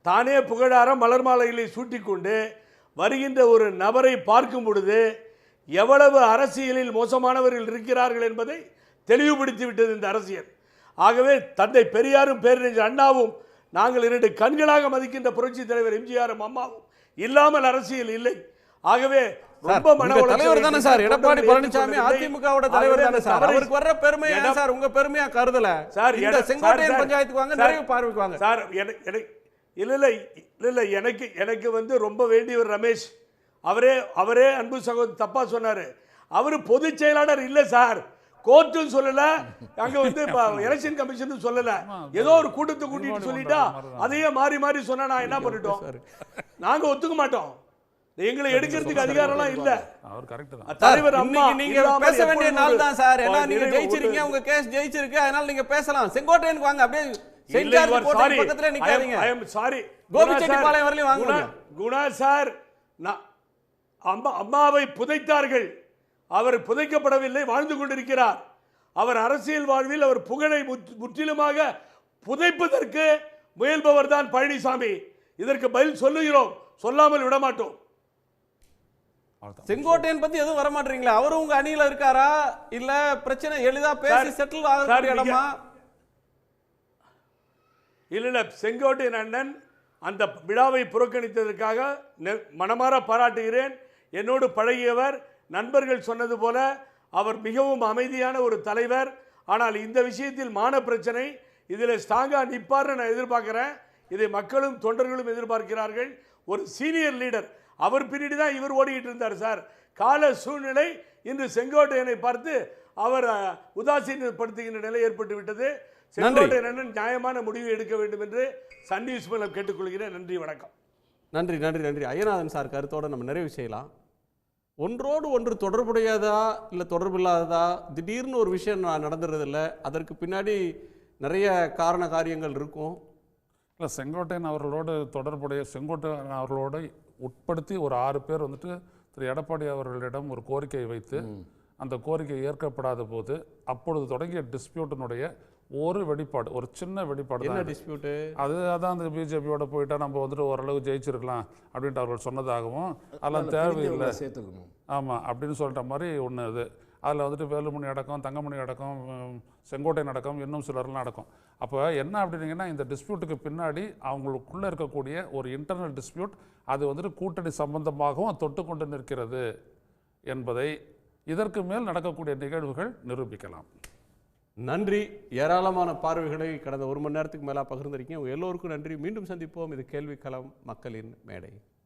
தானே புகழார மலர் மாலைகளை சூட்டிக்கொண்டு வருகின்ற ஒரு நபரை பார்க்கும் பொழுது எவ்வளவு அரசியலில் மோசமானவர்கள் இருக்கிறார்கள் என்பதை தெளிவுபடுத்தி விட்டது இந்த அரசியல். ஆகவே தந்தை பெரியாரும் பேரறிஞர் அண்ணாவும் நாங்கள் 2 கண்களாக மதிக்கின்ற புரட்சி தலைவர் எம்ஜிஆரும் அம்மாவும் இல்லாமல் அரசியல் இல்லை. ஆகவே ரொம்ப தலைவர் தானே சார் எடப்பாடி பழனிசாமி, அதிமுகவோட தலைவர் தானே சார். அவருக்கு வர்ற பெருமை ஏன் சார் உங்க பெருமையா கருதல சார்? இந்த செங்கோட்டையன் பஞ்சாயத்துக்கு வாங்க, நிறைய பார்வைக்கு வாங்க சார். இல்லை எனக்கு வந்து ரொம்ப வேண்டியவர் ரமேஷ் அவரே அன்பு சகோதரர் தப்பா சொன்னாரு. அவரு பொதுச் செயலாளர் இல்லை சார், கோர்ட்டும் சொல்லல, அங்க வந்து எலெக்ஷன் கமிஷன் சொல்லல. ஏதோ ஒரு கூட்டத்தை கூட்டிட்டு சொல்லிட்டா அதையே மாறி சொன்னா நான் என்ன பண்ணிட்டோம்? நாங்க ஒத்துக்க மாட்டோம். எங்களை எடுக்கிறதுக்கு அதிகாரம்லாம் இல்ல. தலைவர் அம்மா நீங்க பேச வேண்டிய நாள் தான் சார். ஏன்னா நீங்க ஜெயிச்சிருக்கீங்க, உங்க கேஸ் ஜெயிச்சிருக்கு, அதனால நீங்க பேசலாம். செங்கோட்டையனுக்கு வாங்க, அப்படியே பக்கத்துல நிக்காதீங்க. ஐ அம் சாரி, கோபிச்செட்டிப்பாளையம் வரலையும் வாங்க. குணா சார், அம்மாவை புதைத்தார்கள், அவர் புதைக்கப்படவில்லை, வாழ்ந்து கொண்டிருக்கிறார். அவர் அரசியல் வாழ்வில் அவர் புகழை முற்றிலுமாக புதைப்பதற்கு முயல்பவர் தான் பழனிசாமி. இதற்கு பதில் சொல்லுகிறோம், சொல்லாமல் விட மாட்டோம். செங்கோட்டையன் பத்தி எதுவும் வர மாட்டீங்களா? அவரும் உங்க அணியில இருக்காரா, இல்ல பிரச்சனை எளிதா பேசி செட்டில் ஆகக்கூடிய இடமா? இல்ல, செங்கோட்டையன் அண்ணன் அந்த விழாவை புறக்கணித்ததற்காக மனமாற பாராட்டுகிறேன். என்னோடு பழகியவர், நண்பர்கள் சொன்னது போல அவர் மிகவும் அமைதியான ஒரு தலைவர். ஆனால் இந்த விஷயத்தில் மான பிரச்சனை, இதில் ஸ்ட்ராங்கா நிற்பார்னு நான் எதிர்பார்க்கிறேன். இதை மக்களும் தொண்டர்களும் எதிர்பார்க்கிறார்கள். ஒரு சீனியர் லீடர், அவர் பின்னாடி தான் இவர் ஓடிக்கிட்டு இருந்தார் சார். கால சூழ்நிலை இன்று செங்கோட்டையனை பார்த்து அவர் உதாசீனப்படுத்துகின்ற நிலை ஏற்பட்டு விட்டது. செங்கோட்டையன் நியாயமான முடிவு எடுக்க வேண்டும் என்று சன் நியூஸ் மூலம் கேட்டுக்கொள்கிறேன். நன்றி, வணக்கம். நன்றி. ஐயநாதன் சார் கருத்தோடு நம்ம நிறைவு செய்யலாம். ஒன்றோடு ஒன்று தொடர்புடையதா இல்லை தொடர்பில்லாததா, திடீர்னு ஒரு விஷயம் நடந்துறதில்லை, அதற்கு பின்னாடி நிறைய காரண காரியங்கள் இருக்கும். இல்லை, செங்கோட்டையன் அவர்களோடு தொடர்புடைய, செங்கோட்டையன் அவர்களோடு உட்படுத்தி ஒரு 6 பேர் வந்துட்டு திரு எடப்பாடி அவர்களிடம் ஒரு கோரிக்கையை வைத்து அந்த கோரிக்கை ஏற்கப்படாத போது அப்பொழுது தொடங்கிய டிஸ்பியூட்டினுடைய ஒரு வெளிப்பாடு, ஒரு சின்ன வெளிப்பாடு என்ன தான் டிஸ்பியூட்டு? அதான் அந்த பிஜேபியோட போயிட்டா நம்ம வந்துட்டு ஓரளவு ஜெயிச்சிருக்கலாம் அப்படின்ட்டு அவர்கள் சொன்னதாகவும் அதெல்லாம் தேவையில்லை சேர்த்துக்கணும். ஆமாம் அப்படின்னு சொல்லிட்ட மாதிரி ஒன்று அது. அதில் வந்துட்டு வேலுமணி அடக்கம், தங்கமணி அடக்கம், செங்கோட்டையன் அடக்கம், இன்னும் சிலர்லாம் அடக்கம். அப்போ என்ன அப்படின்னீங்கன்னா, இந்த டிஸ்பியூட்டுக்கு பின்னாடி அவங்களுக்குள்ளே இருக்கக்கூடிய ஒரு இன்டர்னல் டிஸ்பியூட், அது வந்துட்டு கூட்டணி சம்பந்தமாகவும் தொட்டு கொண்டு நிற்கிறது என்பதை இதற்கு மேல் நடக்கக்கூடிய நிகழ்வுகள் நிரூபிக்கலாம். நன்றி. ஏராளமான பார்வைகளை கடந்த 1 மணி நேரத்துக்கு மேலே பகிர்ந்திருக்கீங்க. எல்லோருக்கும் நன்றி. மீண்டும் சந்திப்போம். இது கேள்வி களம், மக்களின் மேடை.